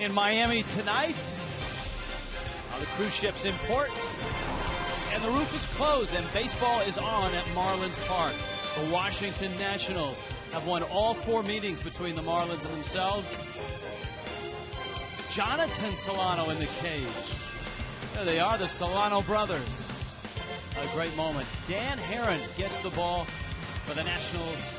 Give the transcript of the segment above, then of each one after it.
in Miami tonight. The cruise ship's in port, and the roof is closed, and baseball is on at Marlins Park. The Washington Nationals have won all 4 meetings between the Marlins and themselves. Jonathan Solano in the cage. There they are, the Solano brothers. A great moment. Dan Herron gets the ball for the Nationals,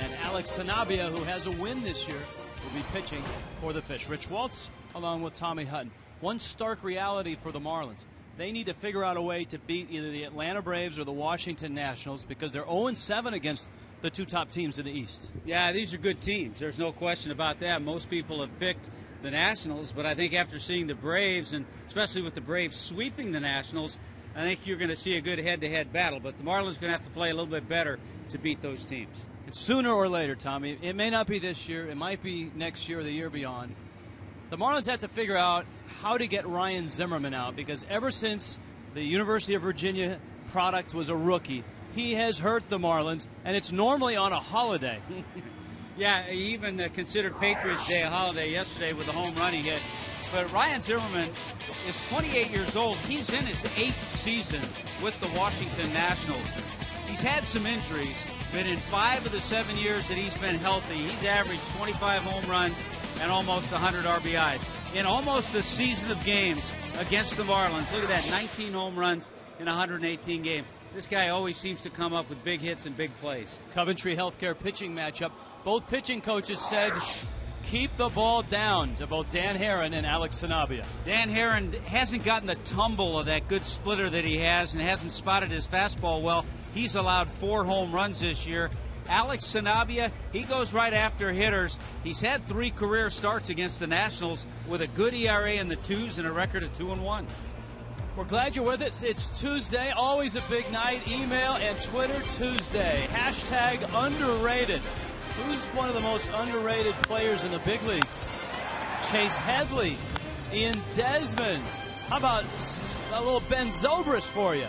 and Alex Sanabia, who has a win this year, will be pitching for the Fish. Rich Waltz along with Tommy Hutton. One stark reality for the Marlins. They need to figure out a way to beat either the Atlanta Braves or the Washington Nationals because they're 0-7 against the 2 top teams in the East. Yeah, these are good teams. There's no question about that. Most people have picked the Nationals, but I think after seeing the Braves, and especially with the Braves sweeping the Nationals, I think you're going to see a good head-to-head battle. But the Marlins are going to have to play a little bit better to beat those teams. And sooner or later, Tommy, it may not be this year, it might be next year or the year beyond. The Marlins have to figure out how to get Ryan Zimmerman out because ever since the University of Virginia product was a rookie, he has hurt the Marlins, and it's normally on a holiday. Yeah, he even considered Patriots Day a holiday yesterday with the home run he hit. But Ryan Zimmerman is 28 years old. He's in his 8th season with the Washington Nationals. He's had some injuries, but in 5 of the 7 years that he's been healthy, he's averaged 25 home runs and almost 100 RBIs. In almost a season of games against the Marlins, look at that, 19 home runs in 118 games. This guy always seems to come up with big hits and big plays. Coventry Healthcare pitching matchup. Both pitching coaches said keep the ball down to both Dan Herron and Alex Sanabia. Dan Herron hasn't gotten the tumble of that good splitter that he has and hasn't spotted his fastball well. He's allowed 4 home runs this year. Alex Sanabia, he goes right after hitters. He's had 3 career starts against the Nationals with a good ERA in the 2s and a record of 2-1. We're glad you're with us. It's Tuesday, always a big night. Email and Twitter Tuesday. Hashtag underrated. Who's one of the most underrated players in the big leagues? Chase Headley, Ian Desmond. How about a little Ben Zobrist for you?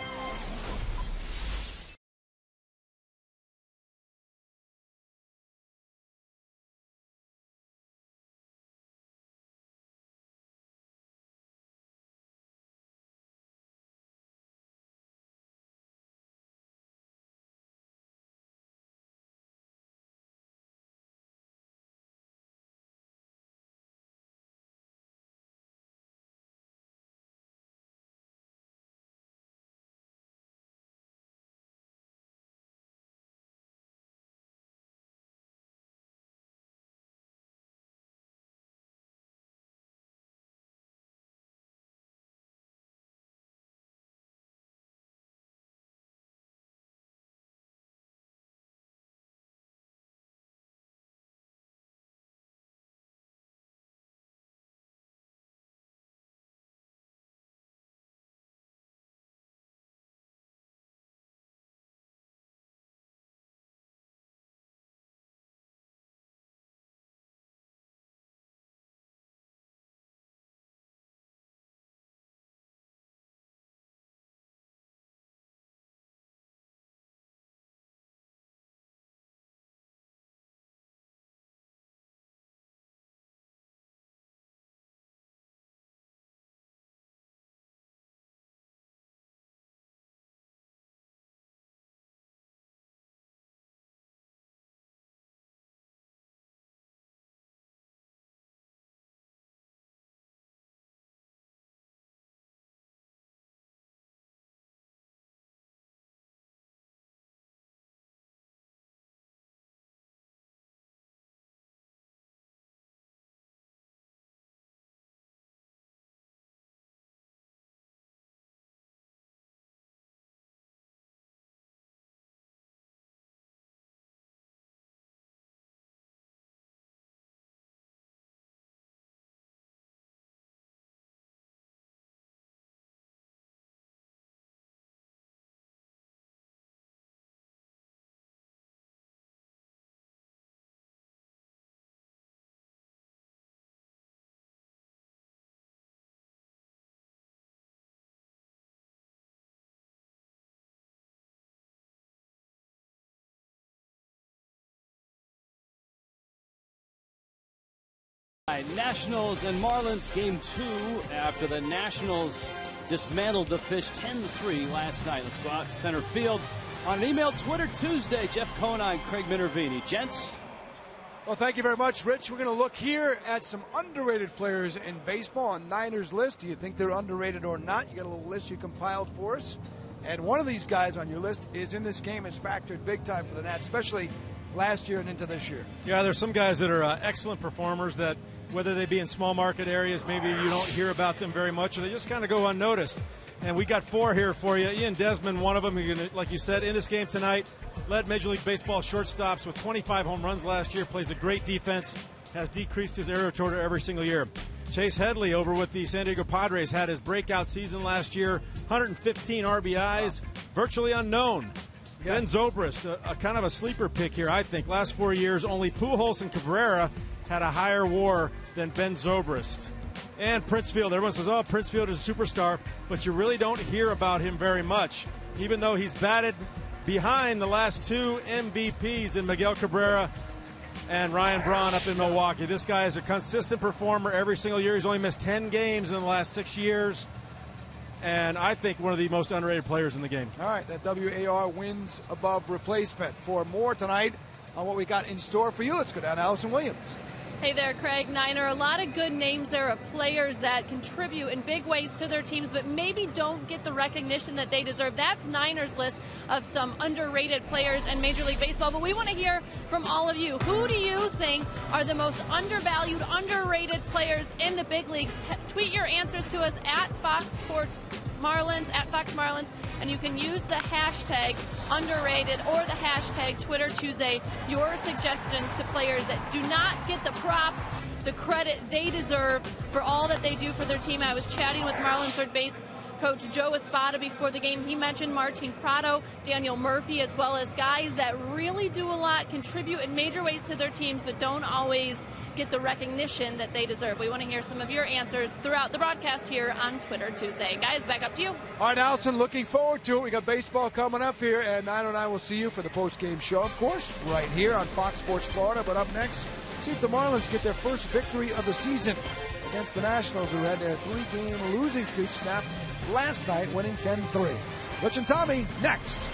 Nationals and Marlins game 2 after the Nationals dismantled the Fish 10-3 last night. Let's go out to center field on an email Twitter Tuesday. Jeff Conine, Craig Minervini. Gents? Well, thank you very much, Rich. We're going to look here at some underrated players in baseball on Niners list. Do you think they're underrated or not? You got a little list you compiled for us. And one of these guys on your list is in this game, has factored big time for the Nats, especially last year and into this year. Yeah, there's some guys that are excellent performers that, whether they be in small market areas, maybe you don't hear about them very much, or they just kind of go unnoticed. And we got 4 here for you. Ian Desmond, one of them, like you said, in this game tonight, led Major League Baseball shortstops with 25 home runs last year, plays a great defense, has decreased his error total every single year. Chase Headley over with the San Diego Padres had his breakout season last year, 115 RBIs, virtually unknown. Yeah. Ben Zobrist, a kind of a sleeper pick here, I think. Last 4 years, only Pujols and Cabrera had a higher WAR than Ben Zobrist. And Prince Field. Everyone says, oh, Prince Field is a superstar, but you really don't hear about him very much, even though he's batted behind the last 2 MVPs in Miguel Cabrera and Ryan Braun up in Milwaukee. This guy is a consistent performer every single year. He's only missed 10 games in the last 6 years. And I think one of the most underrated players in the game. All right, that WAR wins above replacement. For more tonight on what we got in store for you, let's go down to Allison Williams. Hey there, Craig. Niner, a lot of good names there of players that contribute in big ways to their teams, but maybe don't get the recognition that they deserve. That's Niners' list of some underrated players in Major League Baseball, but we want to hear from all of you. Who do you think are the most undervalued, underrated players in the big leagues? Tweet your answers to us at Fox Sports Marlins, at Fox Marlins, and you can use the hashtag underrated or the hashtag Twitter Tuesday, your suggestions to players that do not get the props, the credit they deserve for all that they do for their team. I was chatting with Marlins third base coach Joe Espada before the game. He mentioned Martin Prado, Daniel Murphy, as well as guys that really do a lot, contribute in major ways to their teams, but don't always get the recognition that they deserve. We want to hear some of your answers throughout the broadcast here on Twitter Tuesday. Guys, back up to you. All right, Allison, looking forward to it. We got baseball coming up here, and 909 will see you for the post-game show, of course, right here on Fox Sports Florida. But up next, see if the Marlins get their first victory of the season against the Nationals, who had their 3-game losing streak snapped last night, winning 10-3. Rich and Tommy, next.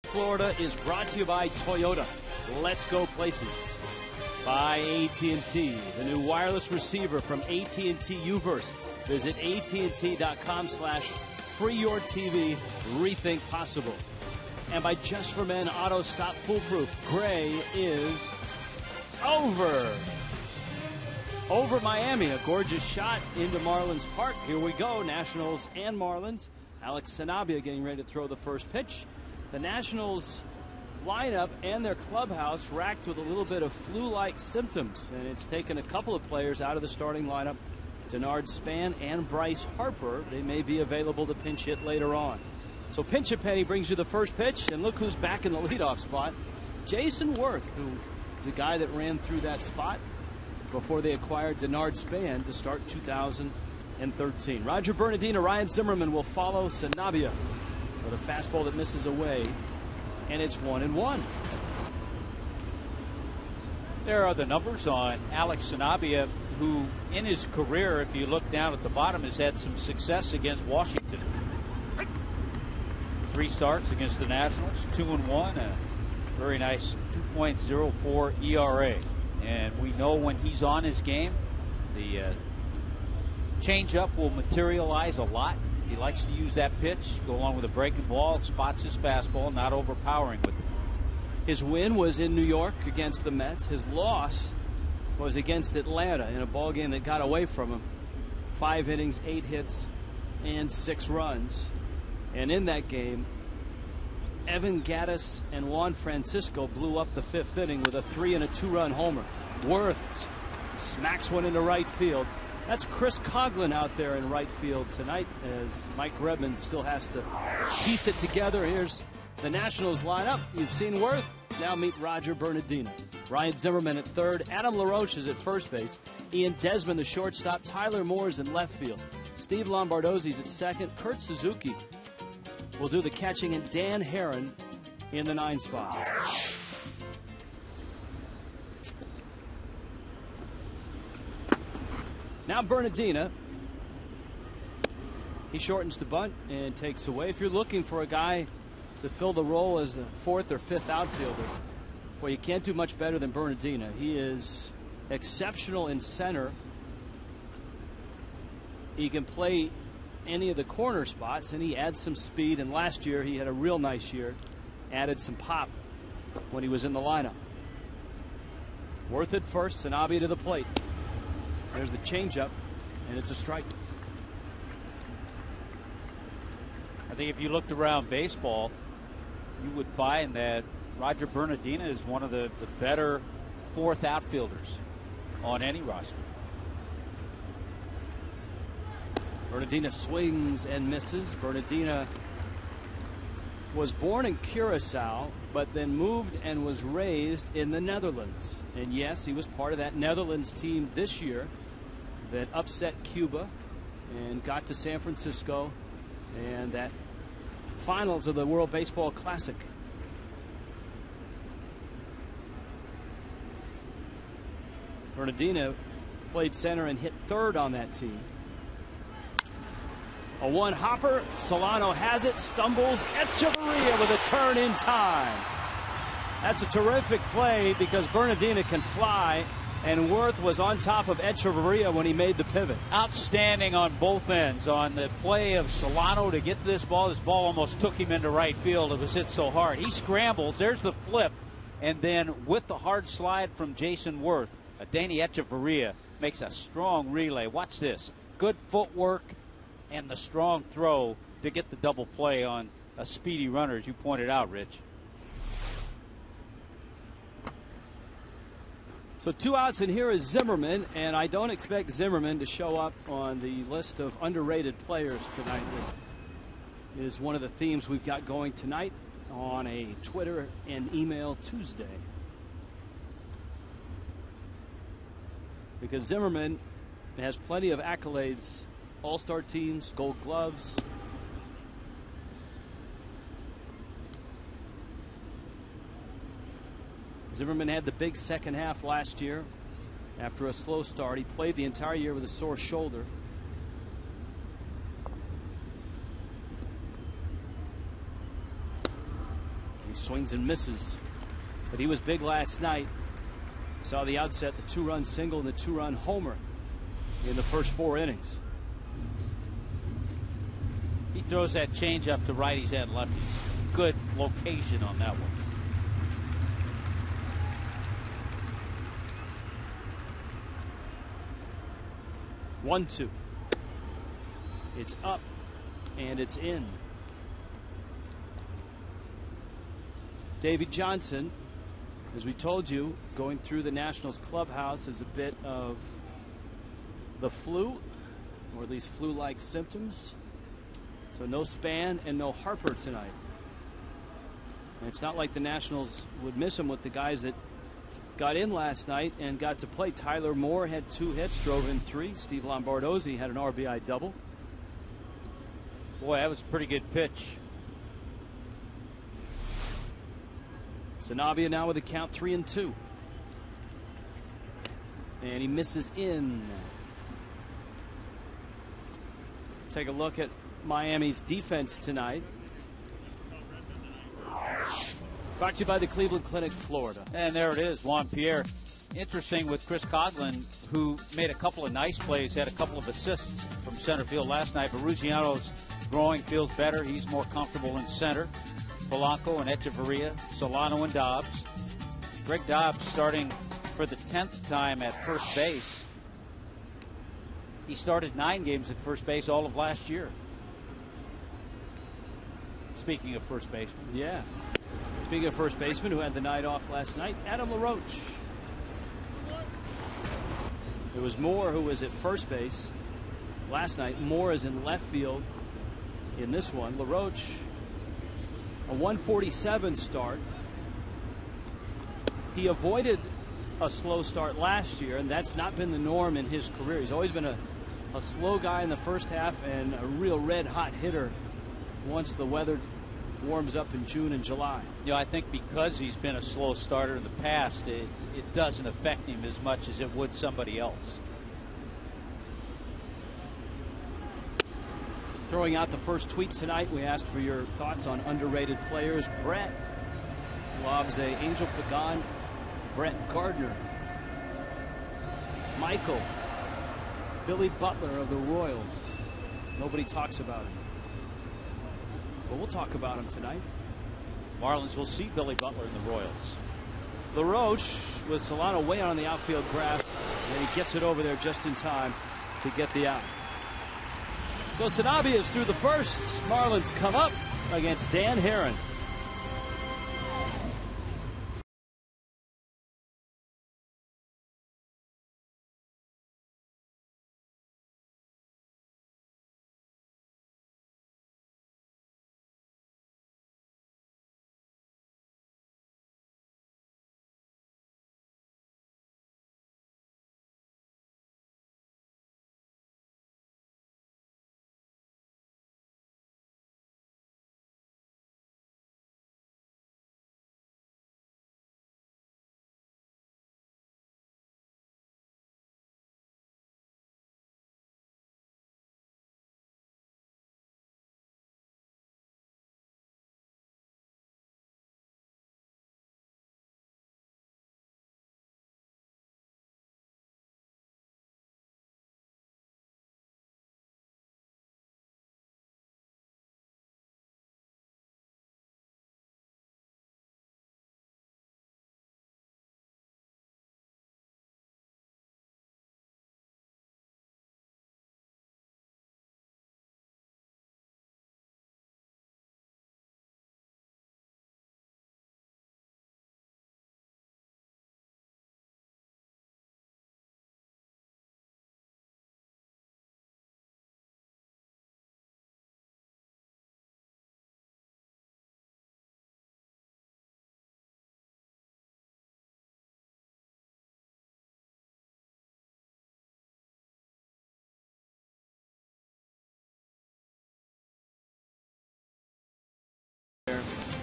Florida is brought to you by Toyota. Let's go places. By AT&T, the new wireless receiver from AT&T UVerse. Visit AT&T.com/freeyourtv. Rethink possible. And by Just for Men Auto Stop Foolproof, Gray is over Miami. A gorgeous shot into Marlins Park. Here we go, Nationals and Marlins. Alex Sanabia getting ready to throw the first pitch. The Nationals lineup and their clubhouse racked with a little bit of flu-like symptoms, and it's taken a couple of players out of the starting lineup. Denard Span and Bryce Harper, they may be available to pinch hit later on. So Pinch a Penny brings you the first pitch, and look who's back in the leadoff spot. Jason Worth, who is the guy that ran through that spot before they acquired Denard Span to start 2013. Roger Bernardino, Ryan Zimmerman will follow Sanabia with a fastball that misses away, and it's 1-1. There are the numbers on Alex Sanabia, who in his career, if you look down at the bottom, has had some success against Washington. 3 starts against the Nationals, 2-1, a very nice 2.04 ERA. And we know when he's on his game, the changeup will materialize a lot. He likes to use that pitch, go along with a breaking ball, spots his fastball, not overpowering with it. His win was in New York against the Mets. His loss was against Atlanta in a ball game that got away from him. 5 innings, 8 hits, and 6 runs. And in that game, Evan Gattis and Juan Francisco blew up the 5th inning with a 3 and a 2-run homer. Worth smacks one into right field. That's Chris Coughlin out there in right field tonight, as Mike Redmond still has to piece it together. Here's the Nationals lineup. You've seen Worth. Now meet Roger Bernardino. Ryan Zimmerman at third. Adam LaRoche is at first base. Ian Desmond, the shortstop. Tyler Moore's in left field. Steve Lombardozzi's at second. Kurt Suzuki will do the catching, and Dan Herron in the 9 spot. Now Bernardino. He shortens the bunt and takes away. If you're looking for a guy to fill the role as the 4th or 5th outfielder, well, you can't do much better than Bernardino. He is exceptional in center. He can play any of the corner spots, and he adds some speed. And last year he had a real nice year, added some pop when he was in the lineup. Worth at first, Sanabia to the plate. There's the changeup, and it's a strike. I think if you looked around baseball, you would find that Roger Bernardino is one of the better 4th outfielders on any roster. Bernardino swings and misses. Bernardino was born in Curacao, but then moved and was raised in the Netherlands. And yes, he was part of that Netherlands team this year that upset Cuba and got to San Francisco and that finals of the World Baseball Classic. Bernardino played center and hit third on that team. A 1 hopper. Solano has it, stumbles. Echeverria with a turn in time. That's a terrific play because Bernardino can fly, and Worth was on top of Echeverria when he made the pivot. Outstanding on both ends. On the play of Solano to get to this ball almost took him into right field. It was hit so hard. He scrambles. There's the flip. And then with the hard slide from Jason Worth, Danny Echeverria makes a strong relay. Watch this. Good footwork and the strong throw to get the double play on a speedy runner, as you pointed out, Rich. So 2 outs, and here is Zimmerman, and I don't expect Zimmerman to show up on the list of underrated players tonight. It is one of the themes we've got going tonight on a Twitter and email Tuesday. Because Zimmerman has plenty of accolades. All-star teams, gold gloves. Zimmerman had the big second half last year after a slow start. He played the entire year with a sore shoulder. He swings and misses, but he was big last night. Saw the outset, the 2-run single and the 2-run homer in the first 4 innings. throws that changeup to righties and lefties. Good location on that one. One, two. It's up and it's in. Davey Johnson, as we told you, going through the Nationals clubhouse is a bit of the flu, or at least flu-like symptoms. So no Span and no Harper tonight. And it's not like the Nationals would miss him with the guys that got in last night and got to play. Tyler Moore had 2 hits, drove in 3. Steve Lombardozzi had an RBI double. Boy, that was a pretty good pitch. Sanabia now with a count 3-2. And he misses in. Take a look at Miami's defense tonight. Brought to you by the Cleveland Clinic, Florida. And there it is, Juan Pierre. Interesting with Chris Coghlan, who made a couple of nice plays, had a couple of assists from center field last night. But Ruggiano's growing, feels better. He's more comfortable in center. Polanco and Echeverria, Solano and Dobbs. Greg Dobbs starting for the 10th time at first base. He started 9 games at first base all of last year. Speaking of first baseman. Yeah. Speaking of first baseman who had the night off last night, Adam LaRoche. It was Moore who was at first base last night. Moore is in left field in this one. LaRoche, a 147 start. He avoided a slow start last year, and that's not been the norm in his career. He's always been a slow guy in the first half and a real red-hot hitter once the weather warms up in June and July. You know, I think because he's been a slow starter in the past, it doesn't affect him as much as it would somebody else. Throwing out the first tweet tonight, we asked for your thoughts on underrated players. Brett lobs a Angel Pagan, Brett Gardner, Michael, Billy Butler of the Royals. Nobody talks about him, but we'll talk about him tonight. Marlins will see Billy Butler in the Royals. LaRoche with Solano way on the outfield grass, and he gets it over there just in time to get the out. So Sanabia is through the first. Marlins come up against Dan Haren.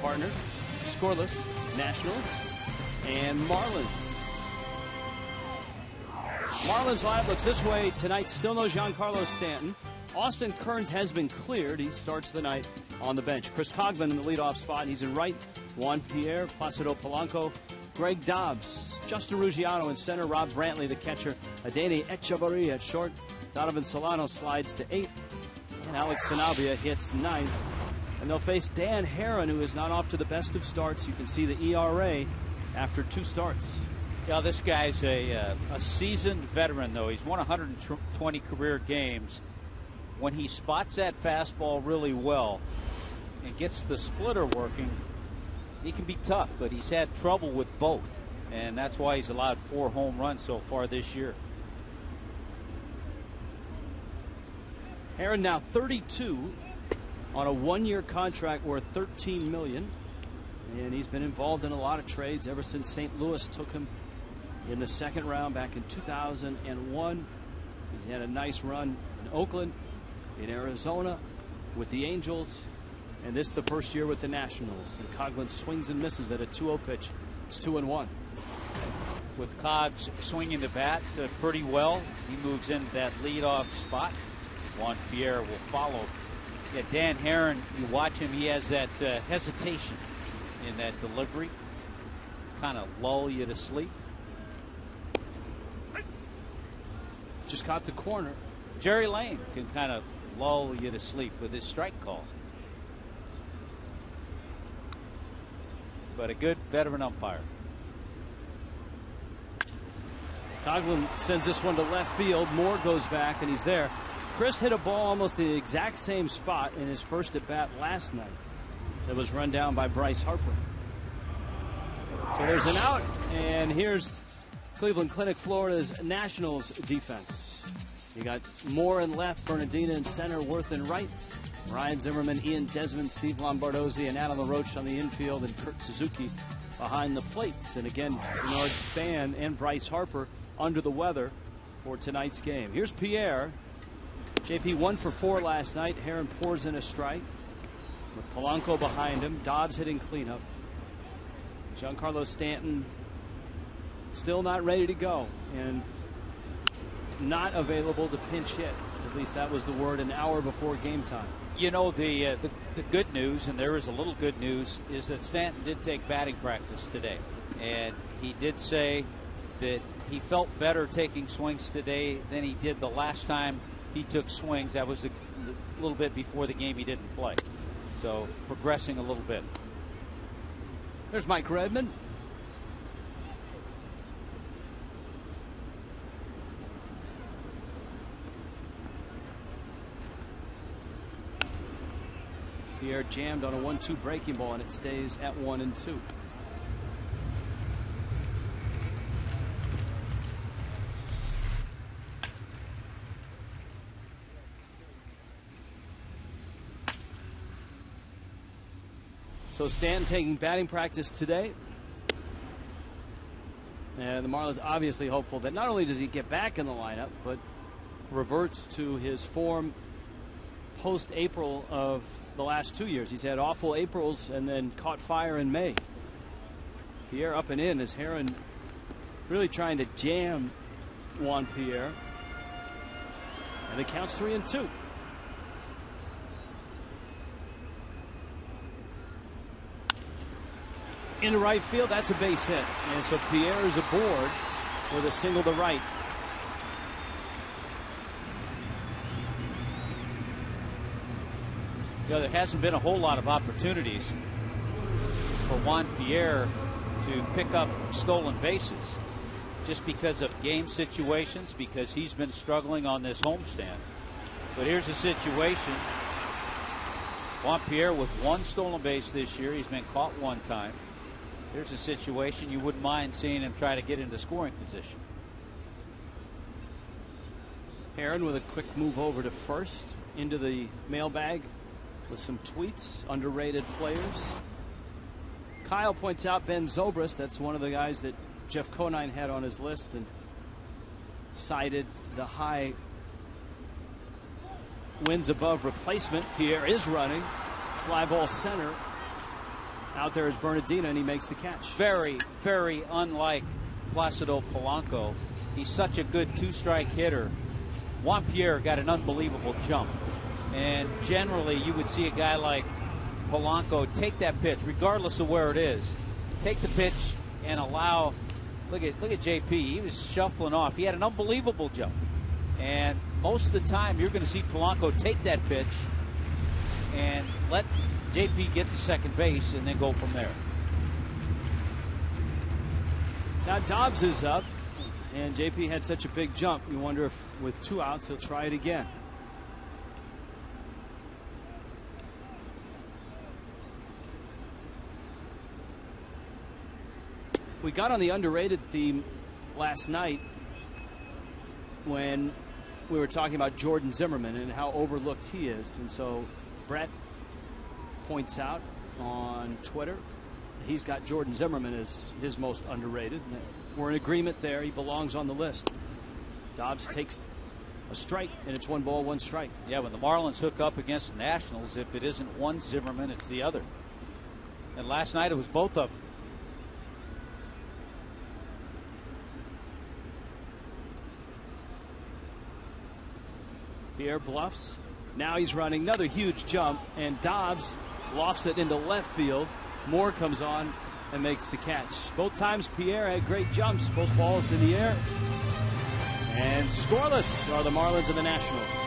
Partner, scoreless, Nationals and Marlins. Marlins Live looks this way tonight. Still no Giancarlo Stanton. Austin Kearns has been cleared. He starts the night on the bench. Chris Coghlan in the leadoff spot. He's in right. Juan Pierre, Placido Polanco, Greg Dobbs, Justin Ruggiano in center. Rob Brantley, the catcher. Adeiny Echeverria at short. Donovan Solano slides to 8. And Alex Sanabia hits 9th. And they'll face Dan Herron, who is not off to the best of starts. You can see the ERA after 2 starts. Yeah, this guy's a seasoned veteran, though. He's won 120 career games. When he spots that fastball really well and gets the splitter working, he can be tough, but he's had trouble with both. And that's why he's allowed 4 home runs so far this year. Herron now 32 on a 1-year contract worth $13 million. And he's been involved in a lot of trades ever since St. Louis took him in the 2nd round back in 2001. He's had a nice run in Oakland, in Arizona, with the Angels, and this is the first year with the Nationals. And Coghlan swings and misses at a 2-0 pitch. It's 2-1. With Cogs swinging the bat pretty well, he moves into that leadoff spot. Juan Pierre will follow. Yeah, Dan Herron, you watch him, he has that hesitation in that delivery. Kind of lull you to sleep. Just caught the corner. Jerry Lane can kind of lull you to sleep with his strike calls. But a good veteran umpire. Coghlan sends this one to left field. Moore goes back, and he's there. Chris hit a ball almost the exact same spot in his first at bat last night. That was run down by Bryce Harper. So there's an out, and here's Cleveland Clinic Florida's Nationals defense. You got Moore in left, Bernardina in center, Worth in right, Ryan Zimmerman, Ian Desmond, Steve Lombardozzi, and Adam LaRoche on the infield, and Kurt Suzuki behind the plate. And again, Bernard Span and Bryce Harper under the weather for tonight's game. Here's Pierre. JP 1 for 4 last night. Herron pours in a strike with Polanco behind him. Dobbs hitting cleanup. Giancarlo Stanton still not ready to go and not available to pinch hit. At least that was the word an hour before game time. You know, the good news, and there is a little good news, is that Stanton did take batting practice today. And he did say that he felt better taking swings today than he did the last time he took swings. That was a little bit before the game he didn't play. So progressing a little bit. There's Mike Redmond. Pierre jammed on a 1-2 breaking ball, and it stays at 1-2. So Stanton taking batting practice today. And the Marlins obviously hopeful that not only does he get back in the lineup, but reverts to his form post-April of the last 2 years. He's had awful Aprils and then caught fire in May. Pierre up and in as Herron really trying to jam Juan Pierre. And it counts 3-2. Into right field, that's a base hit. And so Pierre is aboard with a single to right. You know, there hasn't been a whole lot of opportunities for Juan Pierre to pick up stolen bases just because of game situations, because he's been struggling on this homestand. But here's a situation. Juan Pierre with 1 stolen base this year. He's been caught 1 time. Here's a situation you wouldn't mind seeing him try to get into scoring position. Herron with a quick move over to first, into the mailbag with some tweets. Underrated players. Kyle points out Ben Zobrist. That's one of the guys that Jeff Conine had on his list and cited the high wins above replacement. Pierre is running. Fly ball center. Out there is Bernardina, and he makes the catch. Very, very unlike Placido Polanco. He's such a good 2-strike hitter. Juan Pierre got an unbelievable jump. And generally, you would see a guy like Polanco take that pitch, regardless of where it is. Take the pitch and allow. Look at JP. He was shuffling off. He had an unbelievable jump. And most of the time you're going to see Polanco take that pitch and let JP get to second base and then go from there. Now Dobbs is up, and JP had such a big jump. You wonder if with 2 outs he'll try it again. We got on the underrated theme last night when we were talking about Jordan Zimmermann and how overlooked he is. And so Brett points out on Twitter he's got Jordan Zimmermann as his most underrated. We're in agreement there. He belongs on the list. Dobbs takes a strike, and it's 1 ball, 1 strike. Yeah, when the Marlins hook up against the Nationals, if it isn't one Zimmermann, it's the other. And last night it was both of them. Pierre bluffs. Now he's running another huge jump, and Dobbs lofts it into left field. Moore comes on and makes the catch. Both times Pierre had great jumps, both balls in the air. And scoreless are the Marlins and the Nationals.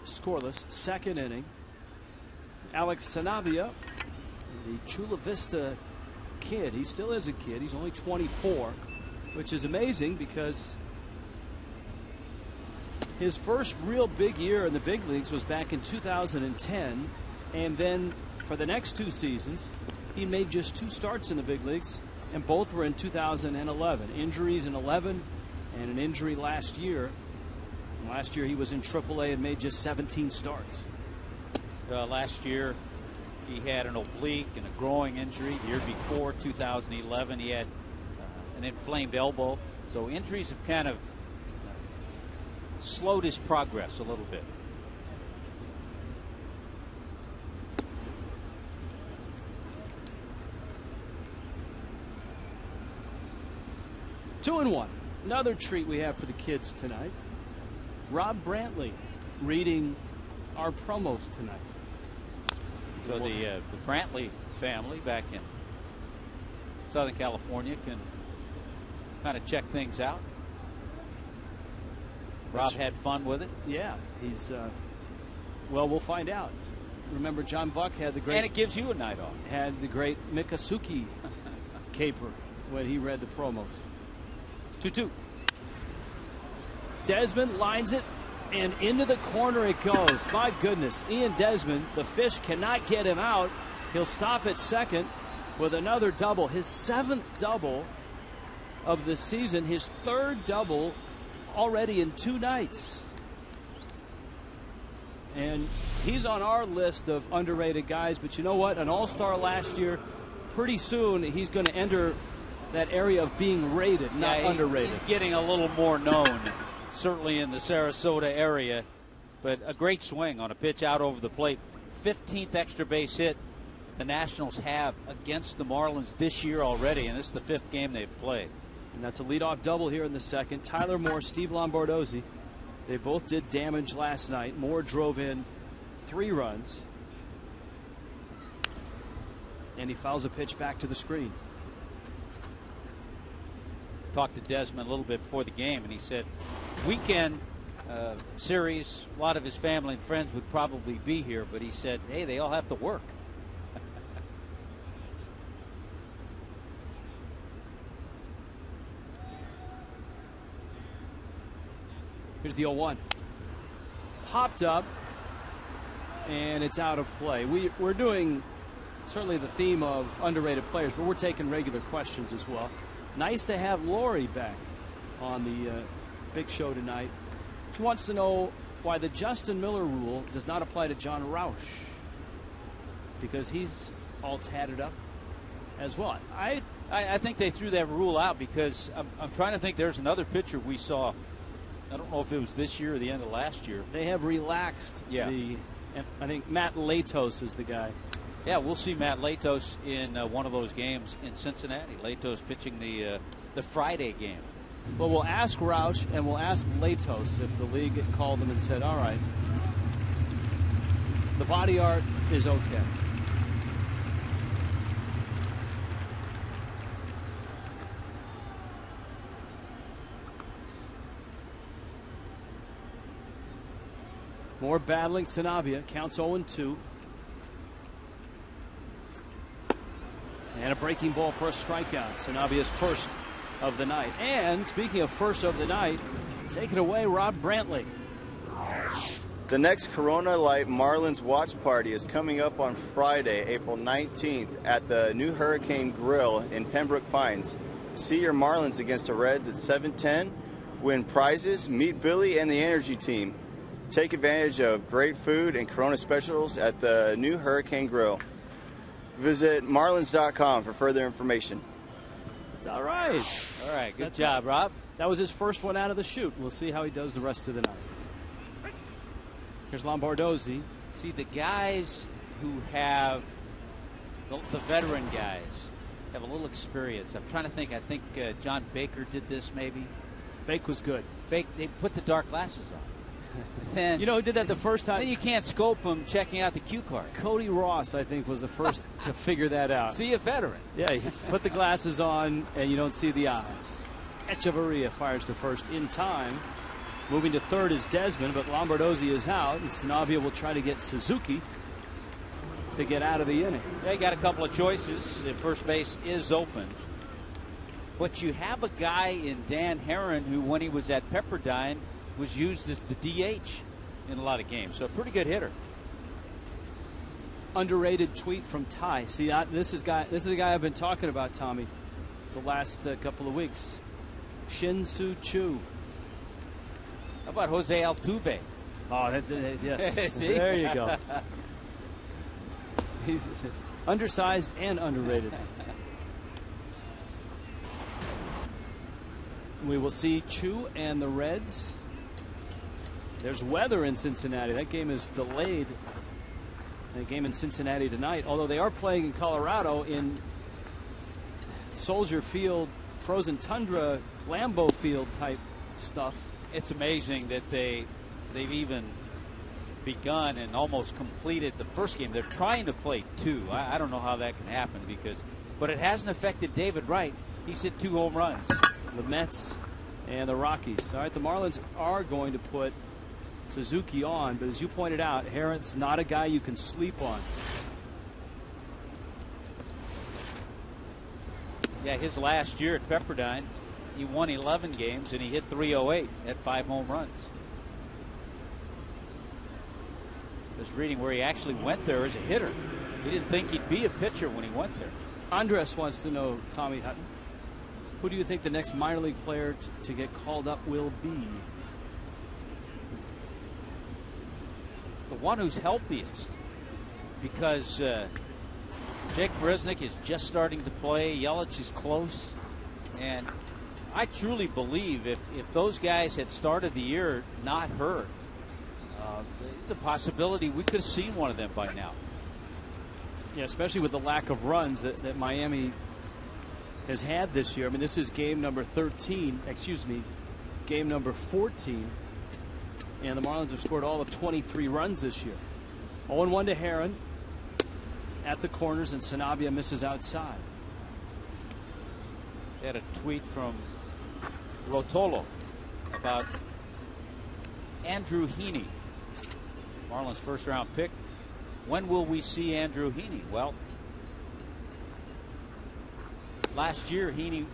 Scoreless, second inning. Alex Sanabia, the Chula Vista kid. He still is a kid. He's only 24, which is amazing because his first real big year in the big leagues was back in 2010. And then for the next 2 seasons, he made just 2 starts in the big leagues, and both were in 2011. Injuries in 11 and an injury last year. Last year he was in AAA and made just 17 starts. Last year he had an oblique and a growing injury. The year before, 2011, he had an inflamed elbow. So injuries have kind of slowed his progress a little bit. Two and one. Another treat we have for the kids tonight. Rob Brantley reading our promos tonight. So the Brantley family back in Southern California can kind of check things out. Rob had fun with it. Yeah, he's well, we'll find out. Remember, John Buck had the great, and it gives you a night off. Had the great Mikasuki caper when he read the promos. 2-2. Desmond lines it, and into the corner it goes. My goodness, Ian Desmond, the fish cannot get him out. He'll stop at second with another double. His 7th double of the season, his 3rd double already in 2 nights. And he's on our list of underrated guys, but you know what? An all-star last year. Pretty soon he's going to enter that area of being rated, not underrated. He's getting a little more known, certainly in the Sarasota area. But a great swing on a pitch out over the plate. 15th extra base hit the Nationals have against the Marlins this year already, and this is the 5th game they've played. And that's a leadoff double here in the second. Tyler Moore, Steve Lombardozzi, they both did damage last night. Moore drove in 3 runs. And he fouls a pitch back to the screen. Talked to Desmond a little bit before the game, and he said weekend series, a lot of his family and friends would probably be here, but he said, hey, they all have to work. Here's the 0-1. Popped up, and it's out of play. We're doing certainly the theme of underrated players, but we're taking regular questions as well. Nice to have Lori back on the big show tonight. She wants to know why the Justin Miller rule does not apply to John Roush, because he's all tatted up as well. I think they threw that rule out because I'm trying to think. There's another pitcher we saw. I don't know if it was this year or the end of last year. They have relaxed I think Matt Latos is the guy. Yeah, we'll see Matt Latos in one of those games in Cincinnati. Latos pitching the Friday game. Well, we'll ask Roush and we'll ask Latos if the league had called them and said, all right, the body art is okay. More battling Sanabia. Counts 0-2. And a breaking ball for a strikeout. Sanabia's first of the night. And speaking of first of the night, take it away, Rob Brantley. The next Corona Light Marlins watch party is coming up on Friday, April 19th at the New Hurricane Grill in Pembroke Pines. See your Marlins against the Reds at 7:10. Win prizes, meet Billy and the Energy Team. Take advantage of great food and Corona specials at the New Hurricane Grill. Visit marlins.com for further information. All right. All right. Good job, Rob. That was his first one out of the chute. We'll see how he does the rest of the night. Here's Lombardozzi. See, the guys who have, the veteran guys, have a little experience. I'm trying to think. I think John Baker did this maybe. Bake was good. They put the dark glasses on. Then, you know who did that the first time? Then you can't scope them checking out the cue card. Cody Ross, I think, was the first to figure that out. See, a veteran. Yeah, you put the glasses on and you don't see the eyes. Echevarria fires to first in time. Moving to third is Desmond, but Lombardozzi is out, and Sanabia will try to get Suzuki to get out of the inning. They got a couple of choices. If first base is open. But you have a guy in Dan Herron who, when he was at Pepperdine, was used as the DH in a lot of games. So a pretty good hitter. Underrated tweet from Ty. See, this is a guy I've been talking about, Tommy, the last couple of weeks. Shin-Soo Choo. How about Jose Altuve? Oh, yes. There you go. He's undersized and underrated. We will see Choo and the Reds. There's weather in Cincinnati. That game is delayed. The game in Cincinnati tonight, although they are playing in Colorado in Soldier Field, frozen tundra, Lambeau Field type stuff. It's amazing that they've even begun and almost completed the first game. They're trying to play 2. I don't know how that can happen but it hasn't affected David Wright. He's hit 2 home runs. The Mets and the Rockies. All right, the Marlins are going to put Suzuki on, but as you pointed out, Herron's not a guy you can sleep on. Yeah, his last year at Pepperdine, he won 11 games and he hit .308 at 5 home runs. I was reading where he actually went there as a hitter. He didn't think he'd be a pitcher when he went there. Andres wants to know, Tommy Hutton, who do you think the next minor league player to get called up will be? The one who's healthiest, because Jake Marisnick is just starting to play. Yelich is close. And I truly believe if those guys had started the year not hurt, there's a possibility we could have seen one of them by now. Yeah, especially with the lack of runs that Miami has had this year. I mean, this is game number 13, excuse me, game number 14. And the Marlins have scored all of 23 runs this year. 0-1 to Herron at the corners, and Sanabia misses outside. They had a tweet from Rotolo about Andrew Heaney, Marlins first-round pick. When will we see Andrew Heaney? Well, last year Heaney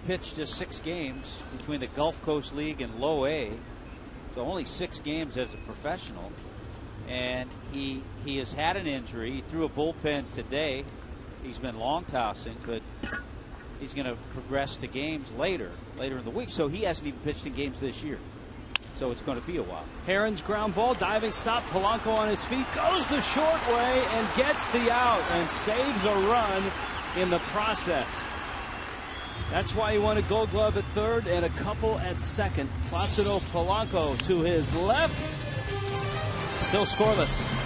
pitched just 6 games between the Gulf Coast League and Low A, so only 6 games as a professional. And he has had an injury. He threw a bullpen today. He's been long tossing, but he's going to progress to games later in the week. So he hasn't even pitched in games this year. So it's going to be a while. Herron's ground ball, diving stop. Polanco on his feet, goes the short way and gets the out and saves a run in the process. That's why he won a Gold Glove at third and a couple at second. Placido Polanco to his left. Still scoreless.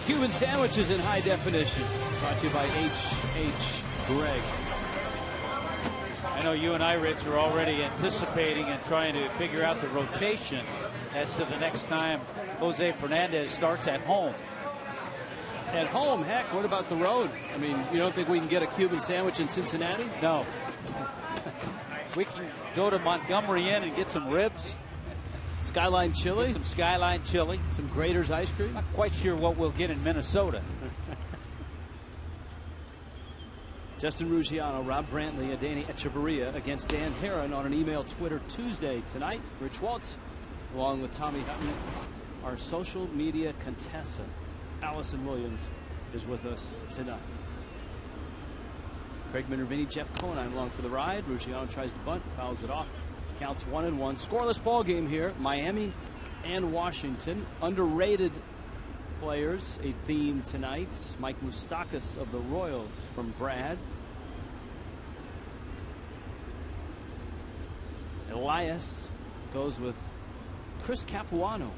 Cuban sandwiches in high definition. Brought to you by H.H. Gregg. I know you and I, Rich, are already anticipating and trying to figure out the rotation as to the next time Jose Fernandez starts at home. At home? Heck, what about the road? I mean, you don't think we can get a Cuban sandwich in Cincinnati? No. We can go to Montgomery Inn and get some ribs. Skyline chili? Get some Skyline chili. Some Grater's ice cream? Not quite sure what we'll get in Minnesota. Justin Ruggiano, Rob Brantley, and Danny Echeverria against Dan Herron on an email Twitter Tuesday tonight. Rich Waltz, along with Tommy Hutton, our social media contessa, Allison Williams, is with us tonight. Craig Minervini, Jeff Conine along for the ride. Ruggiano tries to bunt, fouls it off. Counts 1-1. Scoreless ball game here. Miami and Washington. Underrated players, a theme tonight. Mike Moustakas of the Royals from Brad. Elias goes with Chris Capuano.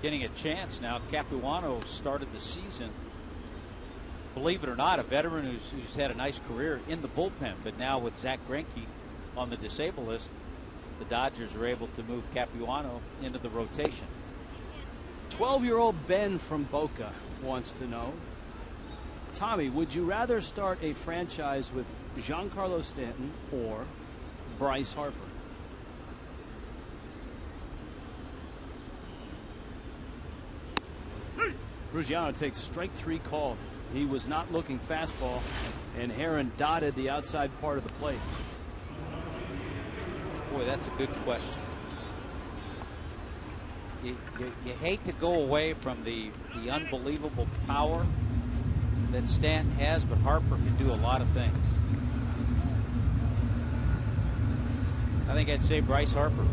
Getting a chance now. Capuano started the season, believe it or not, a veteran who's had a nice career in the bullpen, but now with Zach Greinke on the disabled list, the Dodgers are able to move Capuano into the rotation. 12-year-old Ben from Boca wants to know, Tommy, would you rather start a franchise with Giancarlo Stanton or Bryce Harper? Ruggiano takes strike 3 called. He was not looking fastball, and Herron dotted the outside part of the plate. Boy, that's a good question. You hate to go away from the unbelievable power that Stanton has, but Harper can do a lot of things. I think I'd say Bryce Harper.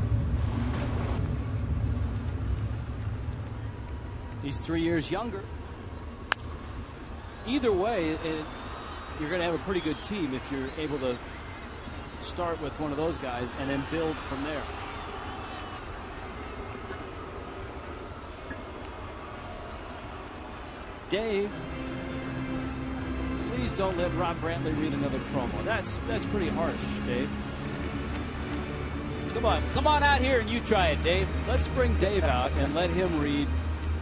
He's 3 years younger. Either way, you're going to have a pretty good team if you're able to start with one of those guys and then build from there. Dave, please don't let Rob Brantley read another promo. That's pretty harsh, Dave. Come on out here and you try it, Dave. Let's bring Dave out and let him read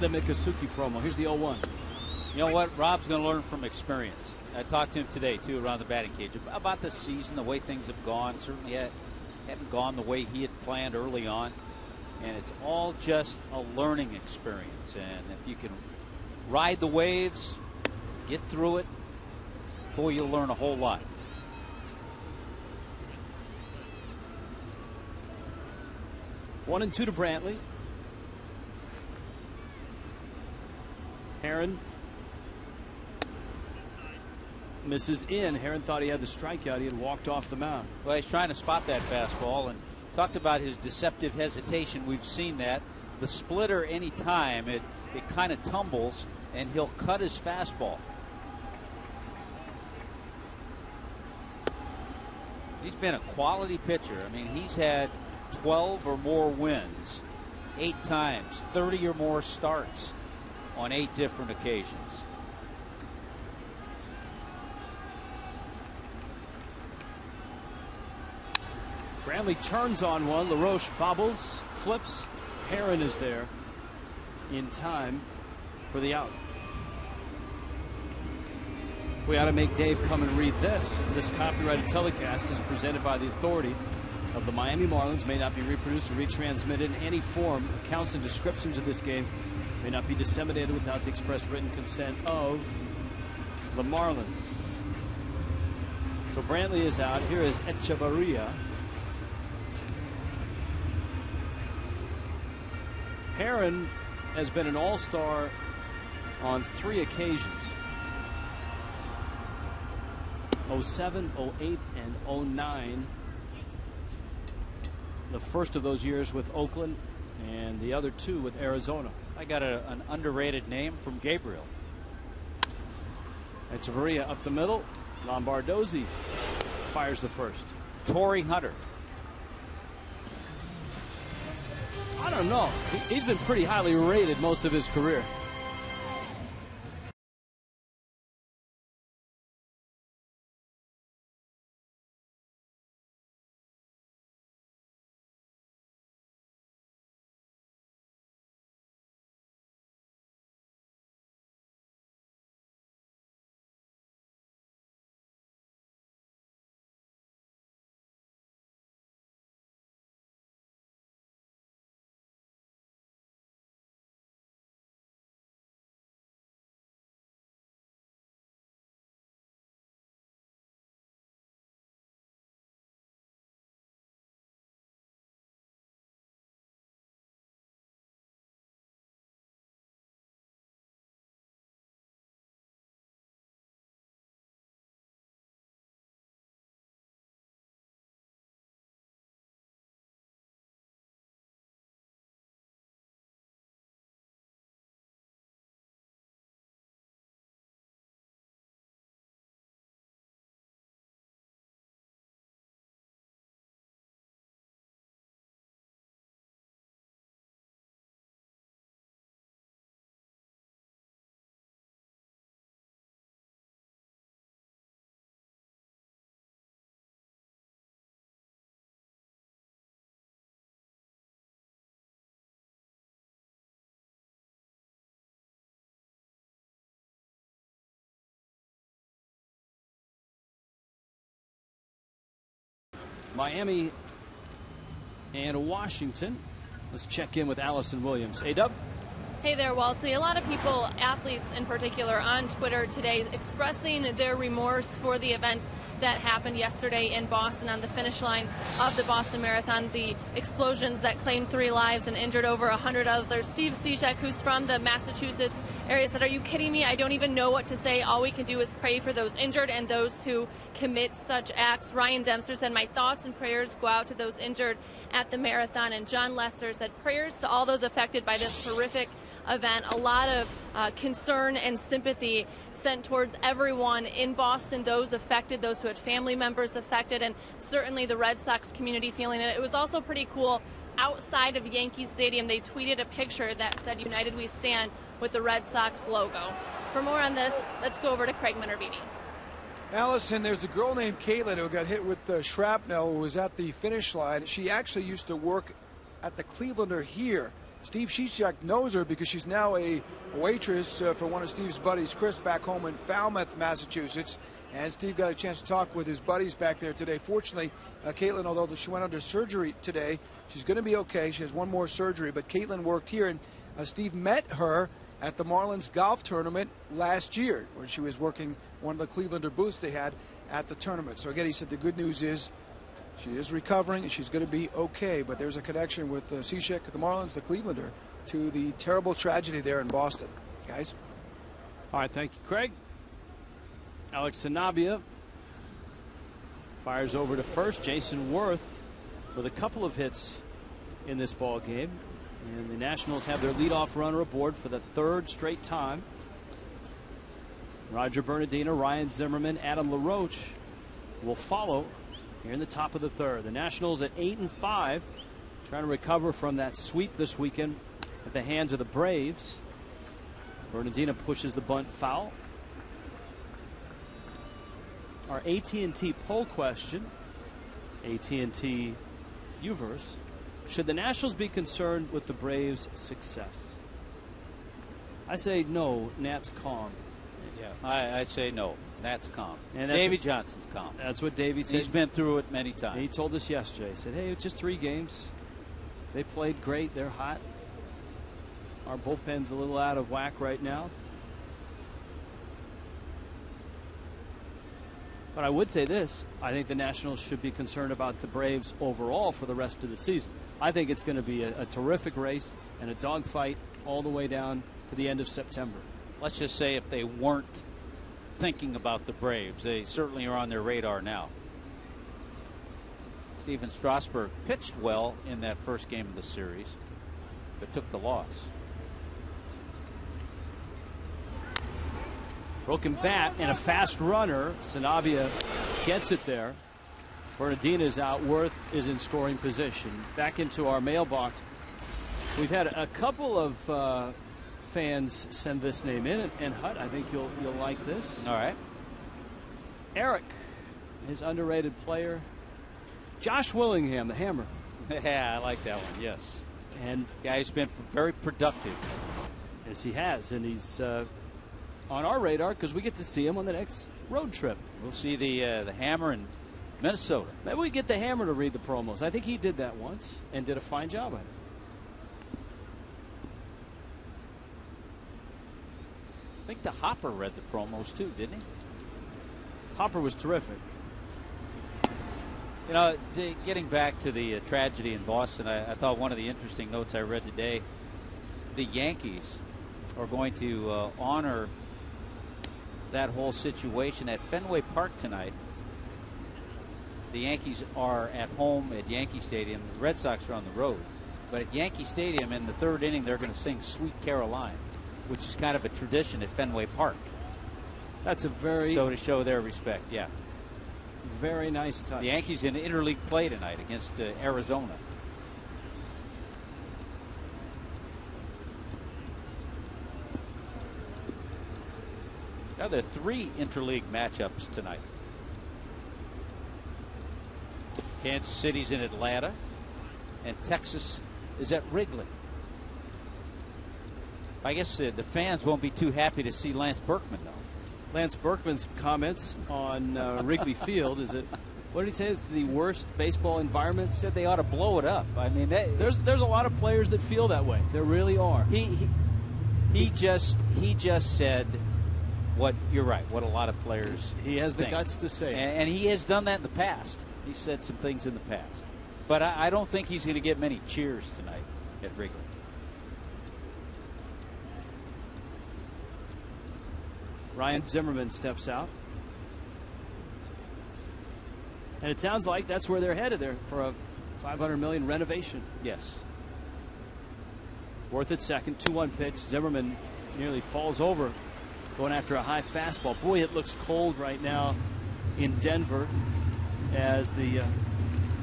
the Miccosukee promo. Here's the 0-1. You know what? Rob's going to learn from experience. I talked to him today, too, around the batting cage about the season, the way things have gone. Certainly haven't gone the way he had planned early on. And it's all just a learning experience. And if you can ride the waves, get through it, boy, you'll learn a whole lot. One and 2 to Brantley. Herron misses in. Herron thought he had the strikeout. He had walked off the mound. Well, he's trying to spot that fastball and talked about his deceptive hesitation. We've seen that. The splitter, any time, it kind of tumbles, and he'll cut his fastball. He's been a quality pitcher. I mean, he's had 12 or more wins 8 times, 30 or more starts on 8 different occasions. Brantley turns on one. LaRoche bobbles, flips. Herron is there in time for the out. We ought to make Dave come and read this. This copyrighted telecast is presented by the authority of the Miami Marlins, may not be reproduced or retransmitted in any form. Accounts and descriptions of this game may not be disseminated without the express written consent of the Marlins. So Brantley is out. Here is Echevarria. Herron has been an all-star on 3 occasions. 07, 08, and 09. The first of those years with Oakland, and the other 2 with Arizona. I got an underrated name from Gabriel. Echevarria up the middle. Lombardozzi fires the first. Torrey Hunter. I don't know. He's been pretty highly rated most of his career. Miami and Washington. Let's check in with Allison Williams. A-Dub? Hey there, Waltsy. A lot of people, athletes in particular, on Twitter today expressing their remorse for the events that happened yesterday in Boston on the finish line of the Boston Marathon, the explosions that claimed 3 lives and injured over 100 others. Steve Cishek, who's from the Massachusetts area, said, "Are you kidding me? I don't even know what to say. All we can do is pray for those injured and those who commit such acts." Ryan Dempster said, "My thoughts and prayers go out to those injured at the marathon." And John Lester said, "Prayers to all those affected by this horrific event." A lot of concern and sympathy sent towards everyone in Boston, those affected, those who had family members affected, and certainly the Red Sox community feeling it. It was also pretty cool. Outside of Yankee Stadium, they tweeted a picture that said, "United We Stand," with the Red Sox logo. For more on this, let's go over to Craig Minervini. Allison, there's a girl named Caitlin who got hit with shrapnel, who was at the finish line. She actually used to work at the Clevelander here. Steve Cishek knows her because she's now a waitress for one of Steve's buddies, Chris, back home in Falmouth, Massachusetts. And Steve got a chance to talk with his buddies back there today. Fortunately, Caitlin, although she went under surgery today, she's going to be okay. She has one more surgery, but Caitlin worked here, and Steve met her at the Marlins golf tournament last year, where she was working one of the Clevelander booths they had at the tournament. So again, he said the good news is she is recovering and she's going to be okay. But there's a connection with Cishek, the Marlins, the Clevelander, to the terrible tragedy there in Boston. Guys? All right, thank you, Craig. Alex Sanabia fires over to first. Jason Worth with a couple of hits in this ball game. And the Nationals have their leadoff runner aboard for the 3rd straight time. Roger Bernardino, Ryan Zimmerman, Adam LaRoche will follow here in the top of the 3rd. The Nationals at 8-5, trying to recover from that sweep this weekend at the hands of the Braves. Bernardino pushes the bunt foul. Our AT&T poll question, AT&T Uverse: should the Nationals be concerned with the Braves' success? I say no. Nat's calm. Yeah, I say no. Nat's calm. And Davey Johnson's calm. That's what Davey said. He's been through it many times. He told us yesterday. He said, "Hey, it's just 3 games. They played great. They're hot. Our bullpen's a little out of whack right now." But I would say this. I think the Nationals should be concerned about the Braves overall for the rest of the season. I think it's going to be a terrific race and a dogfight all the way down to the end of September. Let's just say if they weren't thinking about the Braves, they certainly are on their radar now. Steven Strasburg pitched well in that first game of the series, but took the loss. Broken bat and a fast runner. Sanabia gets it there. Bernardino is out. Worth is in scoring position. Back into our mailbox. We've had a couple of fans send this name in, and Hut, I think you'll like this. All right. Eric, his underrated player. Josh Willingham, the Hammer. Yeah, I like that one. Yes. And yeah, he's been very productive. Yes, he has, and he's on our radar because we get to see him on the next road trip. We'll see the Hammer in Minnesota. Maybe we get the Hammer to read the promos. I think he did that once and did a fine job at it. I think the Hopper read the promos too, didn't he? Hopper was terrific. You know, getting back to the tragedy in Boston, I thought one of the interesting notes I read today, the Yankees are going to honor that whole situation at Fenway Park tonight. The Yankees are at home at Yankee Stadium. The Red Sox are on the road. But at Yankee Stadium in the 3rd inning, they're going to sing Sweet Caroline, which is kind of a tradition at Fenway Park. That's a very... So to show their respect, yeah. Very nice touch. The Yankees in interleague play tonight against Arizona. Now there are 3 interleague matchups tonight. Kansas City's in Atlanta, and Texas is at Wrigley. I guess the fans won't be too happy to see Lance Berkman, though. Lance Berkman's comments on Wrigley Field is it? What did he say? It's the worst baseball environment. He said they ought to blow it up. I mean, there's a lot of players that feel that way. There really are. He just said what you're right. What a lot of players He has the think. guts to say. And he has done that in the past. He said some things in the past. But I don't think he's going to get many cheers tonight at Wrigley. Ryan Zimmerman steps out. And it sounds like that's where they're headed there for a $500 million renovation. Yes. Worth at second, 2-1 pitch. Zimmerman nearly falls over going after a high fastball. Boy, it looks cold right now in Denver as the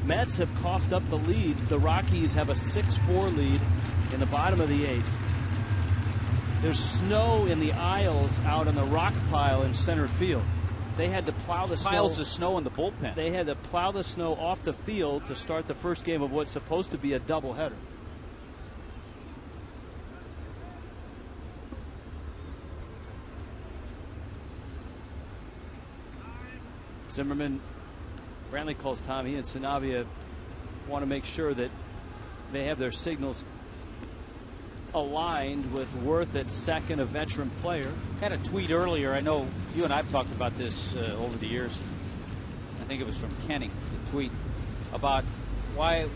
Mets have coughed up the lead. The Rockies have a 6-4 lead in the bottom of the 8th. There's snow in the aisles out on the rock pile in center field. They had to plow the piles of snow in the bullpen. They had to plow the snow off the field to start the first game of what's supposed to be a doubleheader. Zimmerman, Brantley calls time. He and Sanabia want to make sure that they have their signals aligned with Worth at second, a veteran player. Had a tweet earlier. I know you and I have talked about this over the years. I think it was from Kenny, the tweet about why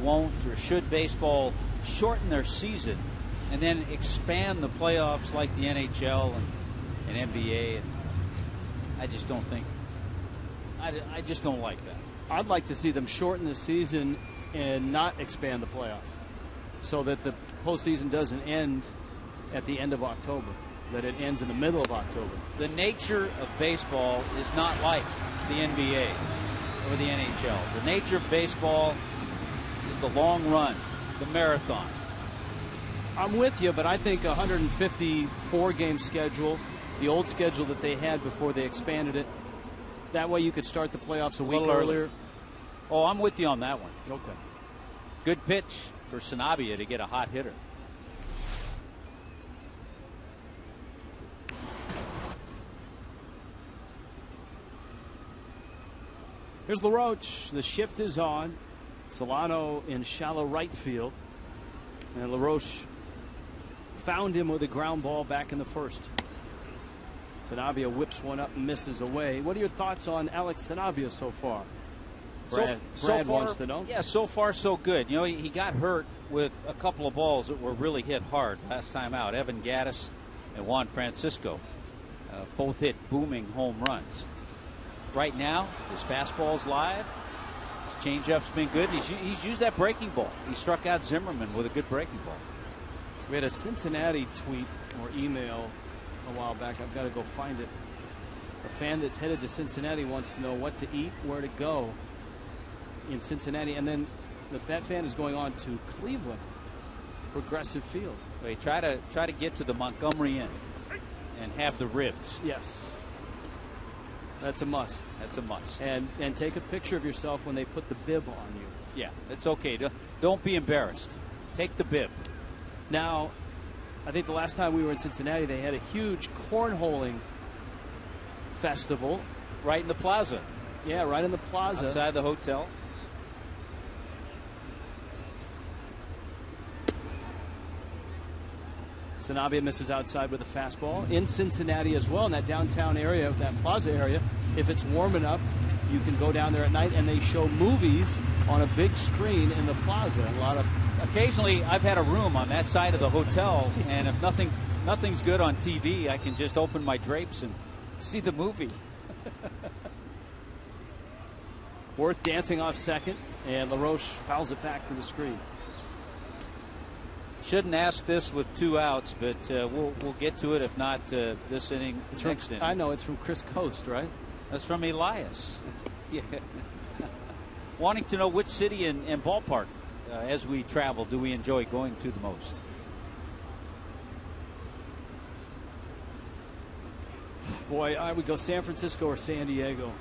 won't or should baseball shorten their season and then expand the playoffs like the NHL and NBA. And I just don't think. I just don't like that. I'd like to see them shorten the season and not expand the playoffs, so that the postseason doesn't end at the end of October, that it ends in the middle of October. The nature of baseball is not like the NBA or the NHL. The nature of baseball is the long run, the marathon. I'm with you, but I think a 154-game schedule, the old schedule that they had before they expanded it, that way you could start the playoffs a week earlier. Oh, I'm with you on that one. Okay. Good pitch for Sanabia to get a hot hitter. Here's LaRoche. The shift is on. Solano in shallow right field. And LaRoche found him with a ground ball back in the first. Sanabia whips one up and misses away. What are your thoughts on Alex Sanabia so far? Brad so far, wants to know. Yeah, so far so good. You know, he got hurt with a couple of balls that were really hit hard last time out. Evan Gattis and Juan Francisco both hit booming home runs. Right now, his fastball's live. His changeup's been good. He's used that breaking ball. He struck out Zimmerman with a good breaking ball. We had a Cincinnati tweet or email a while back. I've got to go find it. A fan that's headed to Cincinnati wants to know what to eat, where to go in Cincinnati, and then that fan is going on to Cleveland, Progressive Field. They try to get to the Montgomery Inn and have the ribs. Yes, that's a must. That's a must. And take a picture of yourself when they put the bib on you. Yeah, it's okay. Don't be embarrassed. Take the bib. Now, I think the last time we were in Cincinnati, they had a huge cornholing festival. Right in the plaza. Yeah, right in the plaza. Outside the hotel. Sanabia misses outside with a fastball. In Cincinnati as well, in that downtown area, that plaza area, if it's warm enough, you can go down there at night, and they show movies on a big screen in the plaza. Occasionally, I've had a room on that side of the hotel, and if nothing's good on TV, I can just open my drapes and see the movie. Worth dancing off second, and LaRoche fouls it back to the screen. Shouldn't ask this with 2 outs, but we'll get to it. If not this inning, it's next from, inning. I know it's from Chris Coast, right? That's from Elias. Yeah. Wanting to know which city and ballpark as we travel do we enjoy going to the most. Boy, I would go San Francisco or San Diego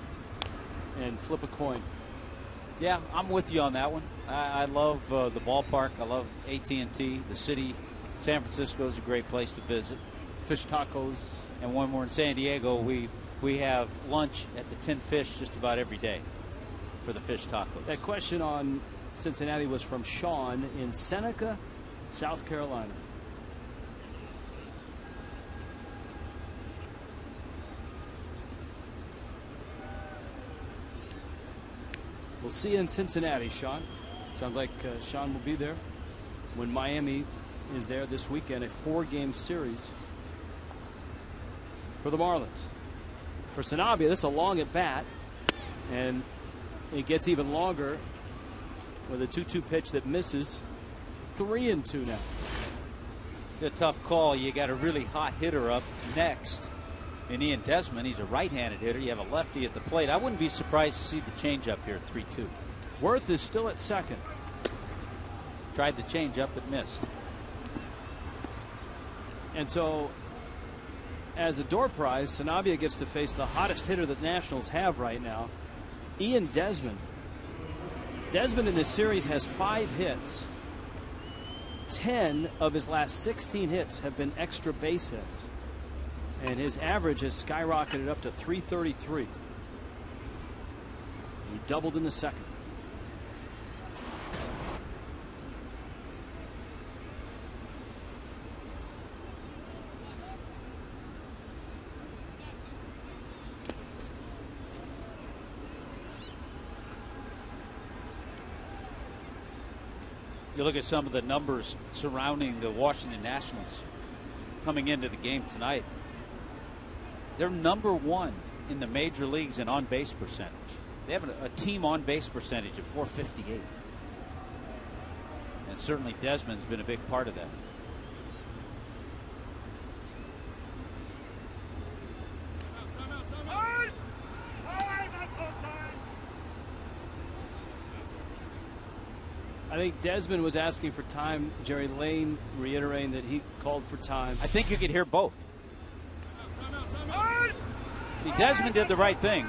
and flip a coin. Yeah, I'm with you on that one. I love the ballpark. I love AT&T, the city. San Francisco is a great place to visit. Fish tacos. And when we're in San Diego, we have lunch at the Tin Fish just about every day for the fish tacos. That question on Cincinnati was from Sean in Seneca, South Carolina. We'll see you in Cincinnati, Sean. Sounds like Sean will be there when Miami is there this weekend. A 4-game series for the Marlins. For Sanabia, this is a long at bat, and it gets even longer with a 2-2 pitch that misses. 3-2 now. It's a tough call. You got a really hot hitter up next in Ian Desmond. He's a right-handed hitter. You have a lefty at the plate. I wouldn't be surprised to see the changeup here at 3-2. Worth is still at second. Tried the changeup, but missed. And so, as a door prize, Sanabia gets to face the hottest hitter that Nationals have right now, Ian Desmond. Desmond in this series has 5 hits. 10 of his last 16 hits have been extra base hits. And his average has skyrocketed up to 333. He doubled in the second. You look at some of the numbers surrounding the Washington Nationals coming into the game tonight. They're #1 in the major leagues in on-base percentage. They have a team on-base percentage of .458. And certainly Desmond's been a big part of that. I think Desmond was asking for time. Jerry Lane reiterating that he called for time. I think you could hear both. See, Desmond did the right thing.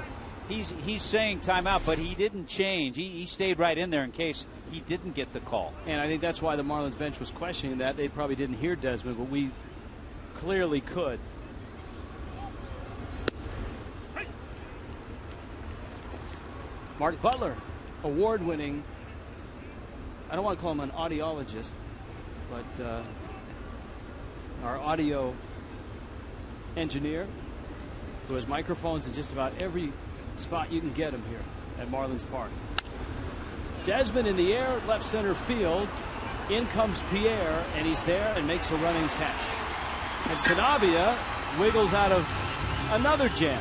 He's saying timeout, but he didn't change. He stayed right in there in case he didn't get the call. And I think that's why the Marlins bench was questioning that. They probably didn't hear Desmond, but we clearly could. Mark Butler, award-winning, I don't want to call him an audiologist, but our audio engineer who has microphones in just about every spot you can get him here at Marlins Park. Desmond in the air, left center field. In comes Pierre, and he's there and makes a running catch. And Sanabia wiggles out of another jam.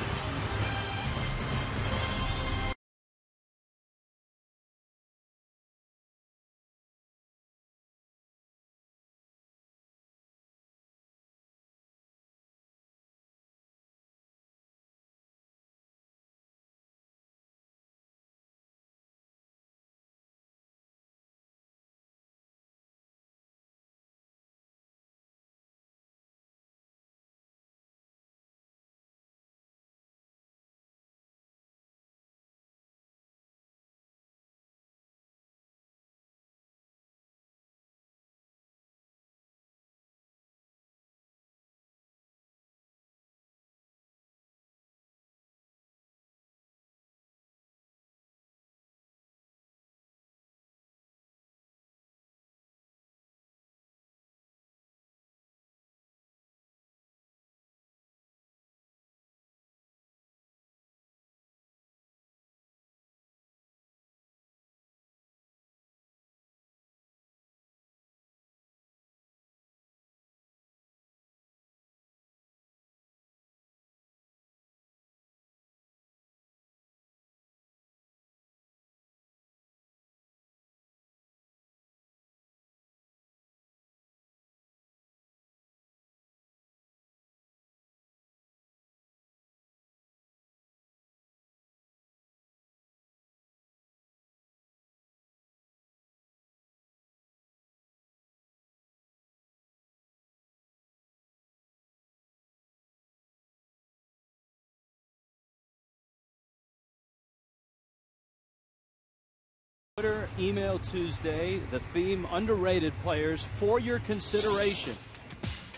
Twitter Email Tuesday, the theme underrated players for your consideration.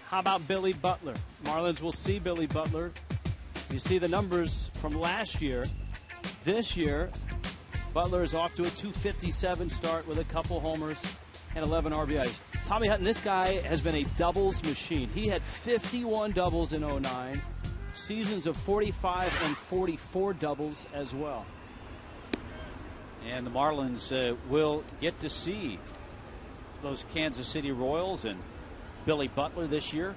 How about Billy Butler? Marlins will see Billy Butler. You see the numbers from last year. This year, Butler is off to a .257 start with a couple homers and 11 RBIs. Tommy Hutton, this guy has been a doubles machine. He had 51 doubles in 09, seasons of 45 and 44 doubles as well. And the Marlins will get to see those Kansas City Royals and Billy Butler this year.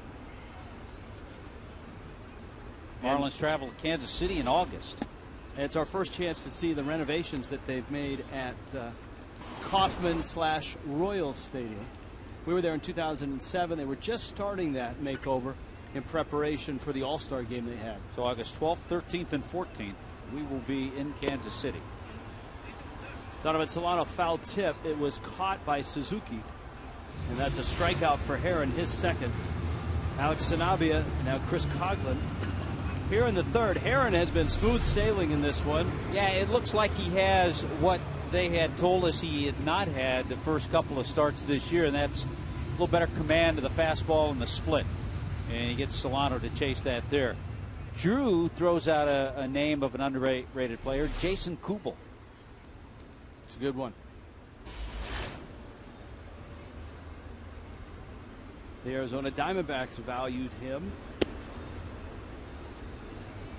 Marlins travel to Kansas City in August. It's our first chance to see the renovations that they've made at Kauffman/Royals Stadium. We were there in 2007. They were just starting that makeover in preparation for the All-Star game they had. So August 12th, 13th, and 14th, we will be in Kansas City. Donovan Solano foul tip. It was caught by Suzuki. And that's a strikeout for Herron, his second. Alex Sanabia, now Chris Coghlan. Here in the third, Herron has been smooth sailing in this one. Yeah, it looks like he has what they had told us he had not had the first couple of starts this year, and that's a little better command of the fastball and the split. And he gets Solano to chase that there. Drew throws out a name of an underrated player, Jason Kubel. It's a good one. The Arizona Diamondbacks valued him.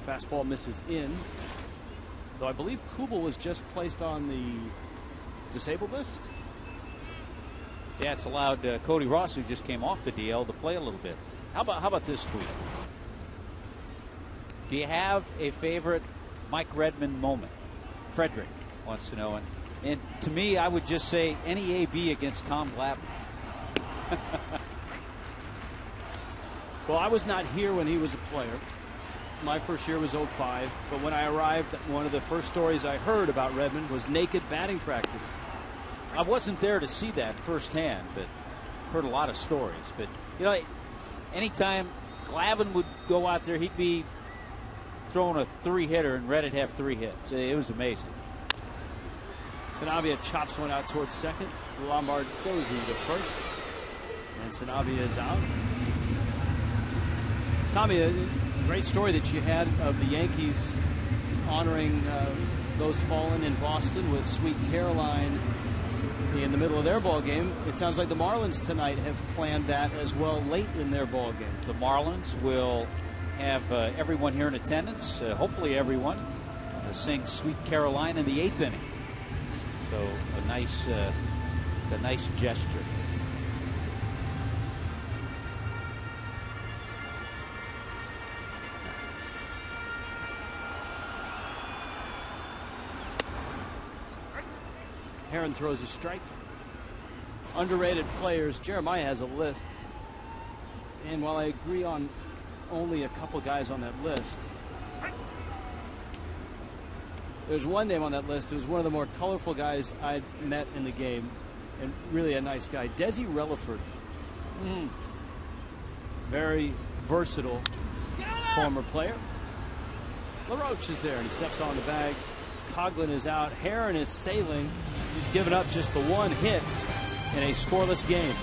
Fastball misses in. Though I believe Kubel was just placed on the disabled list. Yeah, it's allowed Cody Ross, who just came off the DL, to play a little bit. How about this tweet? Do you have a favorite Mike Redmond moment? Frederick wants to know. And to me, I would just say any AB against Tom Glavine. Well, I was not here when he was a player. My first year was 05, but when I arrived, one of the first stories I heard about Redmond was naked batting practice. I wasn't there to see that firsthand, but heard a lot of stories. But, you know, anytime Glavine would go out there, he'd be throwing a 3-hitter, and Red would have 3 hits. It was amazing. Sanabia chops one out towards second. Lombard goes into first, and Sanabia is out. Tommy, a great story that you had of the Yankees honoring those fallen in Boston with Sweet Caroline in the middle of their ball game. It sounds like the Marlins tonight have planned that as well late in their ball game. The Marlins will have everyone here in attendance, hopefully everyone, sing Sweet Caroline in the 8th inning. So a nice gesture. Herron throws a strike. Underrated players. Jeremiah has a list. And while I agree on only a couple guys on that list, there's one name on that list who's one of the more colorful guys I'd met in the game, and really a nice guy. Desi Relaford. Very versatile former player. LaRoche is there, and he steps on the bag. Coghlan is out. Herron is sailing. He's given up just the one hit in a scoreless game.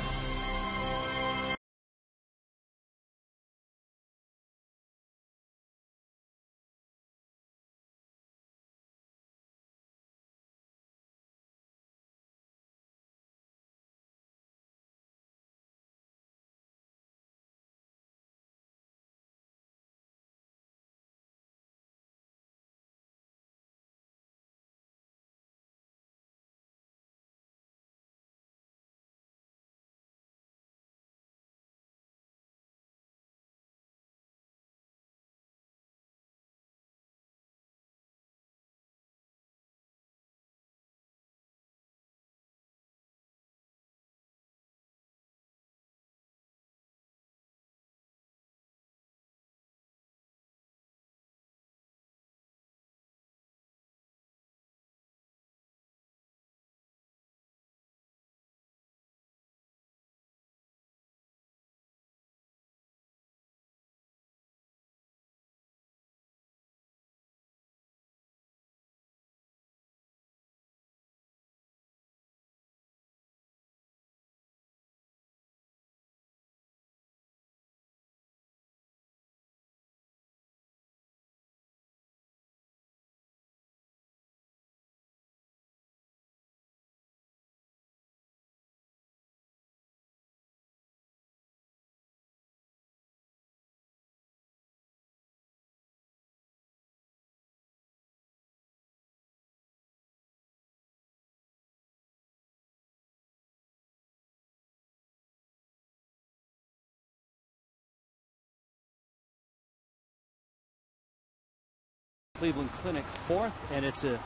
Cleveland Clinic 4th, and it's a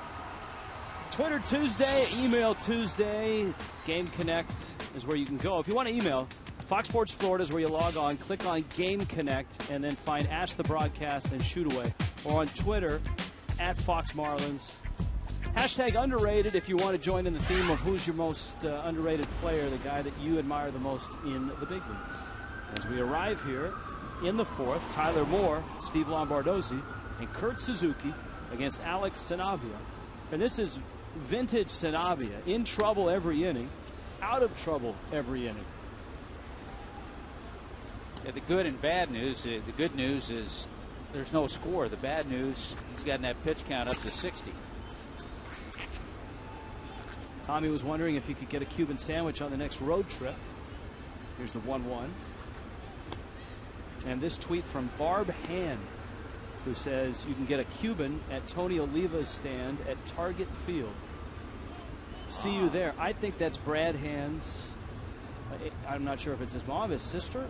Twitter Tuesday, email Tuesday. Game Connect is where you can go. If you want to email, Fox Sports Florida is where you log on, click on Game Connect, and then find Ask the Broadcast and shoot away. Or on Twitter, at Fox Marlins. Hashtag underrated if you want to join in the theme of who's your most underrated player, the guy that you admire the most in the big leagues. As we arrive here in the 4th, Tyler Moore, Steve Lombardozzi, and Kurt Suzuki against Alex Sanabia. And this is vintage Sanabia, in trouble every inning, out of trouble every inning. Yeah, the good and bad news. The good news is there's no score. The bad news, he's gotten that pitch count up to 60. Tommy was wondering if he could get a Cuban sandwich on the next road trip. Here's the 1-1. And this tweet from Barb Hand, who says you can get a Cuban at Tony Oliva's stand at Target Field. See you there. I think that's Brad Hand's. I'm not sure if it's his mom, his sister.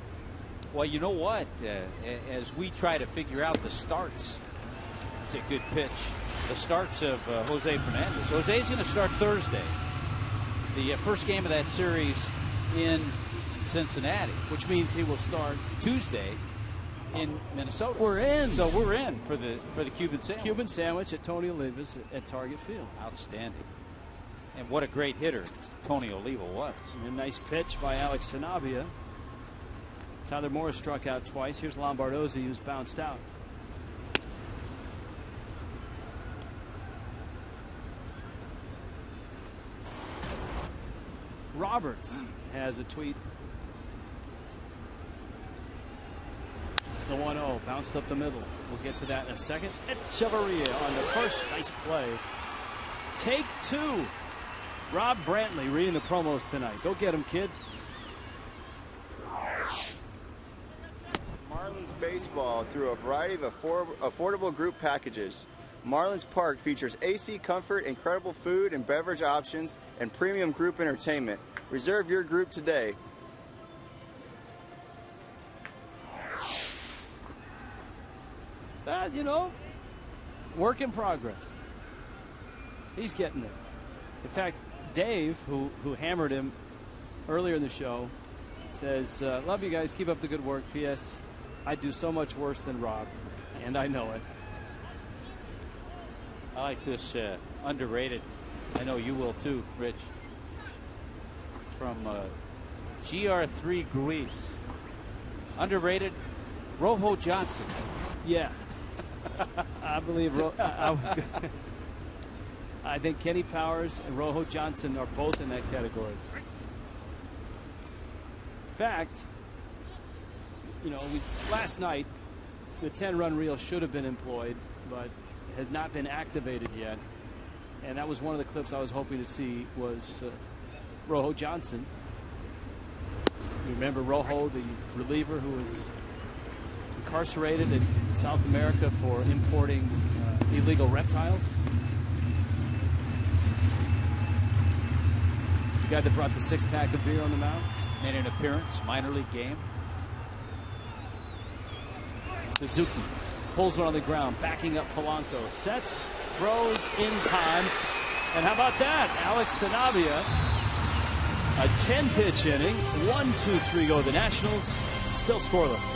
Well, you know what? As we try to figure out the starts, it's a good pitch. The starts of Jose Fernandez. Jose's going to start Thursday. The first game of that series in Cincinnati, which means he will start Tuesday in Minnesota. We're in. So we're in for the Cuban sandwich. Cuban sandwich at Tony Oliva's at Target Field. Outstanding. And what a great hitter Tony Oliva was. And a nice pitch by Alex Sanabia. Tyler Moore struck out twice. Here's Lombardozzi, who's bounced out. Roberts has a tweet. The 1-0 bounced up the middle. We'll get to that in a second. Echeverria on the first. Nice play. Take 2. Rob Brantley reading the promos tonight. Go get him, kid. Marlins baseball through a variety of affordable group packages. Marlins Park features AC comfort, incredible food and beverage options, and premium group entertainment. Reserve your group today. That, work in progress. He's getting there. In fact, Dave, who hammered him earlier in the show, says, love you guys, keep up the good work. P.S. I do so much worse than Rob, and I know it. I like this underrated. I know you will too, Rich. From GR3 Greece. Underrated, Rojo Johnson. Yeah. I believe I think Kenny Powers and Rojo Johnson are both in that category. In fact, last night the 10-run reel should have been employed, but has not been activated yet. And that was one of the clips I was hoping to see was Rojo Johnson. You remember Rojo, the reliever who was incarcerated in South America for importing illegal reptiles? It's the guy that brought the 6-pack of beer on the mound. Made an appearance, minor league game. Suzuki pulls one on the ground, backing up Polanco. Sets, throws in time. And how about that? Alex Sanabia, a 10-pitch inning. 1-2-3 go the Nationals. Still scoreless.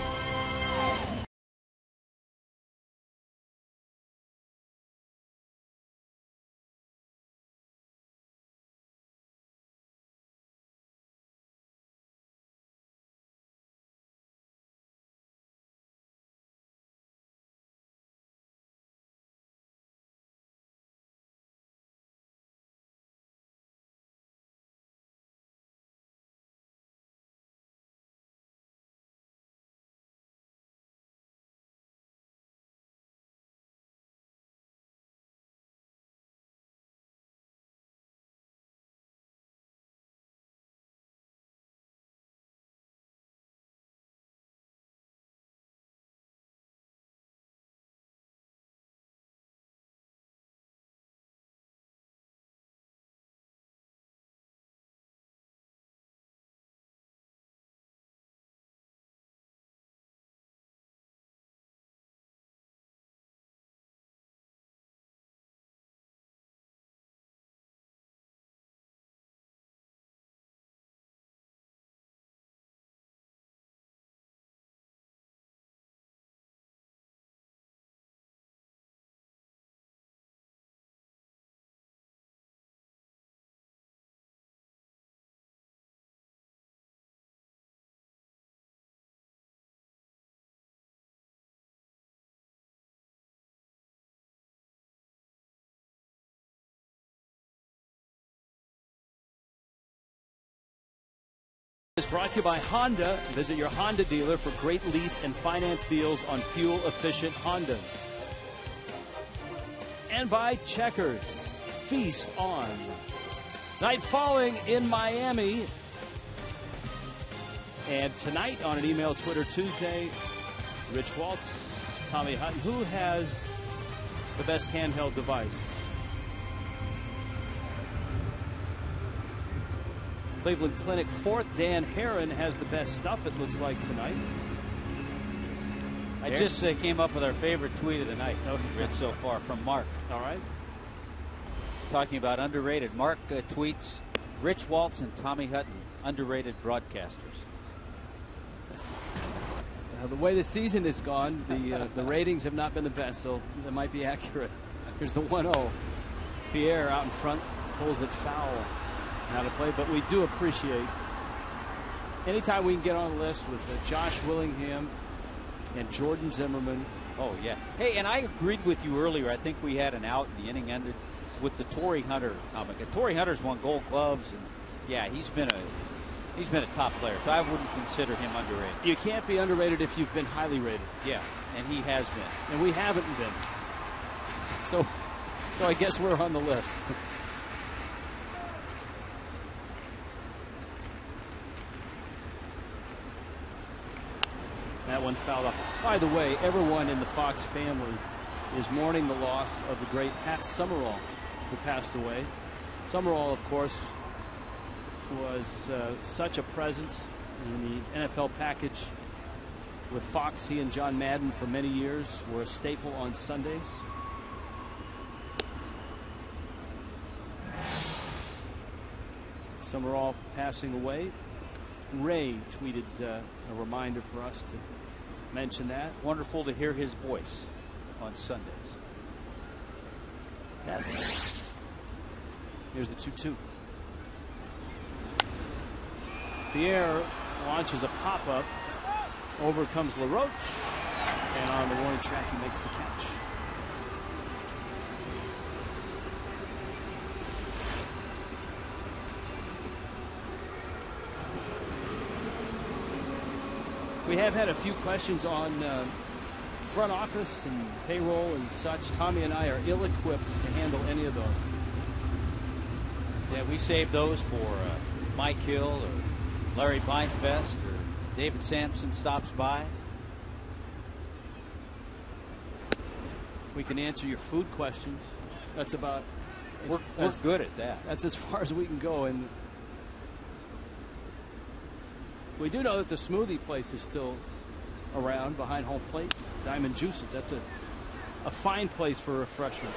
Brought to you by Honda. Visit your Honda dealer for great lease and finance deals on fuel-efficient Hondas. And by Checkers. Feast on. Night falling in Miami. And tonight on an Email Twitter Tuesday, Rich Waltz, Tommy Hutton. Who has the best handheld device? Cleveland Clinic fourth. Dan Heron has the best stuff, it looks like, tonight. I just came up with our favorite tweet of the night, Rich, so far, from Mark. All right. Talking about underrated. Mark tweets, Rich Waltz and Tommy Hutton, underrated broadcasters. The way the season has gone, the ratings have not been the best, so that might be accurate. Here's the 1-0. Pierre out in front pulls it foul out of play, but we do appreciate anytime we can get on the list with Josh Willingham and Jordan Zimmerman. Oh, yeah. Hey, and I agreed with you earlier. I think we had an out and the inning ended with the Torrey Hunter comic. And Torrey Hunter's won Gold Gloves, and yeah, he's been a top player, so I wouldn't consider him underrated. You can't be underrated if you've been highly rated. Yeah, and he has been. And we haven't been. So I guess we're on the list. That one fouled up. By the way, everyone in the Fox family is mourning the loss of the great Pat Summerall, who passed away. Summerall, of course, was such a presence in the NFL package with Fox. He and John Madden for many years were a staple on Sundays. Summerall passing away. Ray tweeted a reminder for us to mention that. Wonderful to hear his voice on Sundays. Here's the 2-2. Pierre launches a pop-up. Over comes LaRoche. And on the warning track, he makes the catch. We have had a few questions on front office and payroll and such. Tommy and I are ill-equipped to handle any of those. Yeah, we save those for Mike Hill or Larry Beinfest or David Sampson stops by. We can answer your food questions. That's about. We're good at that. That's as far as we can go. And we do know that the smoothie place is still around behind home plate. Diamond Juices. That's a fine place for refreshment.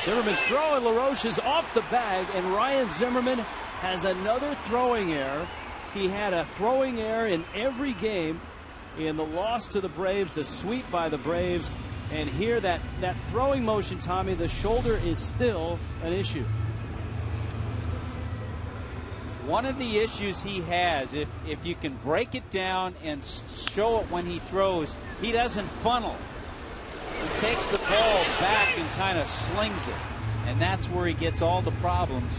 Zimmerman's throwing. LaRoche is off the bag, and Ryan Zimmerman has another throwing error. He had a throwing error in every game in the loss to the Braves, the sweep by the Braves. And here that throwing motion, Tommy, the shoulder is still an issue. One of the issues he has, if you can break it down and show it when he throws, he doesn't funnel. He takes the ball back and kind of slings it. And that's where he gets all the problems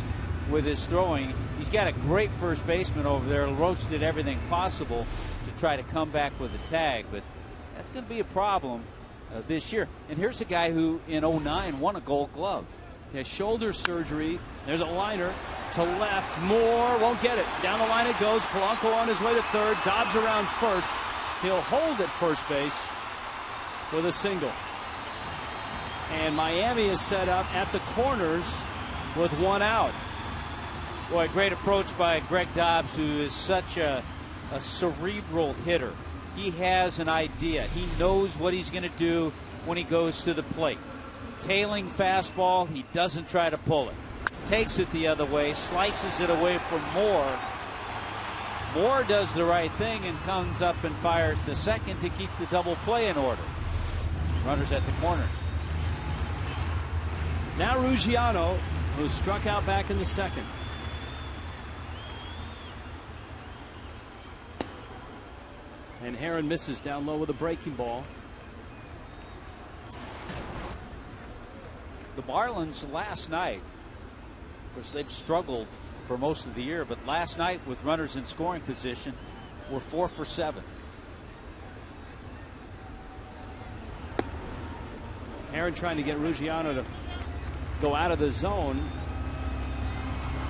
with his throwing. He's got a great first baseman over there. LaRoche did everything possible to try to come back with a tag, but that's going to be a problem this year. And here's a guy who in 09 won a Gold Glove. He has shoulder surgery. There's a liner to left. Moore won't get it. Down the line it goes. Polanco on his way to third. Dobbs around first. He'll hold at first base with a single. And Miami is set up at the corners with one out. Boy, great approach by Greg Dobbs, who is such a cerebral hitter. He has an idea. He knows what he's going to do when he goes to the plate. Tailing fastball, he doesn't try to pull it. Takes it the other way, slices it away from Moore. Moore does the right thing and comes up and fires to second to keep the double play in order. Runners at the corners. Now Ruggiano, who struck out back in the second. And Heron misses down low with a breaking ball. The Marlins last night, of course, they've struggled for most of the year, but last night with runners in scoring position, we're 4 for 7. Herron trying to get Ruggiano to go out of the zone.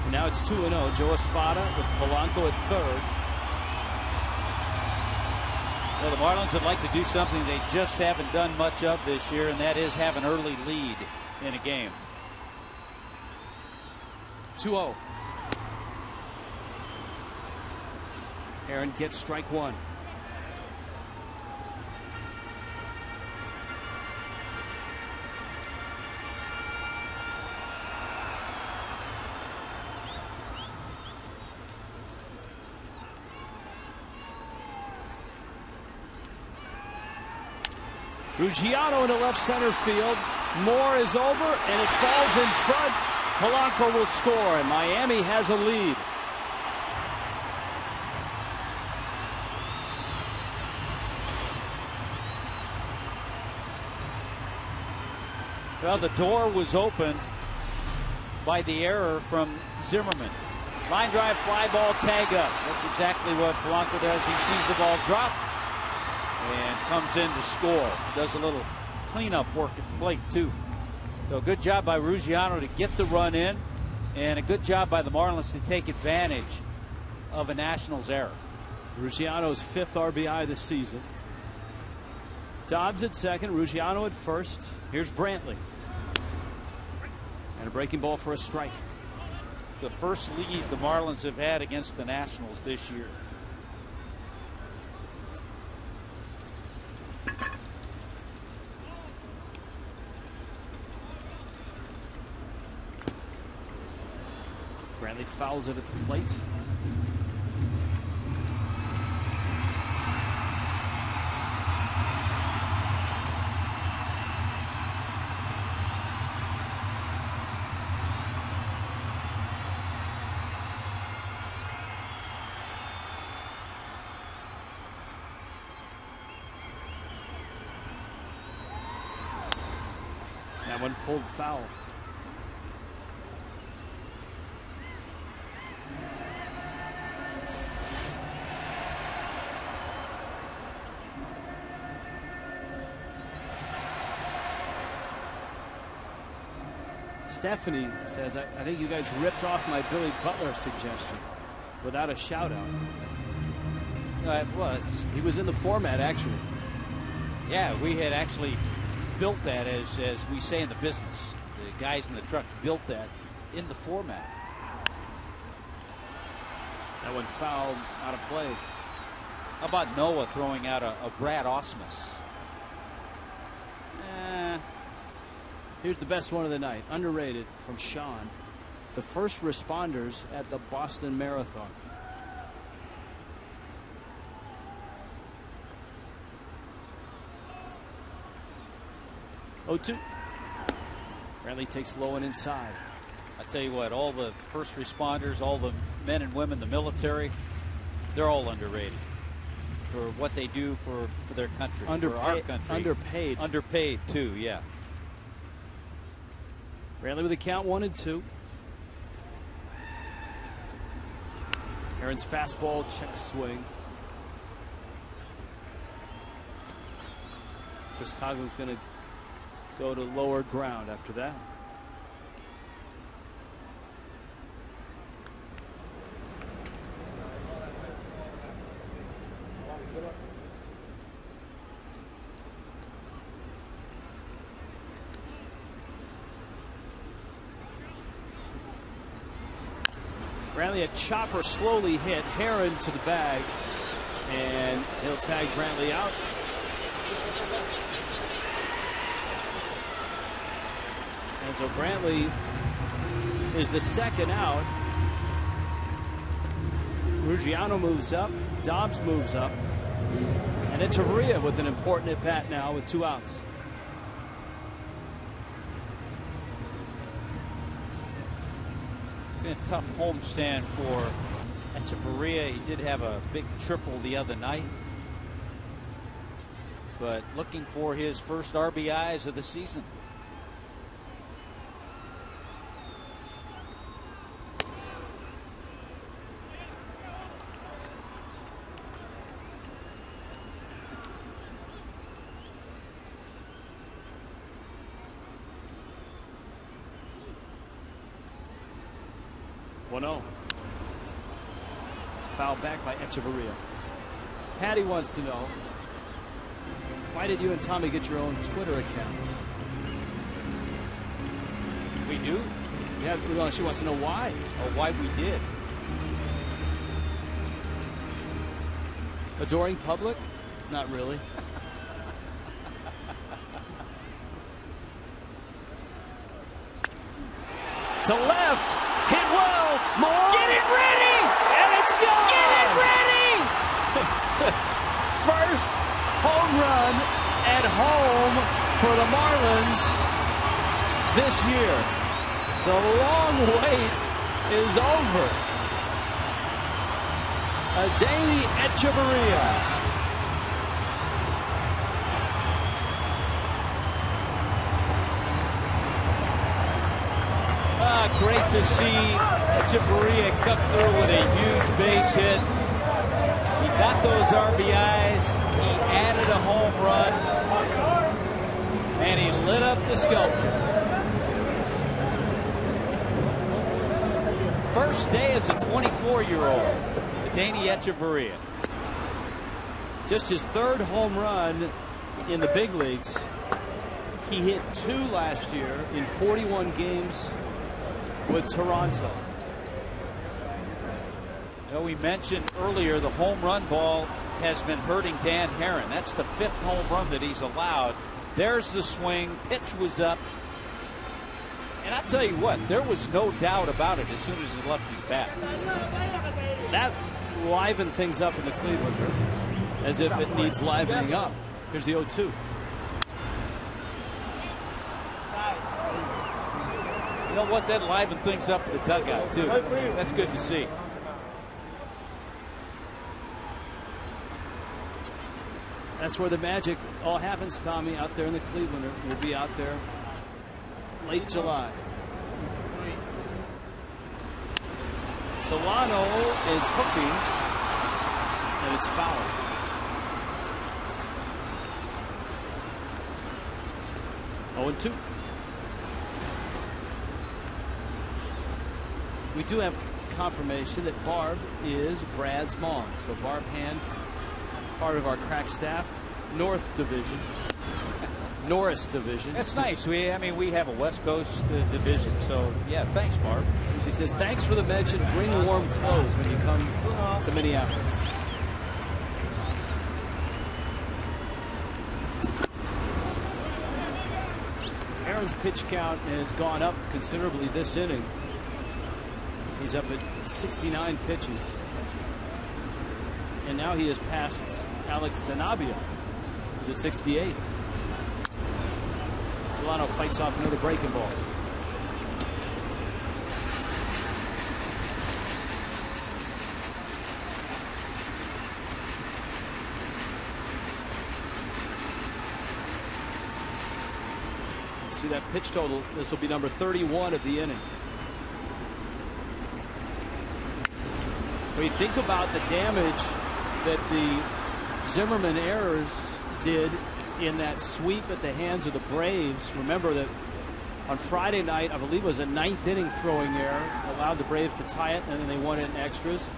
And now it's 2-0. Joe Espada with Polanco at third. Well, the Marlins would like to do something they just haven't done much of this year, and that is have an early lead in a game. 2-0. Herron gets strike one. Ruggiano into left center field. Moore is over, and it falls in front. Polanco will score, and Miami has a lead. Well, the door was opened by the error from Zimmerman. Line drive, fly ball, tag up. That's exactly what Polanco does. He sees the ball drop and comes in to score. Does a little cleanup work at the plate, too. So good job by Ruggiano to get the run in, and a good job by the Marlins to take advantage of a Nationals error. Ruggiano's 5th RBI this season. Dobbs at second, Ruggiano at first. Here's Brantley. And a breaking ball for a strike. The first lead the Marlins have had against the Nationals this year. Brantley fouls it at the plate. That one pulled foul. Stephanie says, I think you guys ripped off my Billy Butler suggestion without a shout out. Well, he was in the format, actually. Yeah, we had actually built that, as we say in the business. The guys in the truck built that in the format. That one fouled, out of play. How about Noah throwing out a Brad Ausmus? Here's the best one of the night, underrated, from Sean. The first responders at the Boston Marathon. Oh, 2. Brantley takes low and inside. I tell you what, all the first responders, all the men and women, the military, they're all underrated for what they do for their country, for our country. Underpaid. Underpaid, too, yeah. Brantley with a count 1-2. Herron's fastball, check swing. Chris Coughlin's going to go to lower ground after that. Brantley, a chopper slowly hit Herron to the bag, and he'll tag Brantley out. And so Brantley is the second out. Ruggiano moves up, Dobbs moves up, and it's Hechavarria with an important at bat now with 2 outs. Been a tough homestand for Hechavarria. He did have a big triple the other night, but looking for his first RBIs of the season. 1-0. Foul back by Echeverria. Patty wants to know, why did you and Tommy get your own Twitter accounts? We do? Yeah, well, she wants to know why. Or why we did. Adoring public? Not really. To left, hit well, more. Get it ready! And it's gone! Get it ready! First home run at home for the Marlins this year. The long wait is over. Adeiny Echeverria. Great to see Echeverria come through with a huge base hit. He got those RBIs. He added a home run. And he lit up the sculpture. First day as a 24-year-old. Adeiny Echeverria. Just his third home run in the big leagues. He hit 2 last year in 41 games with Toronto. You know, we mentioned earlier the home run ball has been hurting Dan Haren. That's the 5th home run that he's allowed. There's the swing. Pitch was up. And I'll tell you what, there was no doubt about it as soon as he left his bat. That livened things up in the Clevelander as if it needs livening up. Here's the 0-2. You know what? That livened things up in the dugout, too. That's good to see. That's where the magic all happens, Tommy, out there in the Clevelander. We'll be out there late July. Solano is hooking, and it's foul. Oh, and 2. We do have confirmation that Barb is Brad's mom. So Barb Hand, part of our crack staff, North Division, Norris Division. That's nice. We have a West Coast division. So yeah, thanks, Barb. She says, thanks for the mention. Bring warm clothes when you come to Minneapolis. Aaron's pitch count has gone up considerably this inning. He's up at 69 pitches. And now he has passed Alex Sanabia, who's at 68. Solano fights off another breaking ball. See that pitch total. This will be number 31 of the inning. When you think about the damage that the Zimmerman errors did in that sweep at the hands of the Braves, remember that on Friday night, I believe it was a 9th inning throwing error, allowed the Braves to tie it, and then they won it in extras.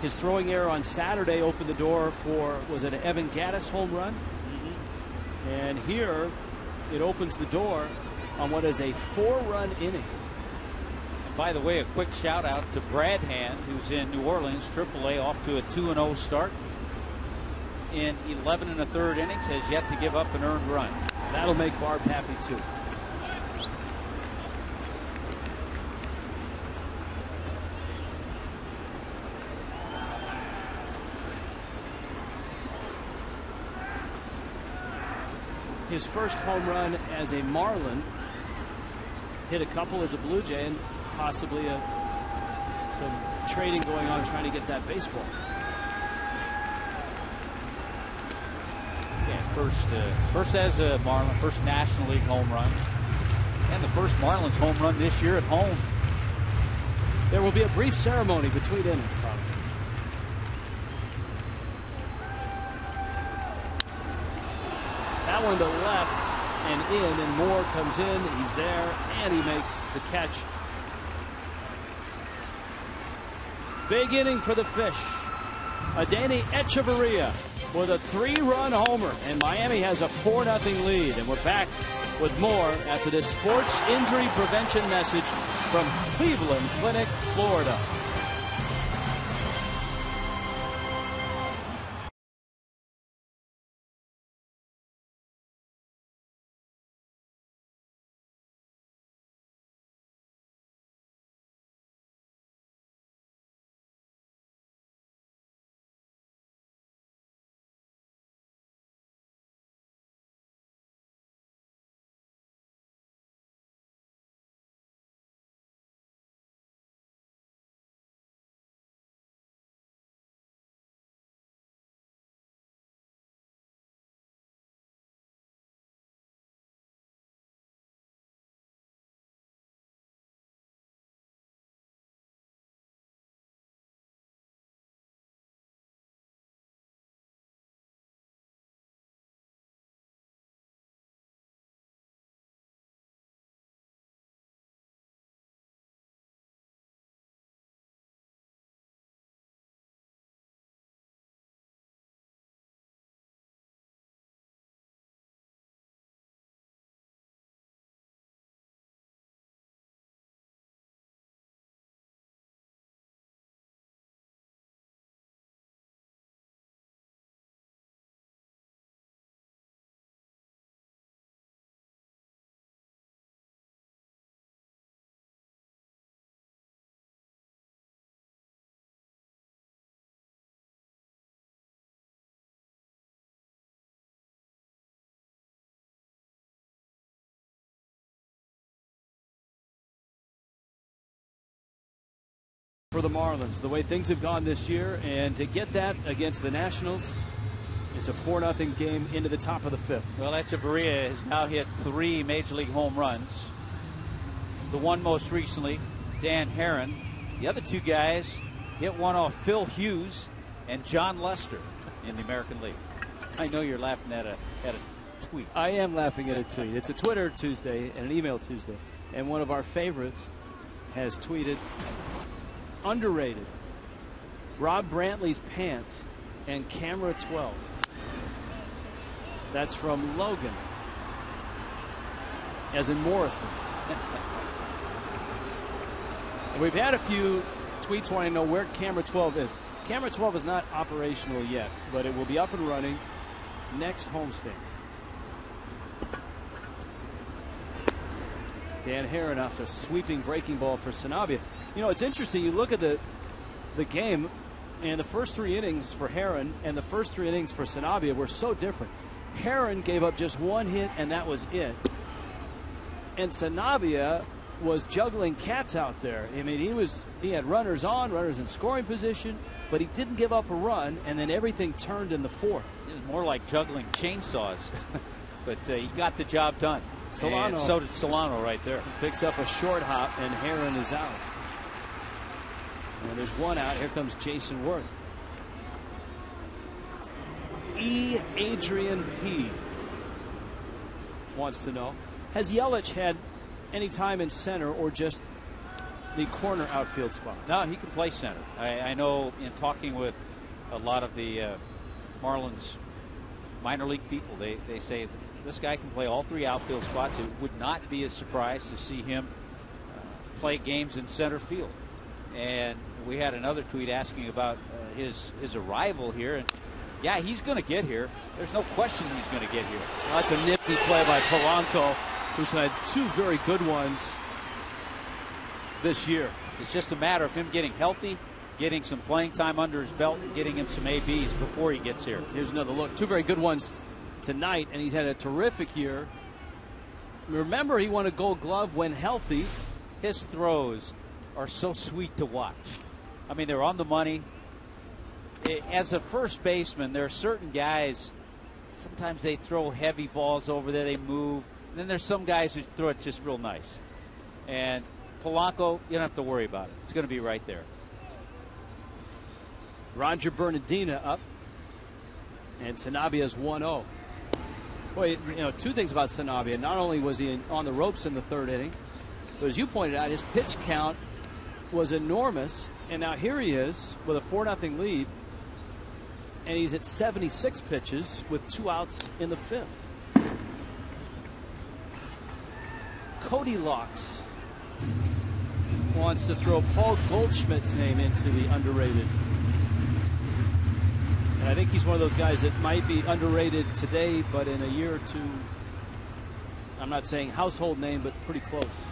His throwing error on Saturday opened the door for, was it an Evan Gattis home run? Mm-hmm. And here it opens the door on what is a 4-run inning. By the way, a quick shout out to Brad Hand, who's in New Orleans, AAA, off to a 2-0 start. In 11 1/3 innings, has yet to give up an earned run. That'll make Barb happy too. His first home run as a Marlin, hit a couple as a Blue Jay, and possibly some trading going on trying to get that baseball. Yeah, first as a Marlin, first National League home run, and the first Marlins home run this year at home. There will be a brief ceremony between innings, Tom. That one to left and in, and Moore comes in. He's there, and he makes the catch. Big inning for the Fish. Adeiny Echeverria with a 3-run homer, and Miami has a 4-0 lead. And we're back with more after this sports injury prevention message from Cleveland Clinic, Florida. For the Marlins, the way things have gone this year, and to get that against the Nationals, it's a 4-0 game into the top of the 5th. Well, Echeverria has now hit 3 Major League home runs. The one most recently, Dan Herron. The other 2 guys hit one off Phil Hughes and John Lester in the American League. I know you're laughing at a tweet. I am laughing at a tweet. It's a Twitter Tuesday and an email Tuesday, and one of our favorites has tweeted, underrated, Rob Brantley's pants and camera 12. That's from Logan, as in Morrison. And we've had a few tweets wanting to know where camera 12 is. Camera 12 is not operational yet, but it will be up and running next homestand. Dan Herron off a sweeping breaking ball for Sanabia. You know, it's interesting. You look at the game, and the first 3 innings for Herron and the first 3 innings for Sanabia were so different. Herron gave up just 1 hit, and that was it. And Sanabia was juggling cats out there. I mean, he had runners on, runners in scoring position, but he didn't give up a run, and then everything turned in the 4th. It was more like juggling chainsaws, but he got the job done. Solano. And so did Solano right there. Picks up a short hop, and Herron is out. And there's 1 out. Here comes Jason Worth. Adrian P. wants to know, has Yelich had any time in center or just the corner outfield spot? No, he can play center. I know in talking with a lot of the Marlins minor league people, they say that this guy can play all 3 outfield spots. It would not be a surprise to see him play games in center field. And we had another tweet asking about his arrival here. And yeah, he's going to get here. There's no question he's going to get here. Well, that's a nifty play by Polanco, who's had 2 very good ones this year. It's just a matter of him getting healthy, getting some playing time under his belt, and getting him some ABs before he gets here. Here's another look. 2 very good ones tonight, and he's had a terrific year. Remember, he won a Gold Glove when healthy. His throws are so sweet to watch. I mean, they're on the money. As a first baseman, there are certain guys, sometimes they throw heavy balls over there, they move. And then there's some guys who throw it just real nice. And Polanco, you don't have to worry about it. It's going to be right there. Roger Bernardina up, and Sanabia's 1-0. Boy, you know, 2 things about Sanabia. Not only was he on the ropes in the 3rd inning, but as you pointed out, his pitch count was enormous, and now here he is with a 4-0 lead, and he's at 76 pitches with 2 outs in the 5th. Cody Locks wants to throw Paul Goldschmidt's name into the underrated. And I think he's one of those guys that might be underrated today, but in a year or two, I'm not saying household name, but pretty close.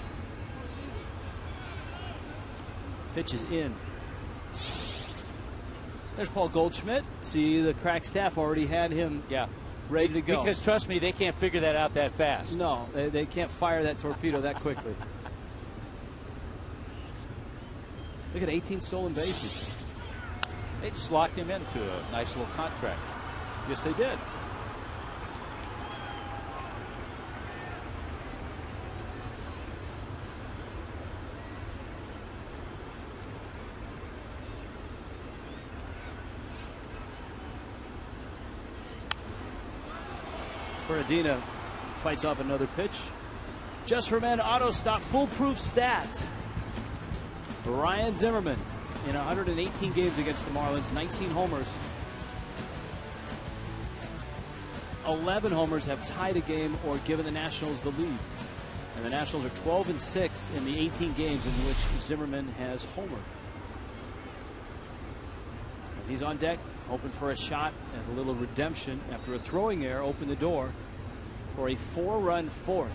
Pitch is in. There's Paul Goldschmidt. See, the crack staff already had him ready to go. Because trust me, they can't figure that out that fast. No, they can't fire that torpedo that quickly. Look at 18 stolen bases. They just locked him into a nice little contract. Yes, they did. Bernardina fights off another pitch. Just for Men auto stock foolproof stat. Ryan Zimmerman in 118 games against the Marlins, 19 homers. 11 homers have tied a game or given the Nationals the lead. And the Nationals are 12-6 in the 18 games in which Zimmerman has homered. And he's on deck, hoping for a shot and a little redemption after a throwing error opened the door for a 4-run 4th.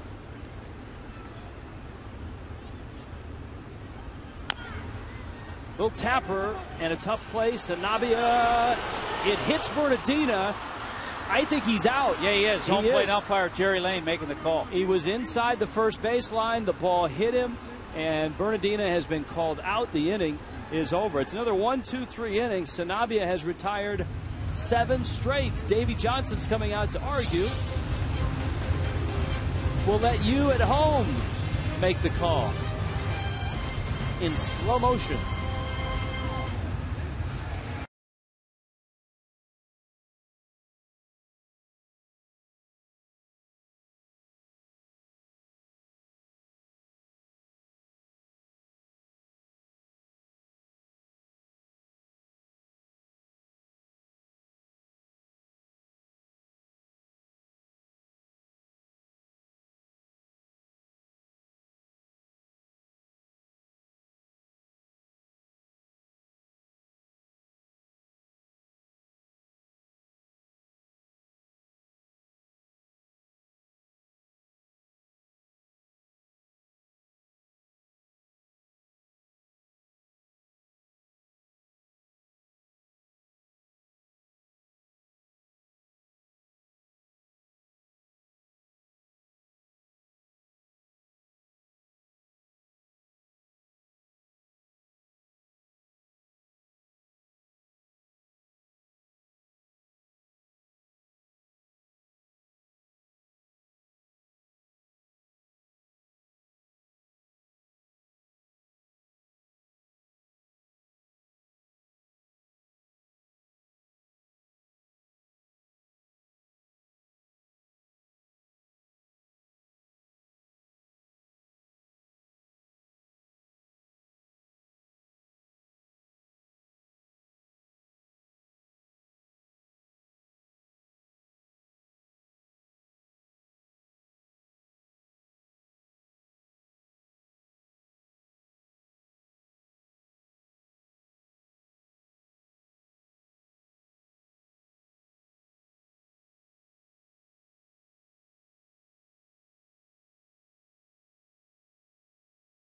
Little tapper and a tough play. Sanabia, it hits Bernardina. I think he's out. Yeah, he is. Home plate umpire Jerry Lane making the call. He was inside the first baseline. The ball hit him, and Bernardina has been called out. The inning is over. It's another 1-2-3 inning. Sanabia has retired 7 straight. Davey Johnson's coming out to argue. We'll let you at home make the call in slow motion.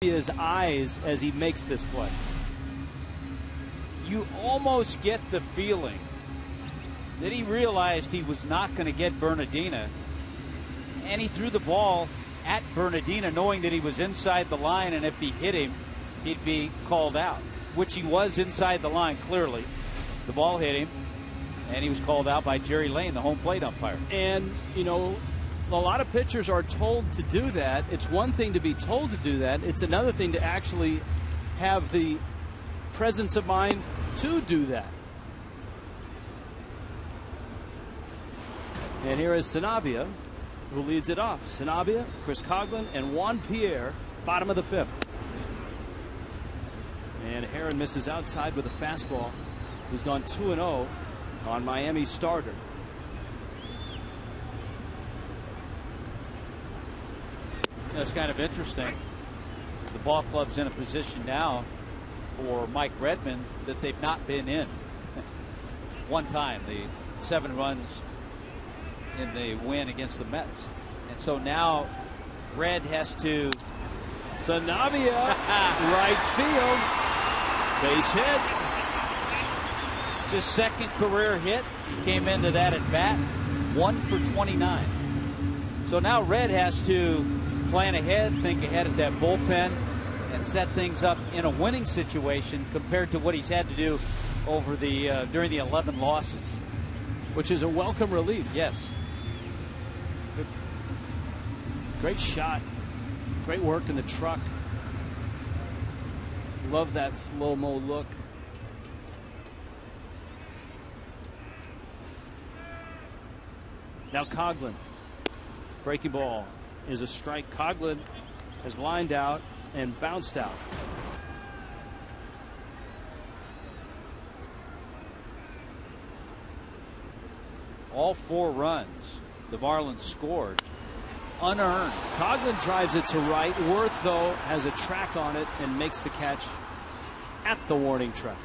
His eyes as he makes this play. You almost get the feeling that he realized he was not going to get Bernardina, and he threw the ball at Bernardina knowing that he was inside the line, and if he hit him he'd be called out, which he was inside the line clearly. The ball hit him and he was called out by Jerry Lane, the home plate umpire. And you know, a lot of pitchers are told to do that. It's one thing to be told to do that. It's another thing to actually have the presence of mind to do that. And here is Sanabia, who leads it off. Sanabia, Chris Coghlan, and Juan Pierre, bottom of the 5th. Herron misses outside with a fastball. He's gone 2-0 on Miami's starter. That's kind of interesting. The ball club's in a position now for Mike Redmond that they've not been in. One time, the 7 runs in the win against the Mets. And so now Red has to. Sanabia, right field, base hit. It's his second career hit. He came into that at bat, 1 for 29. So now Red has to plan ahead, think ahead at that bullpen, and set things up in a winning situation compared to what he's had to do over the during the 11 losses, which is a welcome relief. Yes. Great shot. Great work in the truck. Love that slow-mo look. Now Coghlan. Breaking ball is a strike. Coghlan has lined out and bounced out. All 4 runs the Marlins scored unearned. Coghlan drives it to right. Worth, though, has a track on it and makes the catch at the warning track.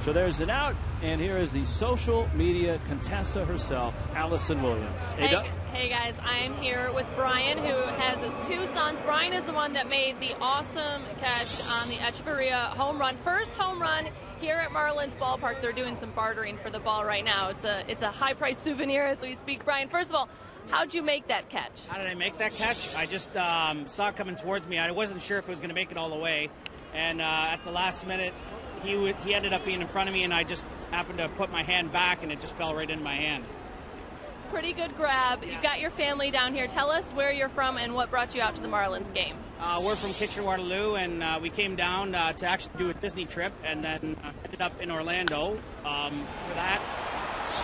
So there's an out, and here is the social media Contessa herself, Allison Williams. Hey guys, I am here with Brian, who has his 2 sons. Brian is the one that made the awesome catch on the Echeverria home run. First home run here at Marlins Ballpark. They're doing some bartering for the ball right now. It's a high-priced souvenir as we speak. Brian, first of all, how'd you make that catch? How did I make that catch? I just saw it coming towards me. I wasn't sure if it was going to make it all the way. And at the last minute, he ended up being in front of me, and I just happened to put my hand back, and it just fell right in my hand. Pretty good grab. Yeah. You've got your family down here. Tell us where you're from and what brought you out to the Marlins game. We're from Kitchener-Waterloo, and we came down to actually do a Disney trip, and then ended up in Orlando for that.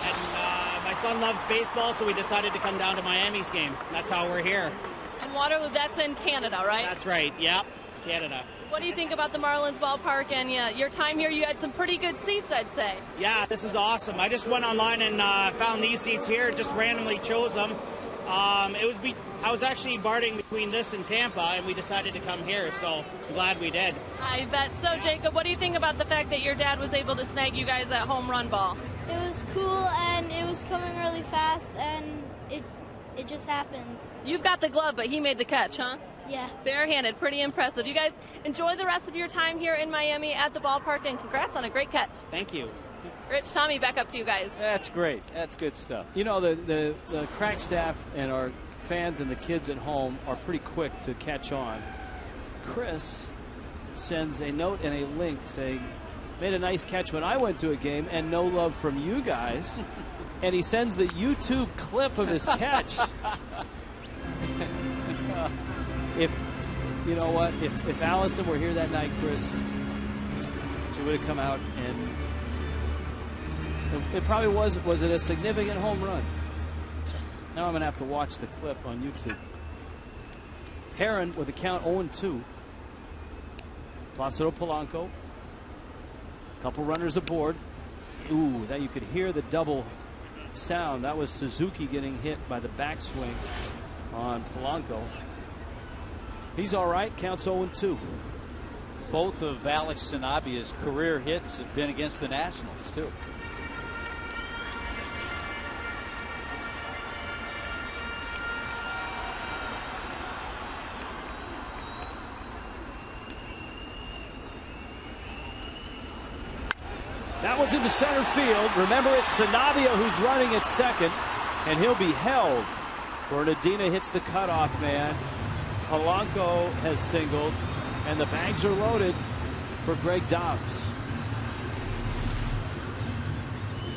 And my son loves baseball, so we decided to come down to Miami's game. That's how we're here. And Waterloo, that's in Canada, right? That's right, yeah, Canada. What do you think about the Marlins ballpark and your time here? You had some pretty good seats, I'd say. Yeah, this is awesome. I just went online and found these seats here, just randomly chose them. I was actually bartering between this and Tampa, and we decided to come here, so I'm glad we did. I bet so. Jacob, what do you think about the fact that your dad was able to snag you guys that home run ball? It was cool, and it was coming really fast, and it just happened. You've got the glove, but he made the catch, huh? Yeah. Barehanded, pretty impressive. You guys enjoy the rest of your time here in Miami at the ballpark, and congrats on a great catch. Thank you. Rich, Tommy, back up to you guys. That's great. That's good stuff. You know, the crack staff and our fans and the kids at home are pretty quick to catch on. Chris sends a note and a link saying, made a nice catch when I went to a game, and no love from you guys. And he sends the YouTube clip of his catch. If you know what, if Allison were here that night, Chris, she would have come out, and it probably was it a significant home run? Now I'm going to have to watch the clip on YouTube. Herron with a count 0-2. Placido Polanco. Couple runners aboard. Ooh, that you could hear the double sound. That was Suzuki getting hit by the backswing on Polanco. He's all right. Counts 0-2. Both of Alex Sanabia's career hits have been against the Nationals, too. That one's into center field. Remember, it's Sanabia who's running at second, and he'll be held. Bernardina hits the cutoff man. Polanco has singled, and the bags are loaded for Greg Dobbs.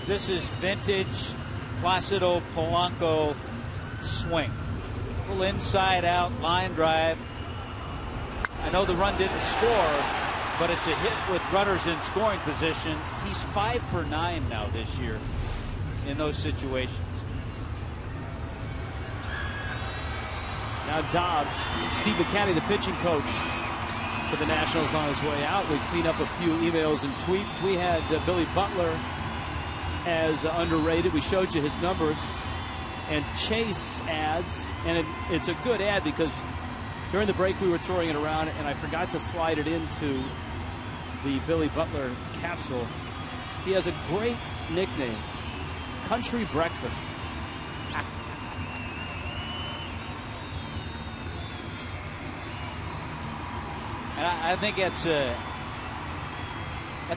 This is vintage Placido Polanco swing. Little inside out line drive. I know the run didn't score, but it's a hit with runners in scoring position. He's 5 for 9 now this year in those situations. Now Dobbs, Steve McCanny, the pitching coach, for the Nationals on his way out. We clean up a few emails and tweets. We had Billy Butler as underrated. We showed you his numbers and Chase ads, and it's a good ad because during the break we were throwing it around and I forgot to slide it into the Billy Butler capsule. He has a great nickname, Country Breakfast. And I think that's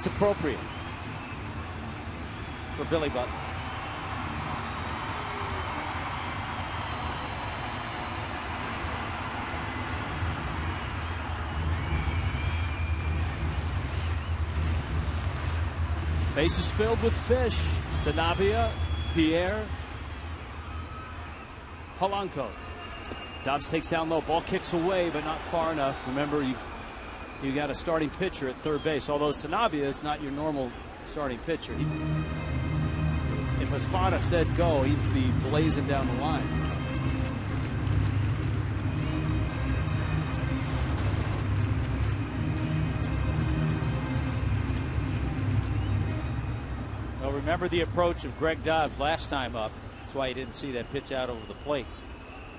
appropriate for Billy Butler. Bases filled with Fish, Sanabia, Pierre, Polanco. Dobbs takes down low. Ball kicks away, but not far enough. Remember, you got a starting pitcher at third base. Although Sanabia is not your normal starting pitcher. If Espada said go, he'd be blazing down the line. Well, remember the approach of Greg Dobbs last time up. That's why you didn't see that pitch out over the plate.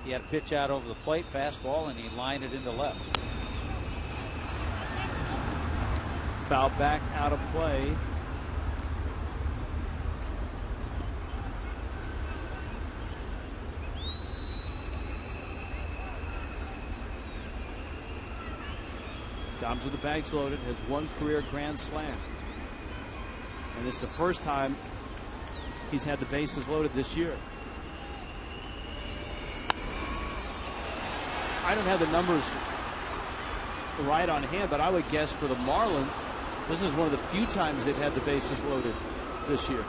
He had a pitch out over the plate, fastball, and he lined it into left. Foul back out of play. Dobbs with the bags loaded, has one career grand slam. And it's the first time he's had the bases loaded this year. I don't have the numbers right on hand, but I would guess for the Marlins, this is one of the few times they've had the bases loaded this year.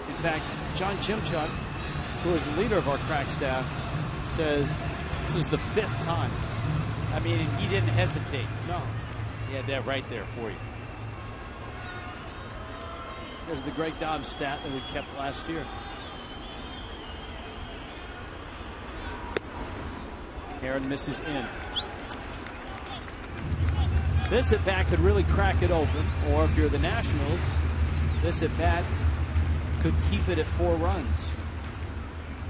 In fact, John Chimchuk, who is the leader of our crack staff, says this is the 5th time. I mean, he didn't hesitate. No. He had that right there for you. There's the Greg Dobbs stat that we kept last year. Aaron misses in. This at bat could really crack it open, or if you're the Nationals, this at bat could keep it at 4 runs.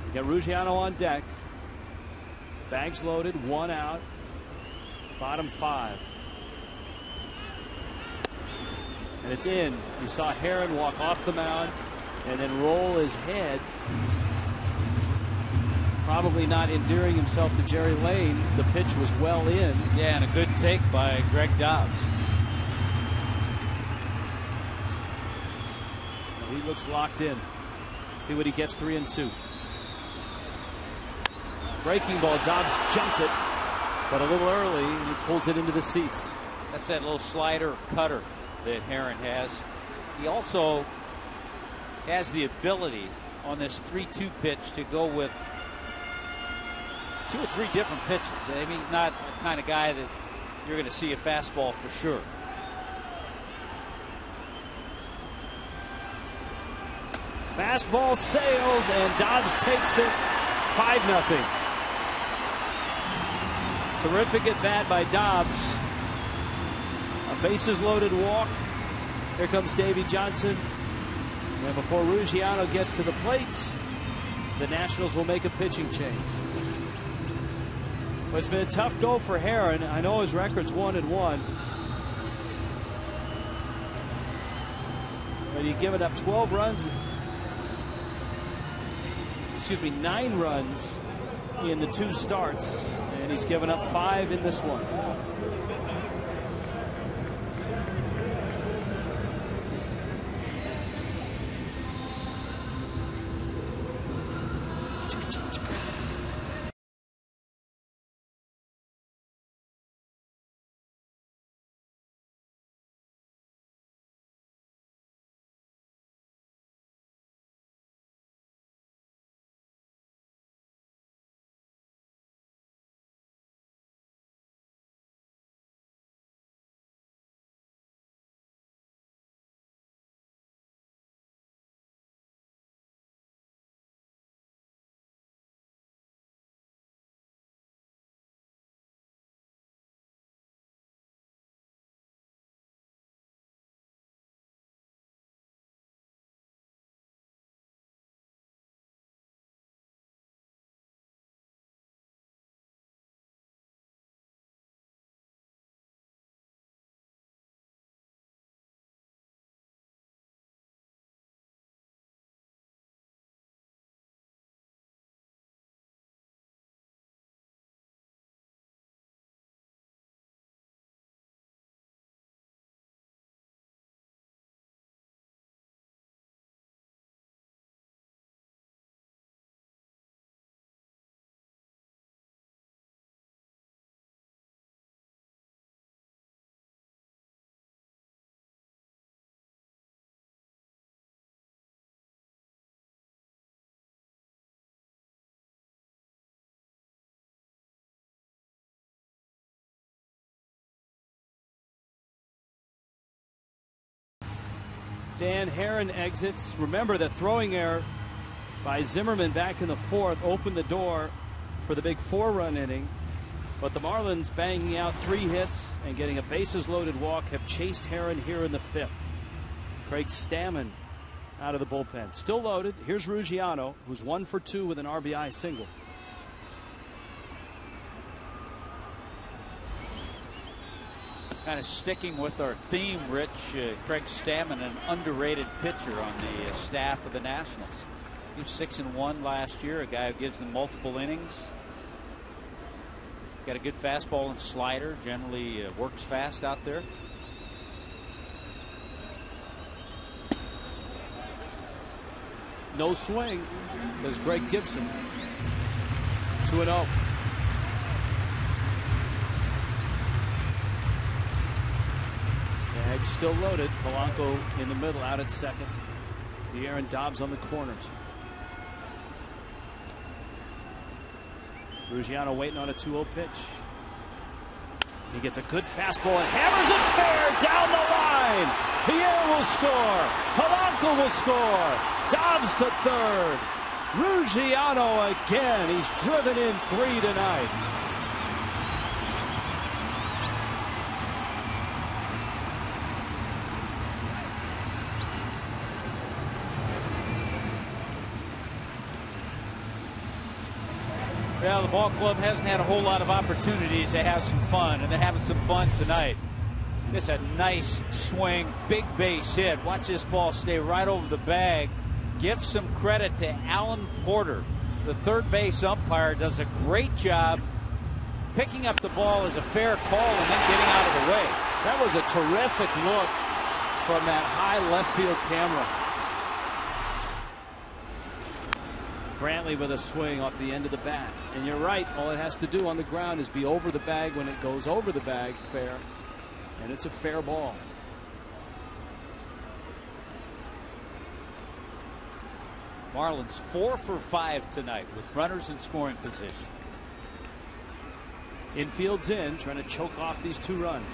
You got Ruggiano on deck. Bags loaded, 1 out. Bottom 5. And it's in. You saw Herron walk off the mound and then roll his head. Probably not endearing himself to Jerry Lane. The pitch was well in. Yeah, and a good take by Greg Dobbs. He looks locked in. See what he gets. 3-2. Breaking ball. Dobbs jumped it, but a little early, and he pulls it into the seats. That's that little slider cutter that Herron has. He also has the ability on this 3-2 pitch to go with 2 or 3 different pitches. I mean, he's not the kind of guy that you're going to see a fastball for sure. Fastball sails, and Dobbs takes it 5-0. Terrific at bat by Dobbs. A bases loaded walk. Here comes Davey Johnson. And before Ruggiano gets to the plate, the Nationals will make a pitching change. Well, it's been a tough go for Herron. I know his record's 1-1. But he's given up 12 runs. Excuse me, 9 runs in the 2 starts. And he's given up 5 in this one. Dan Herron exits. Remember that throwing error by Zimmerman back in the 4th opened the door for the big 4-run inning. But the Marlins, banging out 3 hits and getting a bases-loaded walk, have chased Herron here in the 5th. Craig Stammen out of the bullpen. Still loaded. Here's Ruggiano, who's 1 for 2 with an RBI single. Kind of sticking with our theme, Rich, Craig Stammen, an underrated pitcher on the staff of the Nationals. He was 6-1 last year, a guy who gives them multiple innings. Got a good fastball and slider, generally works fast out there. No swing, says Greg Gibson. 2-0. Bag still loaded. Polanco in the middle, out at second. Pierre and Dobbs on the corners. Ruggiano waiting on a 2-0 pitch. He gets a good fastball and hammers it fair down the line. Pierre will score. Polanco will score. Dobbs to third. Ruggiano again. He's driven in 3 tonight. Well, the ball club hasn't had a whole lot of opportunities to have some fun, and they're having some fun tonight. It's a nice swing, big base hit. Watch this ball stay right over the bag. Give some credit to Alan Porter. The third base umpire does a great job picking up the ball as a fair call and then getting out of the way. That was a terrific look from that high left field camera. Brantley with a swing off the end of the bat. And you're right, all it has to do on the ground is be over the bag. When it goes over the bag, fair. And it's a fair ball. Marlins 4 for 5 tonight with runners in scoring position. Infield's in, trying to choke off these 2 runs.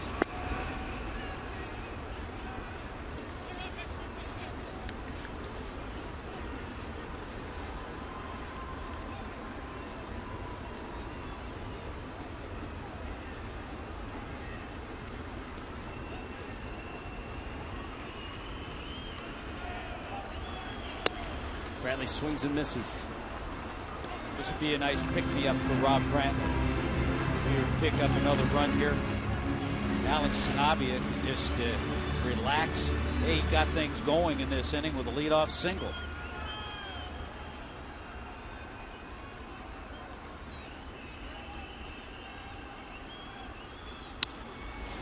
Brantley swings and misses. This would be a nice pick-me-up for Rob Brantley. Here, pick up another run here. Alex Sanabia can just relax. Hey, he got things going in this inning with a leadoff single.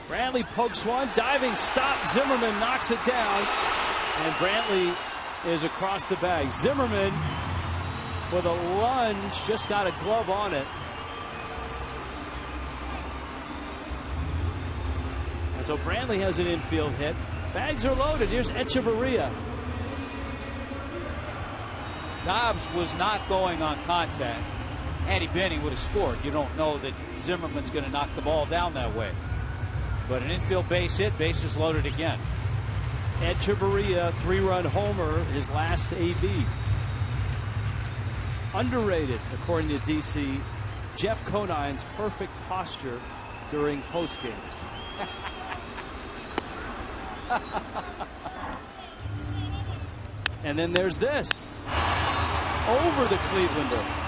Brantley pokes one, diving stop. Zimmerman knocks it down, and Brantley is across the bag. Zimmerman with a lunge, just got a glove on it. And so Brantley has an infield hit. Bags are loaded. Here's Echeverria. Dobbs was not going on contact. Had he been, he would have scored. You don't know that Zimmerman's going to knock the ball down that way. But an infield base hit, bases loaded again. Echeverria, 3-run homer, his last AB. Underrated, according to DC, Jeff Conine's perfect posture during post games. And then there's this. Over the Clevelander.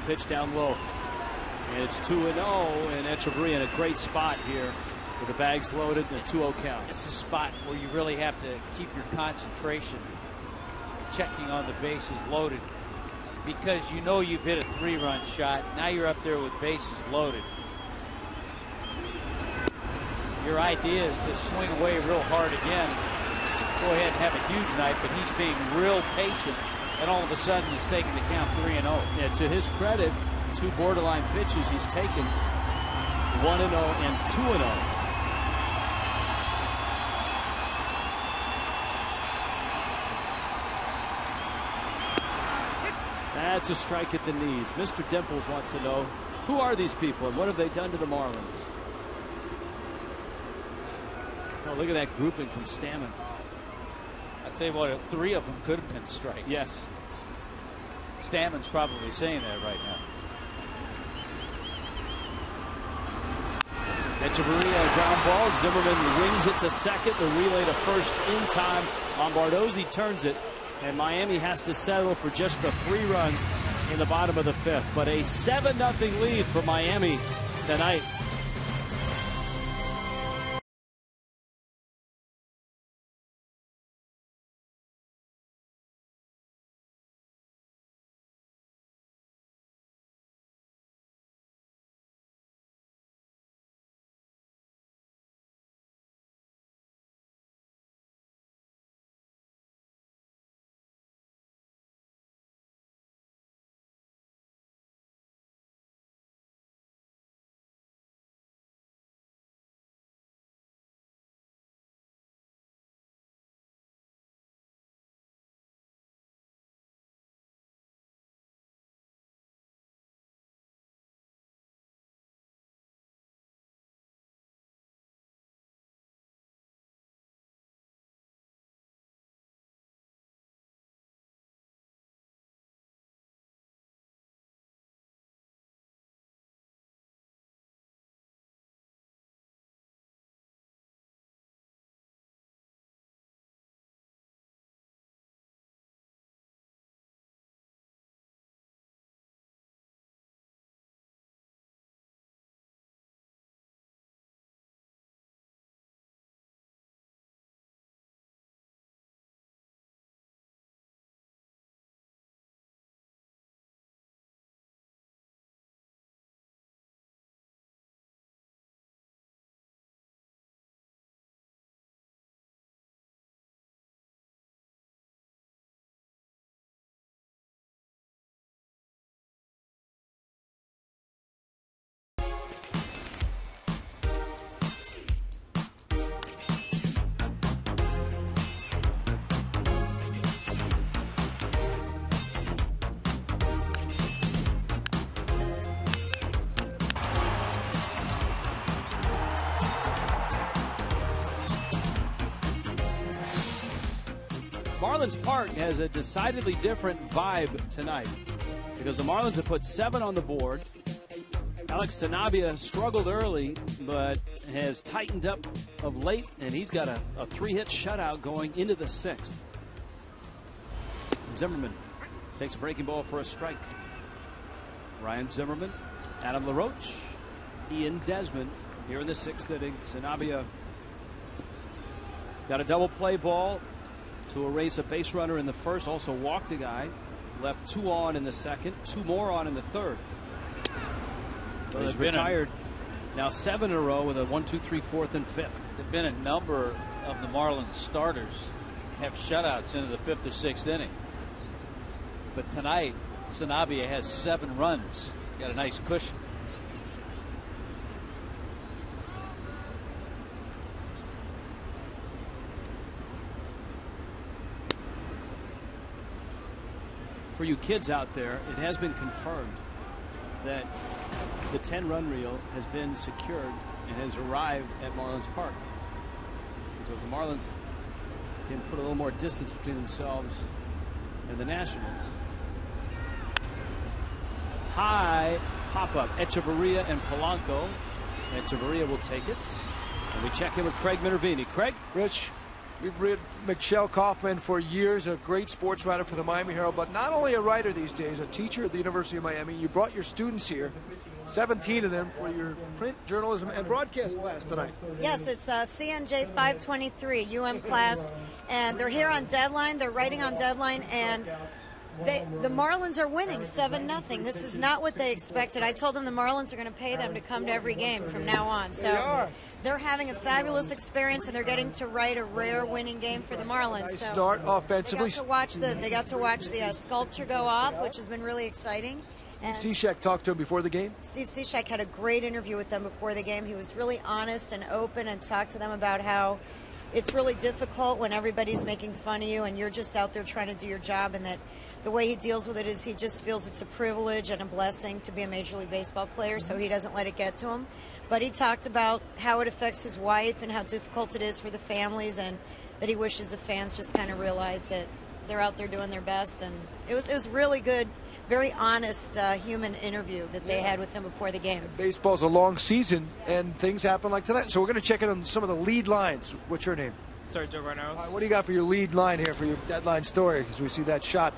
Pitch down low. And it's 2-0, and Echeverria in a great spot here with the bags loaded and a 2-0 count. It's a spot where you really have to keep your concentration, checking on the bases loaded, because you know you've hit a 3-run shot. Now you're up there with bases loaded. Your idea is to swing away real hard again. Go ahead and have a huge night, but he's being real patient. And all of a sudden, he's taking the count 3-0. Yeah, to his credit, 2 borderline pitches he's taken, 1-0 and 2-0. That's a strike at the knees. Mr. Dimples wants to know, who are these people and what have they done to the Marlins? Oh, look at that grouping from Stammen. I'll tell you what, 3 of them could have been strikes. Yes. Stammen's probably saying that right now. Echeverria, ground ball. Zimmerman wings it to second. The relay to first in time. Lombardozzi turns it, and Miami has to settle for just the 3 runs in the bottom of the 5th. But a 7-0 lead for Miami tonight. Marlins Park has a decidedly different vibe tonight because the Marlins have put 7 on the board. Alex Sanabia struggled early but has tightened up of late, and he's got a 3-hit shutout going into the 6th. Zimmerman takes a breaking ball for a strike. Ryan Zimmerman, Adam LaRoche, Ian Desmond here in the 6th inning. Sanabia got a double play ball to erase a base runner in the 1st, also walked a guy, left 2 on in the 2nd, 2 more on in the 3rd. So he's retired now 7 in a row with a 1, 2, 3, 4th, and 5th. There've been a number of the Marlins starters have shutouts into the 5th or 6th inning. But tonight, Sanabia has 7 runs. Got a nice cushion. For you kids out there, it has been confirmed that the 10-run reel has been secured and has arrived at Marlins Park. So if the Marlins can put a little more distance between themselves and the Nationals. High pop-up. Echeverria and Polanco. Echeverria will take it. And we check in with Craig Minervini. Craig? Rich, we've read Michelle Kaufman for years, a great sports writer for the Miami Herald, but not only a writer these days, a teacher at the University of Miami. You brought your students here, 17 of them, for your print, journalism, and broadcast class tonight. Yes, it's CNJ 523 UM class, and they're here on deadline. They're writing on deadline, and the Marlins are winning 7-0. This is not what they expected. I told them the Marlins are going to pay them to come to every game from now on. So they're having a fabulous experience, and they're getting to write a rare winning game for the Marlins. So start offensively. They got to watch the sculpture go off, which has been really exciting. And Steve Cishek talked to him before the game? Steve Cishek had a great interview with them before the game. He was really honest and open and talked to them about how it's really difficult when everybody's making fun of you and you're just out there trying to do your job, and that the way he deals with it is he just feels it's a privilege and a blessing to be a Major League Baseball player, so he doesn't let it get to him. But he talked about how it affects his wife and how difficult it is for the families, and that he wishes the fans just kind of realize that they're out there doing their best. And it was really good, very honest human interview that they had with him before the game. Baseball's a long season, and things happen like tonight. So we're going to check in on some of the lead lines. What's your name? Sergio Reynolds. All right, what do you got for your lead line here for your deadline story, as we see that shot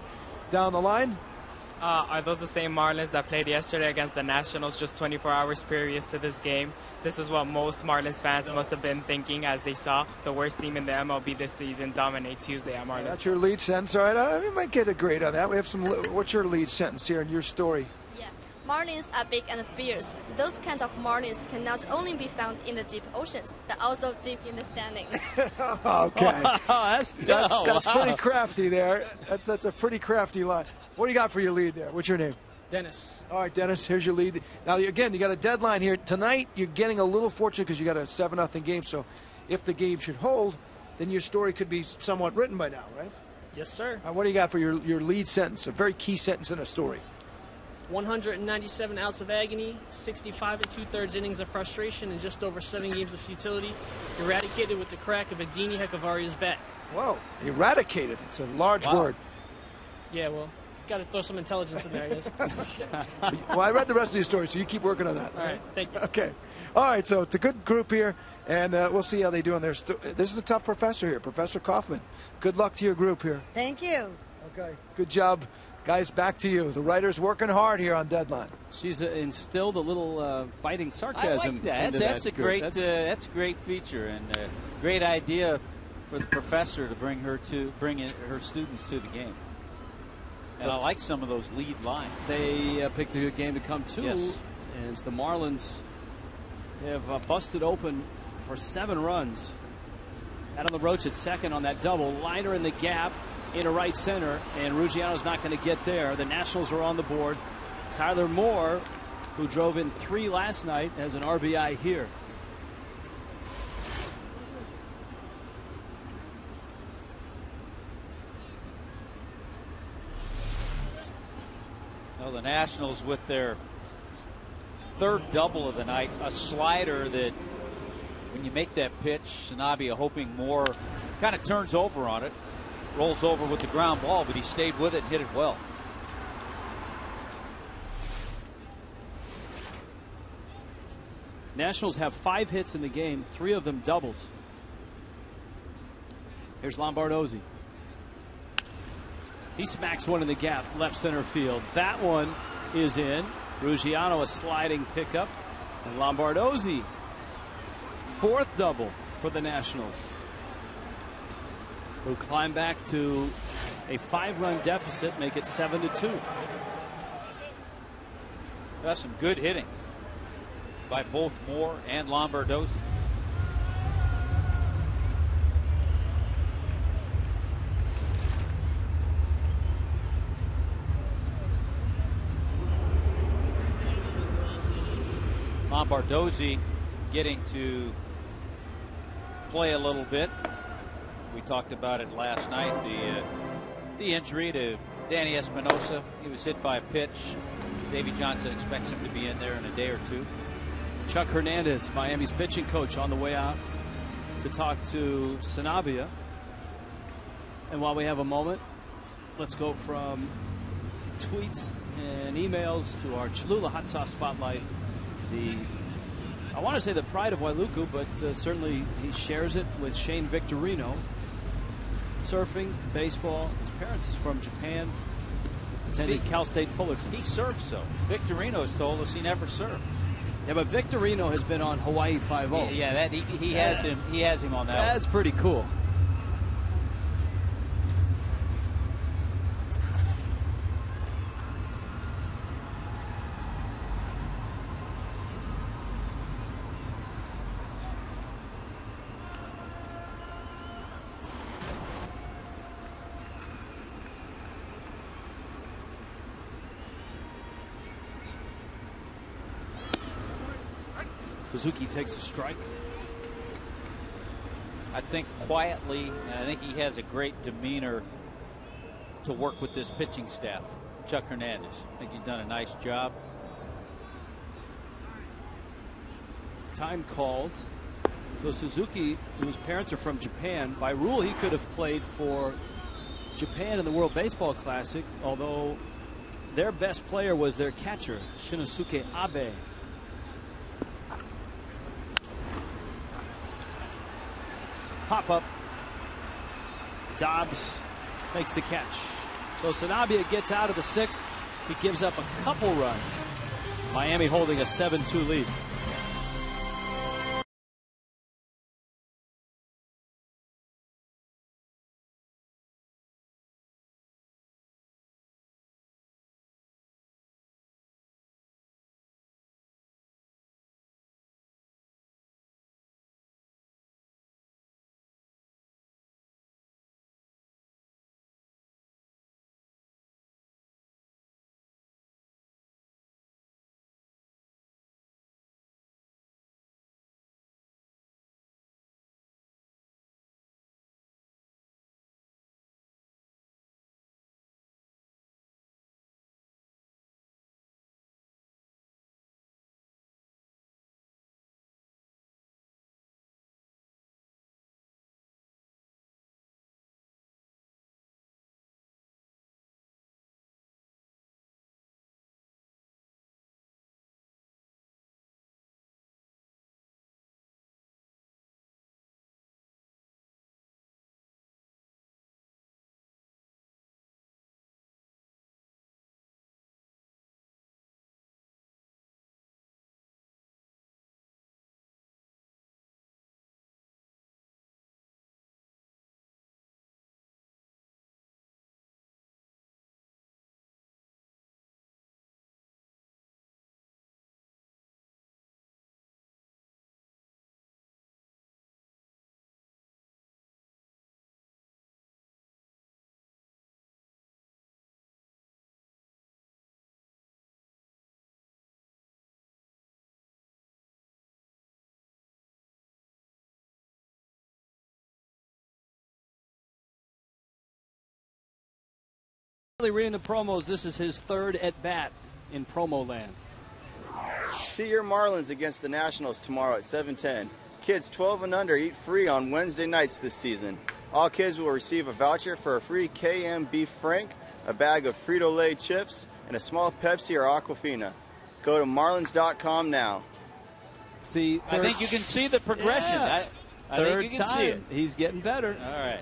down the line? Are those the same Marlins that played yesterday against the Nationals just 24 hours previous to this game? This is what most Marlins fans must have been thinking as they saw the worst team in the MLB this season dominate Tuesday at Marlins. That's your lead sentence. All right, we might get a grade on that. We have some. What's your lead sentence here in your story? Yeah, Marlins are big and fierce. Those kinds of Marlins can not only be found in the deep oceans, but also deep in the standings. Okay. That's pretty crafty there. That's a pretty crafty line. What do you got for your lead there? What's your name? Dennis. All right, Dennis, here's your lead. Now, again, you got a deadline here. Tonight, you're getting a little fortunate because you got a 7-0 game. So if the game should hold, then your story could be somewhat written by now, right? Yes, sir. What do you got for your lead sentence, a very key sentence in a story? 197 outs of agony, 65 2/3 innings of frustration, and just over 7 games of futility. Eradicated with the crack of Adeiny Hekavaria's bat. Whoa, eradicated. It's a large word. Yeah, well, got to throw some intelligence in there, I guess. Well, I read the rest of your story, so you keep working on that. All right, thank you. Okay. All right, so it's a good group here, and we'll see how they do in their This is a tough professor here, Professor Kaufman. Good luck to your group here. Thank you. Okay. Good job. Guys, back to you. The writer's working hard here on Deadline. She's instilled a little biting sarcasm. I like that. Into That's a group. great. That's a great feature and a great idea for the professor to bring her students to the game. And I like some of those lead lines. They picked a good game to come to. Yes. As the Marlins have busted open for 7 runs. Adam LaRoche at second on that double. Liner in the gap into right center, and Ruggiano's not going to get there. The Nationals are on the board. Tyler Moore, who drove in 3 last night, has an RBI here. Well, the Nationals with their 3rd double of the night, a slider that when you make that pitch, Sanabia hoping Moore kind of turns over on it, rolls over with the ground ball, but he stayed with it and hit it well. Nationals have 5 hits in the game, 3 of them doubles. Here's Lombardozzi. He smacks one in the gap, left center field. That one is in. Ruggiano a sliding pickup. And Lombardozzi, 4th double for the Nationals, who climb back to a 5-run deficit, make it 7-2. That's some good hitting by both Moore and Lombardozzi. Lombardozzi getting to play a little bit. We talked about it last night, the injury to Danny Espinosa. He was hit by a pitch. Davey Johnson expects him to be in there in a day or 2. Chuck Hernandez, Miami's pitching coach, on the way out to talk to Sanabia. And while we have a moment, let's go from tweets and emails to our Cholula Hot Sauce Spotlight. I want to say the pride of Wailuku, but certainly he shares it with Shane Victorino. Surfing, baseball. His parents from Japan. Attended Cal State Fullerton. He surfs, though. Victorino's told us he never surfed. Yeah, but Victorino has been on Hawaii 5-0. Yeah, that he has him. He has him on that. That's pretty cool. Suzuki takes a strike. I think quietly, and I think he has a great demeanor to work with this pitching staff. Chuck Hernandez. I think he's done a nice job. Time called. So Suzuki, whose parents are from Japan, by rule he could have played for Japan in the World Baseball Classic, although their best player was their catcher, Shinosuke Abe. Pop up. Dobbs makes the catch. So Sanabia gets out of the 6th. He gives up a couple runs. Miami holding a 7-2 lead. Reading the promos, this is his 3rd at bat in promo land. See your Marlins against the Nationals tomorrow at 7:10. Kids 12 and under eat free on Wednesday nights this season. All kids will receive a voucher for a free KM Beef Frank, a bag of Frito-Lay chips, and a small Pepsi or Aquafina. Go to marlins.com now. See, I think you can see the progression. Yeah. I think you can see it. He's getting better. All right.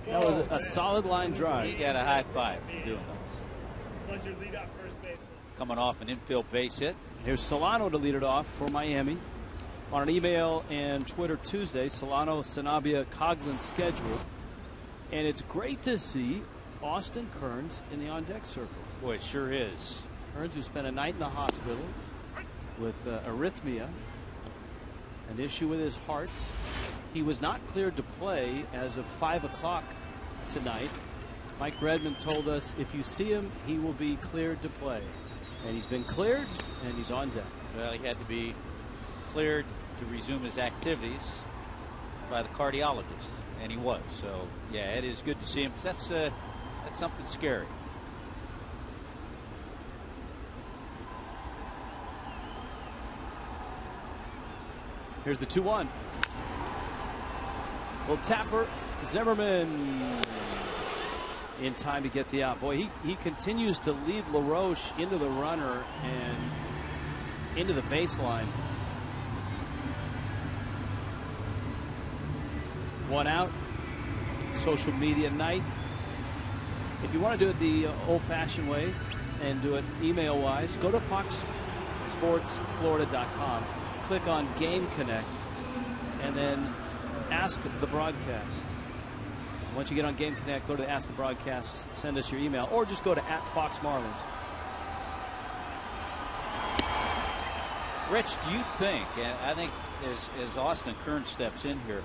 That was a solid line drive. He got a high five for doing those. Plus your lead out first base. Coming off an infield base hit. Here's Solano to lead it off for Miami. On an email and Twitter Tuesday, Solano, Sanabia, Coghlan schedule. And it's great to see Austin Kearns in the on-deck circle. Boy, it sure is. Kearns, who spent a night in the hospital with arrhythmia, an issue with his heart. He was not cleared to play as of 5 o'clock tonight. Mike Redmond told us if you see him, he will be cleared to play. And he's been cleared, and he's on deck. Well, he had to be cleared to resume his activities by the cardiologist, and he was. So, yeah, it is good to see him, because that's something scary. Here's the 2-1. Well, Tapper, Zimmerman in time to get the out. Boy, he continues to lead LaRoche into the runner and into the baseline. 1 out. Social media night. If you want to do it the old-fashioned way and do it email-wise, go to foxsportsflorida.com. Click on Game Connect, and then ask the broadcast. Once you get on Game Connect, go to Ask the Broadcast, send us your email, or just go to @FoxMarlins. Rich, do you think, and I think as Austin Kearns steps in here,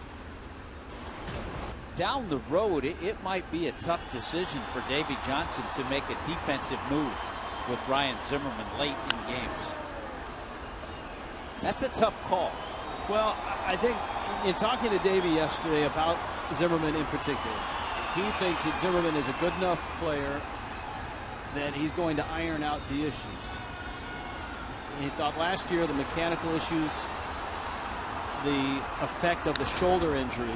down the road, it might be a tough decision for Davey Johnson to make a defensive move with Ryan Zimmerman late in games. That's a tough call. Well, I think In talking to Davey yesterday about Zimmerman in particular, he thinks that Zimmerman is a good enough player that he's going to iron out the issues. He thought last year the mechanical issues, the effect of the shoulder injury,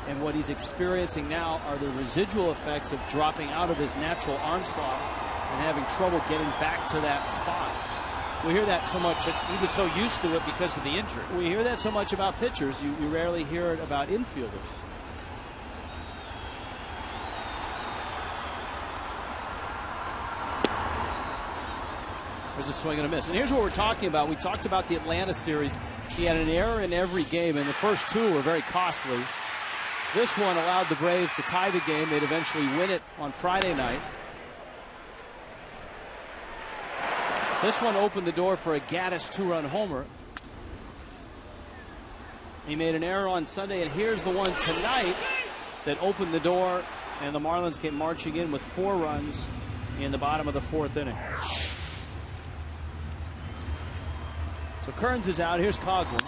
and what he's experiencing now are the residual effects of dropping out of his natural arm slot and having trouble getting back to that spot. We hear that so much. But he was so used to it because of the injury. We hear that so much about pitchers. You rarely hear it about infielders. There's a swing and a miss. And here's what we're talking about. We talked about the Atlanta series. He had an error in every game, and the first two were very costly. This one allowed the Braves to tie the game. They'd eventually win it on Friday night. This one opened the door for a Gaddis two-run homer. He made an error on Sunday, and here's the one tonight that opened the door, and the Marlins came marching in with 4 runs in the bottom of the 4th inning. So Kearns is out. Here's Coghlan.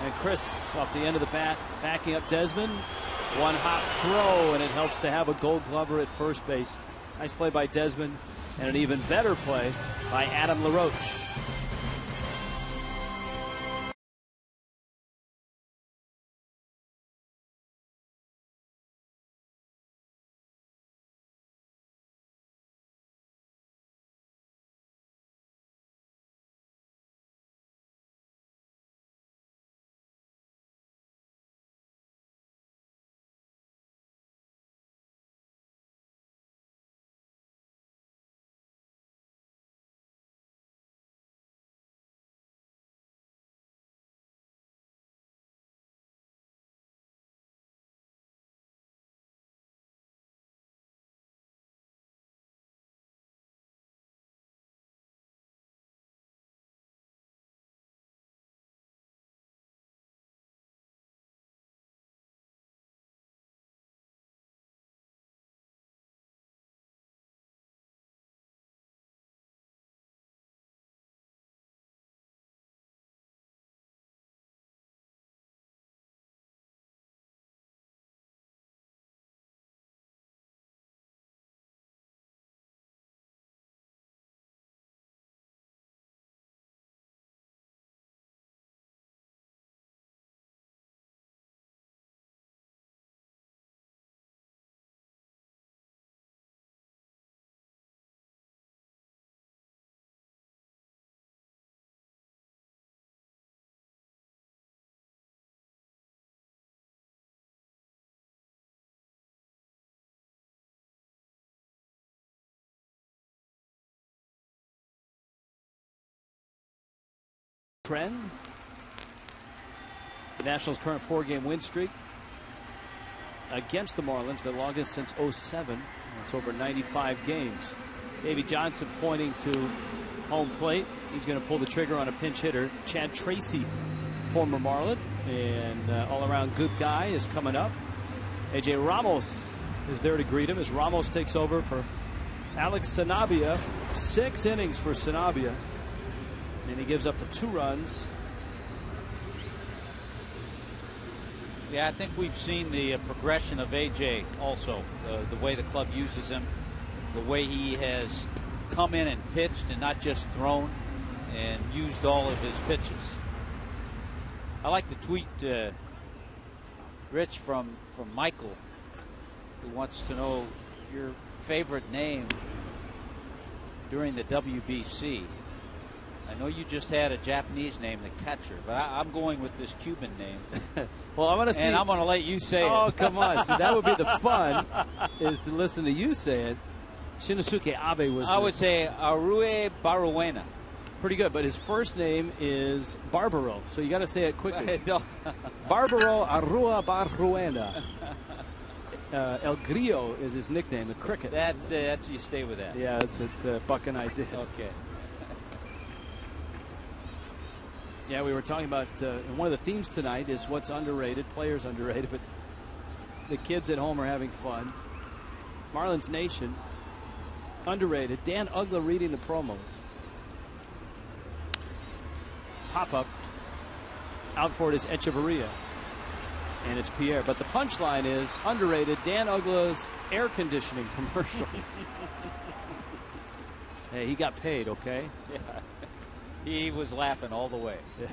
And Chris off the end of the bat, backing up Desmond. One hop throw, and it helps to have a Gold Glover at first base. Nice play by Desmond, and an even better play by Adam LaRoche. Trend. The Nationals' current 4-game win streak against the Marlins, the longest since '07. It's over 95 games. Davey Johnson pointing to home plate. He's going to pull the trigger on a pinch hitter. Chad Tracy, former Marlin and all-around good guy, is coming up. AJ Ramos is there to greet him as Ramos takes over for Alex Sanabria. 6 innings for Sanabria. And he gives up the 2 runs. Yeah, I think we've seen the progression of AJ also. The way the club uses him, the way he has come in and pitched and not just thrown, and used all of his pitches. I like to tweet Rich from Michael, who wants to know your favorite name during the WBC. I know you just had a Japanese name, the catcher, but I'm going with this Cuban name. Well, I'm going to see. And I'm going to let you say it. Oh, come on. See, that would be the fun, is to listen to you say it. Shinosuke Abe was. I would say Arue Baruena. Pretty good, but his first name is Barbaro, so you got to say it quickly. Barbaro Arua Baruena. El Grillo is his nickname, the Crickets. That's you stay with that. Yeah, that's what Buck and I did. Okay. Yeah, we were talking about one of the themes tonight is what's underrated, players underrated, but the kids at home are having fun. Marlins Nation, underrated. Dan Ugla reading the promos. Pop-up. Out for it is Echeverria. and it's Pierre. But the punchline is underrated Dan Uggla's air conditioning commercials. Hey, he got paid, okay? Yeah. He was laughing all the way. Yeah.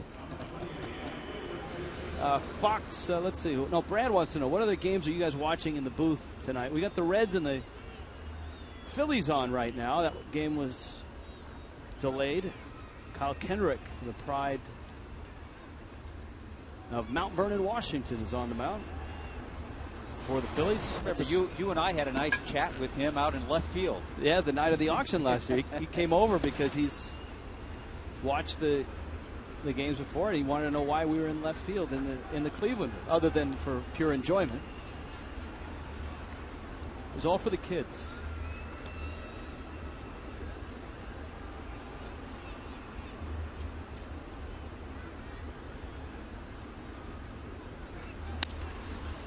Fox, let's see. No, Brad wants to know, what other games are you guys watching in the booth tonight? We got the Reds and the Phillies on right now. That game was delayed. Kyle Kendrick, the pride of Mount Vernon, Washington, is on the mound for the Phillies. Remember, you and I had a nice chat with him out in left field. Yeah, the night of the auction last year. He came over because he's watched the games before, and he wanted to know why we were in left field in the Cleveland, other than for pure enjoyment. It was all for the kids.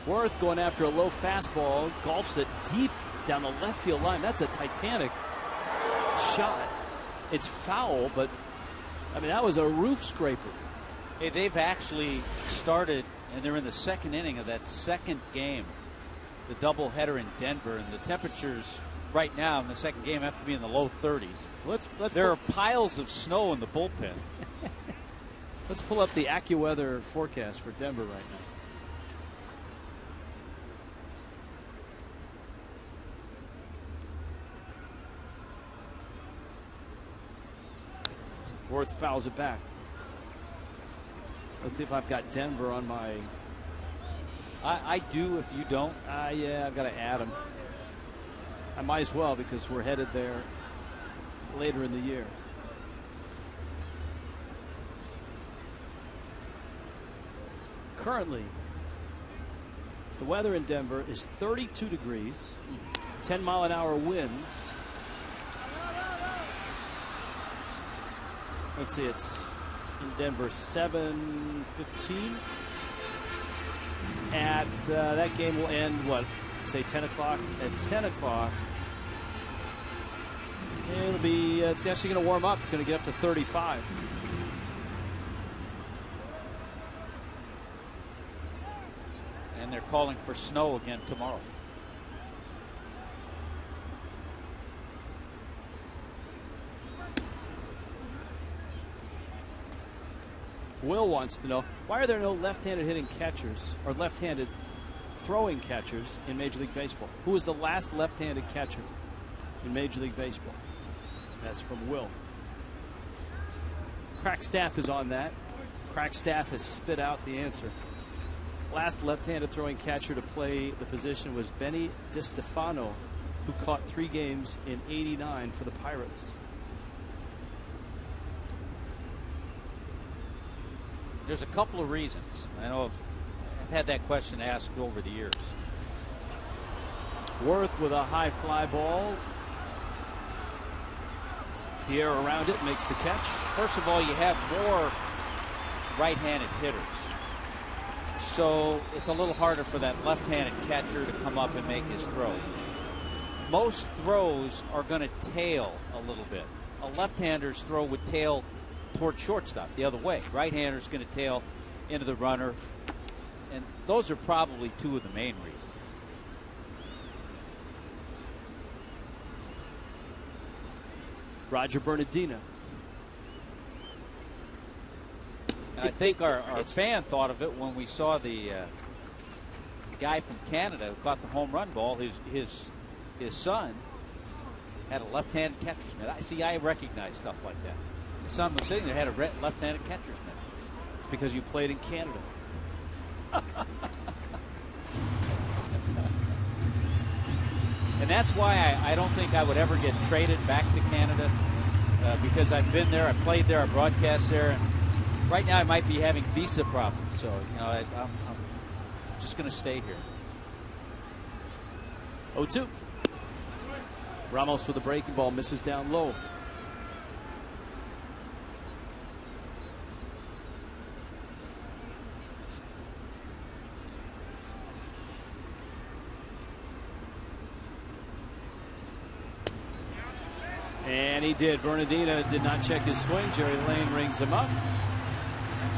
Worth going after a low fastball, golfs it deep down the left field line. That's a titanic shot. It's foul, but I mean, that was a roof scraper. Hey, they've actually started, and they're in the second inning of that second game, the doubleheader in Denver, and the temperatures right now in the second game have to be in the low 30s. There are piles of snow in the bullpen. Let's pull up the AccuWeather forecast for Denver right now. Worth fouls it back. Let's see if I've got Denver on my. I do if you don't. Yeah, I've got to add them. I might as well because we're headed there later in the year. Currently, the weather in Denver is 32 degrees, 10-mile-an-hour winds. Let's see, it's in Denver 7:15. At that game will end, what, say 10 o'clock? At 10 o'clock, it'll be, it's actually going to warm up. It's going to get up to 35. And they're calling for snow again tomorrow. Will wants to know, why are there no left-handed hitting catchers or left-handed throwing catchers in Major League Baseball? Who was the last left-handed catcher in Major League Baseball? That's from Will. Crackstaff is on that. Crackstaff has spit out the answer. Last left-handed throwing catcher to play the position was Benny DiStefano, who caught 3 games in '89 for the Pirates. There's a couple of reasons. I know I've had that question asked over the years. Worth with a high fly ball. Pierre around it, makes the catch. First of all, you have more right-handed hitters. So it's a little harder for that left-handed catcher to come up and make his throw. Most throws are going to tail a little bit. A left-hander's throw would tail toward shortstop the other way. Right-hander's going to tail into the runner. And those are probably 2 of the main reasons. Roger Bernardino. And I think our fan thought of it when we saw the guy from Canada who caught the home run ball. His son had a left-handed catcher's mitt. I recognize stuff like that. His son was sitting there, had a left-handed catcher's mitt. It's because you played in Canada. And that's why I don't think I would ever get traded back to Canada because I've been there, I played there, I broadcast there, and right now I might be having visa problems. So, I'm just going to stay here. 0-2. Ramos with a breaking ball, misses down low. And he did. Bernardino did not check his swing. Jerry Lane rings him up.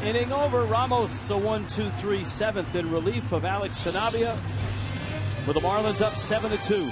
Inning over. Ramos, a 1-2-3 seventh in relief of Alex Sanabria. For the Marlins up 7-2.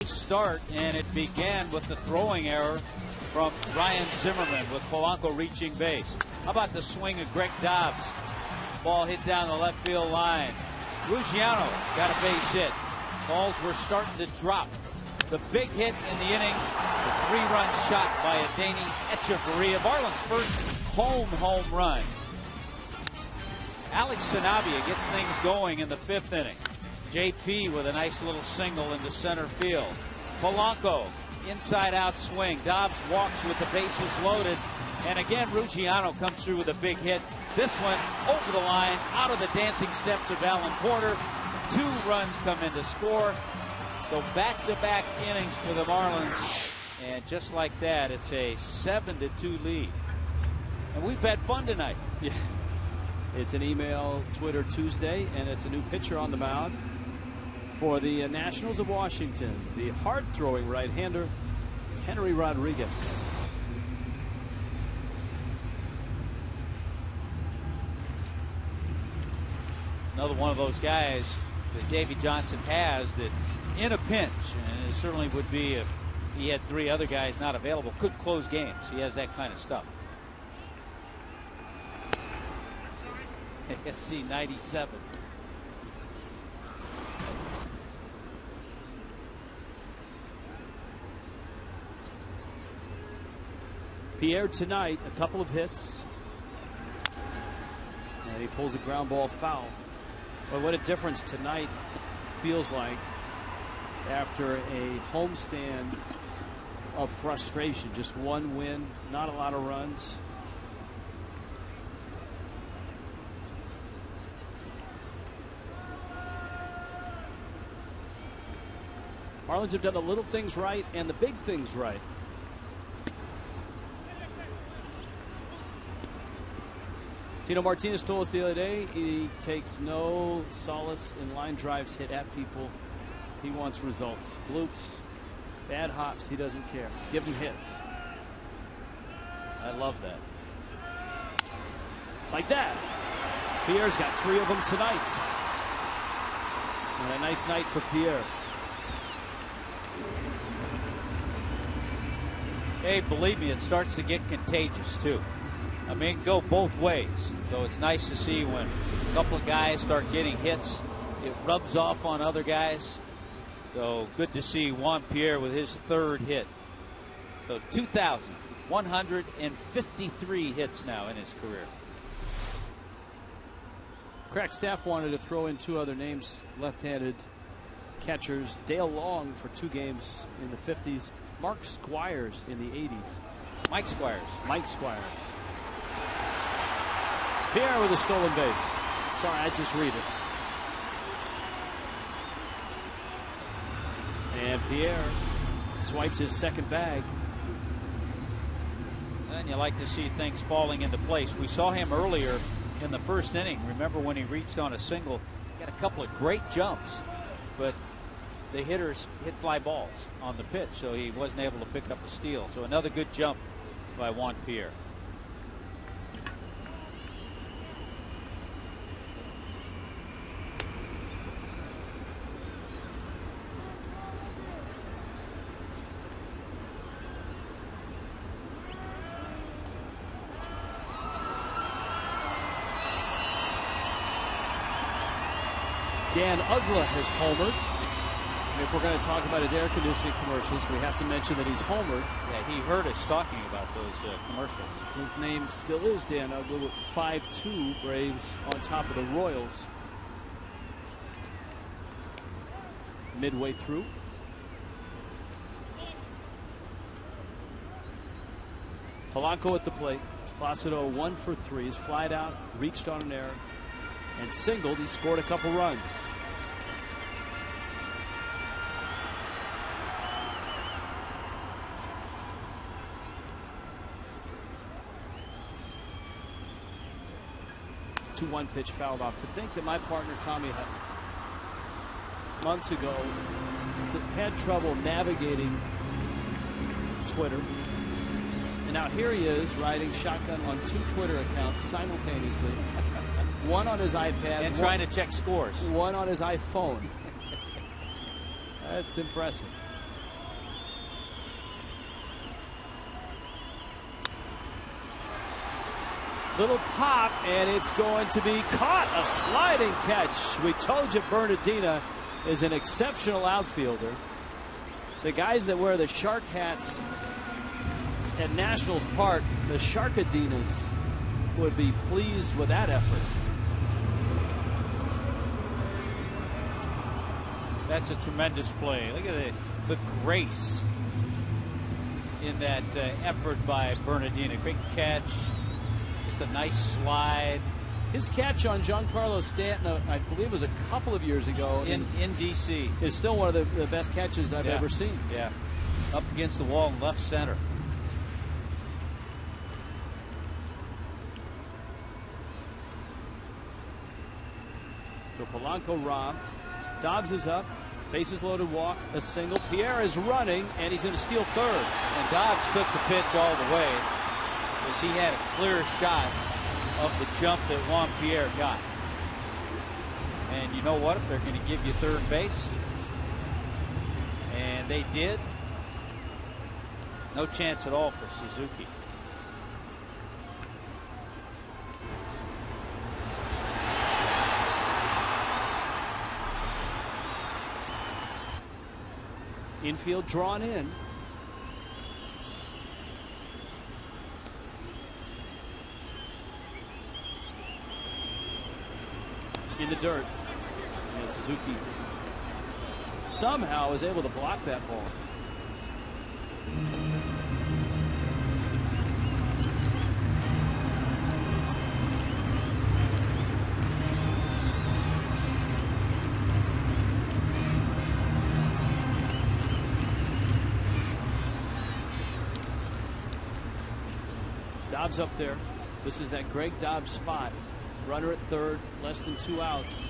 Start, and it began with the throwing error from Ryan Zimmerman with Polanco reaching base. How about the swing of Greg Dobbs? Ball hit down the left field line. Ruggiano got a base hit. Balls were starting to drop. The big hit in the inning, the 3-run shot by Adeiny Hechavarria. Marlins' first home run. Alex Sanabria gets things going in the 5th inning. JP with a nice little single into center field. Polanco, inside out swing. Dobbs walks with the bases loaded. And again, Ruggiano comes through with a big hit. This one over the line, out of the dancing steps of Alan Porter. 2 runs come in to score. So back-to-back innings for the Marlins. And just like that, it's a 7-2 lead. And we've had fun tonight. Yeah. It's an email Twitter Tuesday, and it's a new pitcher on the mound for the Nationals of Washington, the hard-throwing right-hander, Henry Rodriguez. Another one of those guys that Davey Johnson has that in a pinch, and it certainly would be if he had 3 other guys not available, could close games. He has that kind of stuff. AFC 97. Pierre tonight, a couple of hits. And he pulls a ground ball foul. But what a difference tonight feels like after a homestand of frustration. Just 1 win, not a lot of runs. Marlins have done the little things right and the big things right. Tino Martinez told us the other day he takes no solace in line drives hit at people. He wants results. Bloops, bad hops, he doesn't care. Give him hits. I love that. Like that. Pierre's got 3 of them tonight. And a nice night for Pierre. Hey, believe me, it starts to get contagious too. I mean, go both ways. So it's nice to see when a couple of guys start getting hits, it rubs off on other guys. So good to see Juan Pierre with his 3rd hit. So 2,153 hits now in his career. Crack staff wanted to throw in 2 other names, left-handed catchers. Dale Long for 2 games in the 50s. Mark Squires in the 80s. Mike Squires. Mike Squires. Pierre with a stolen base. Sorry, I just read it. And Pierre swipes his second bag. And you like to see things falling into place. We saw him earlier in the first inning. Remember when he reached on a single? Got a couple of great jumps, but the hitters hit fly balls on the pitch, so he wasn't able to pick up a steal. So another good jump by Juan Pierre. Dan Uggla has homered. And if we're going to talk about his air conditioning commercials, we have to mention that he's homered. Yeah, he heard us talking about those commercials. His name still is Dan Uggla with 5-2 Braves on top of the Royals. Midway through. Polanco at the plate. Placido 1 for 3. He's flied out, reached on an error, and singled. He scored a couple runs. The 2-1 pitch fouled off. To think that my partner Tommy months ago had trouble navigating Twitter, and now here he is riding shotgun on 2 Twitter accounts simultaneously. One on his iPad and trying to check scores. One on his iPhone. That's impressive. Little pop, and it's going to be caught. A sliding catch. We told you Bernardina is an exceptional outfielder. The guys that wear the shark hats at Nationals Park, the Sharkadinas, would be pleased with that effort. That's a tremendous play. Look at the grace in that effort by Bernardina. Great catch. Just a nice slide. His catch on Giancarlo Stanton, I believe it was a couple of years ago in D.C. is still one of the best catches I've ever seen. Yeah. Up against the wall in left center. So Polanco robbed. Dobbs is up. Bases loaded, walk, a single. Pierre is running, and he's going to steal third. And Dobbs took the pitch all the way as he had a clear shot of the jump that Juan Pierre got. And you know what? If they're going to give you third base, and they did, no chance at all for Suzuki. Infield drawn in. In the dirt. And Suzuki somehow was able to block that ball. Dobbs up there. This is that Greg Dobbs spot. Runner at third, less than 2 outs.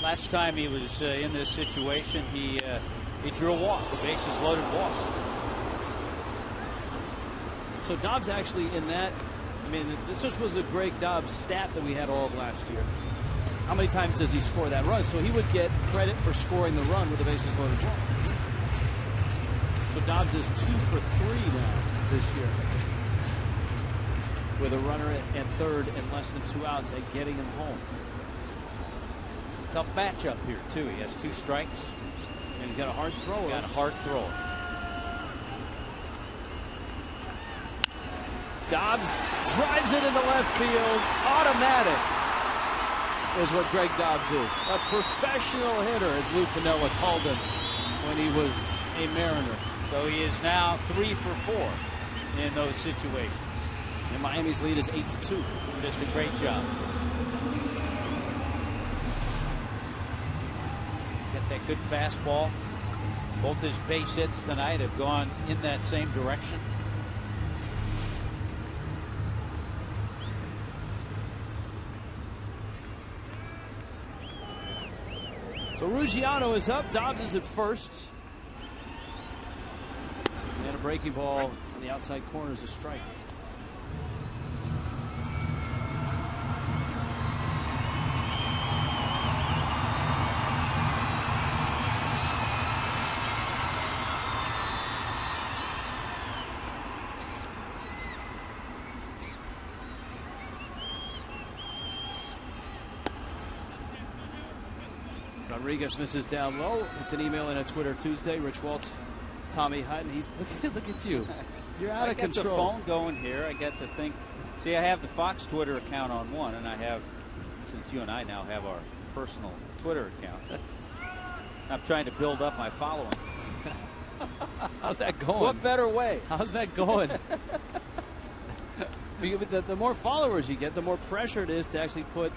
Last time he was in this situation, he drew a walk, a bases loaded walk. So Dobbs actually in that, I mean, this was a Greg Dobbs stat that we had all of last year. How many times does he score that run? So he would get credit for scoring the run with a bases loaded walk. So Dobbs is 2 for 3 now this year, with a runner at third and less than 2 outs at getting him home. Tough matchup here, too. He has 2 strikes. And he's got a hard thrower. Got a hard thrower. Dobbs drives it into left field. Automatic is what Greg Dobbs is. A professional hitter, as Lou Piniella called him when he was a Mariner. So he is now 3 for 4 in those situations. And Miami's lead is 8-2. Just a great job. Got that good fastball. Both his base hits tonight have gone in that same direction. So Ruggiano is up. Dobbs is at first. And a breaking ball on the outside corner is a strike. Rodriguez misses down low. It's an email and a Twitter Tuesday. Rich Waltz, Tommy Hutton. He's look at you. You're out of control. I got the phone going here. I get the thing. See, I have the Fox Twitter account on one, and I have, since you and I now have our personal Twitter accounts, I'm trying to build up my following. How's that going? What better way? How's that going? The more followers you get, the more pressure it is to actually put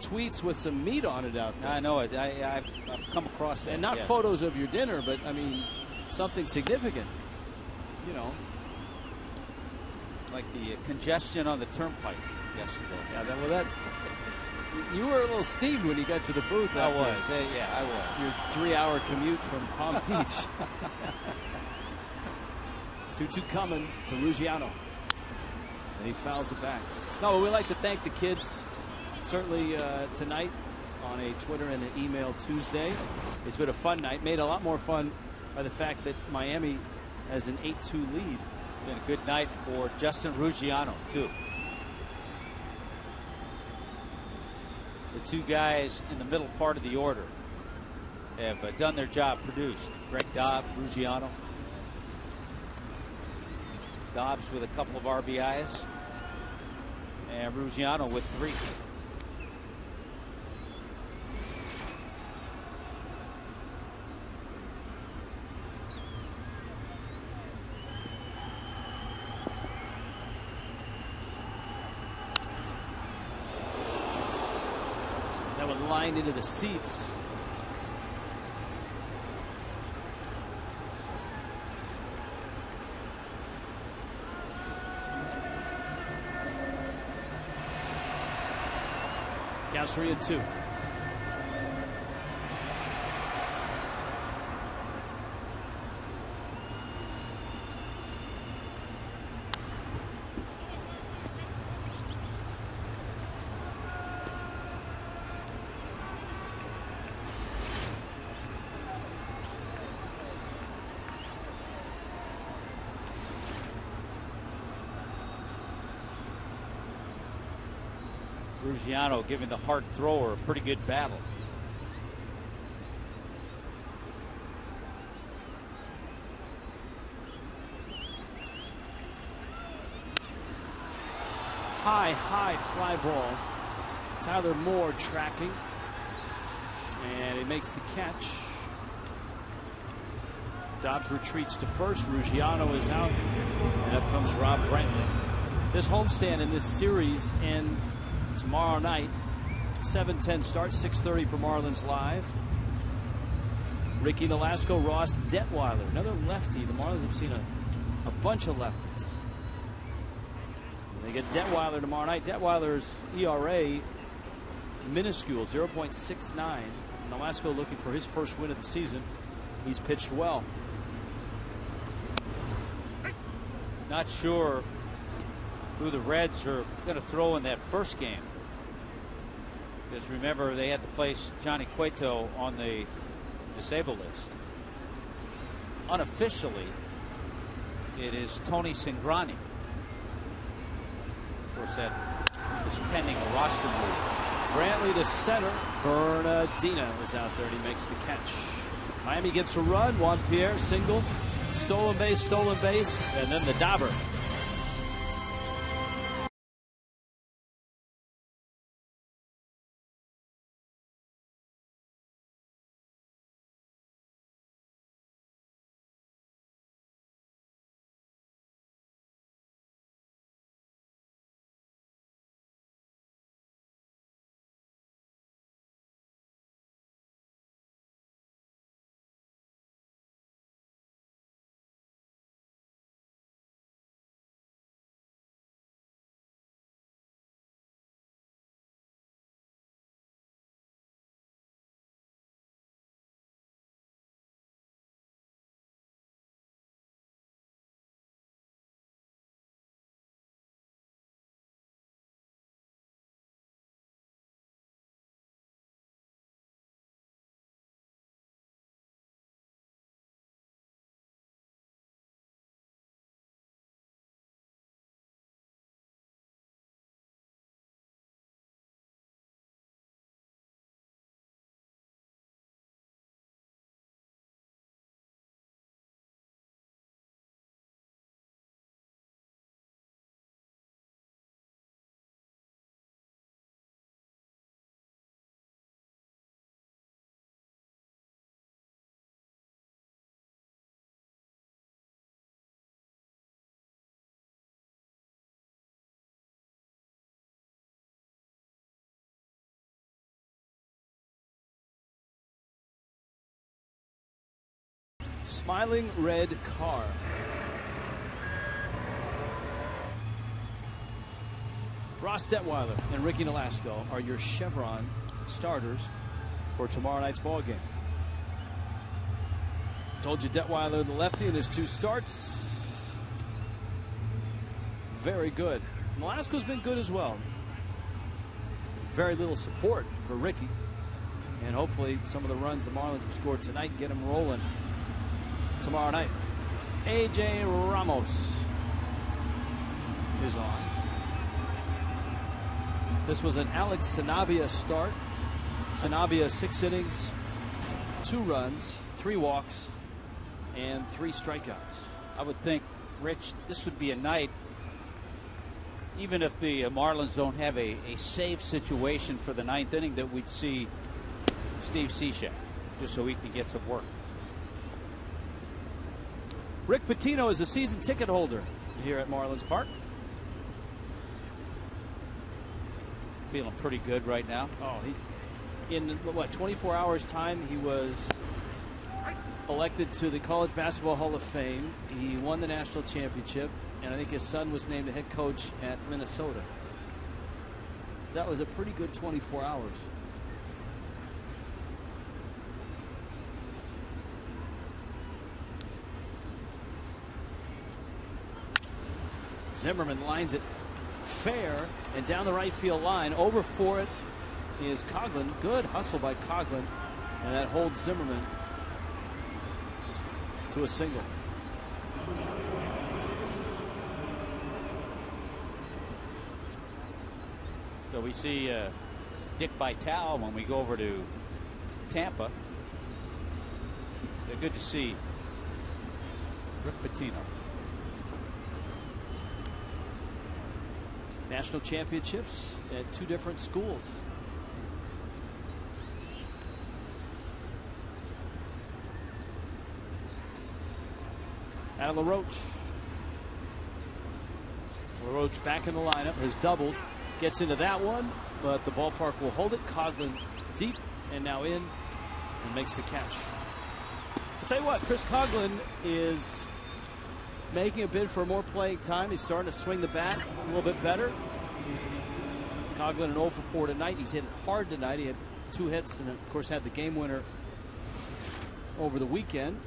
tweets with some meat on it out there. I know it. I've come across that. And not photos of your dinner, but I mean something significant. You know, like the congestion on the turnpike yesterday. Yeah, you were a little steamed when you got to the booth. I was. Yeah, I was. Your 3-hour commute from Palm Beach. 2-2 coming to Ruggiano. And he fouls it back. No, we'd like to thank the kids, certainly tonight on a Twitter and an email Tuesday. It's been a fun night. Made a lot more fun by the fact that Miami has an 8-2 lead. It's been a good night for Justin Ruggiano, too. The two guys in the middle part of the order have done their job, produced. Greg Dobbs, Ruggiano. Dobbs with a couple of RBIs. And Ruggiano with 3. That one lined into the seats. Counts 3-2. Ruggiano giving the hard thrower a pretty good battle. High fly ball. Tyler Moore tracking. And he makes the catch. Dobbs retreats to first. Ruggiano is out. And up comes Rob Brantley. This homestand in this series and tomorrow night, 7:10 start, 6:30 for Marlins Live. Ricky Nolasco, Ross Detweiler, another lefty. The Marlins have seen a bunch of lefties. And they get Detweiler tomorrow night. Detweiler's ERA minuscule, 0.69. Nolasco looking for his first win of the season. He's pitched well. Not sure who the Reds are going to throw in that first game. Because remember, they had to place Johnny Cueto on the disabled list. Unofficially, it is Tony Cingrani. Of course, that is pending a roster move. Brantley to center. Bernardino is out there and he makes the catch. Miami gets a run. Juan Pierre single. Stolen base, and then the dobber. smiling red car. Ross Detweiler and Ricky Nolasco are your Chevron starters for tomorrow night's ball game. Told you Detweiler, the lefty, in his 2 starts. Very good. Nolasco's been good as well. Very little support for Ricky. And hopefully some of the runs the Marlins have scored tonight get them rolling tomorrow night. A.J. Ramos is on. This was an Alex Sanabia start. Sanabia 6 innings, 2 runs, 3 walks, and 3 strikeouts. I would think, Rich, this would be a night, even if the Marlins don't have a save situation for the 9th inning, that we'd see Steve Cishek, just so he can get some work. Rick Pitino is a season ticket holder here at Marlins Park. Feeling pretty good right now. Oh, in what, 24 hours time, he was elected to the College Basketball Hall of Fame. He won the national championship, and I think his son was named the head coach at Minnesota. That was a pretty good 24 hours. Zimmerman lines it fair and down the right field line. Over for it is Coghlan. Good hustle by Coghlan, and that holds Zimmerman to a single. So we see Dick Vitale when we go over to Tampa. Good to see Rick Pitino. National championships at 2 different schools. Adam LaRoche. LaRoche back in the lineup, has doubled, gets into that one, but the ballpark will hold it. Coghlan deep and now in and makes the catch. I'll tell you what, Chris Coghlan is making a bid for more playing time. He's starting to swing the bat a little bit better. Coghlan an 0 for 4 tonight. He's hit hard tonight. He had 2 hits and, of course, had the game winner over the weekend.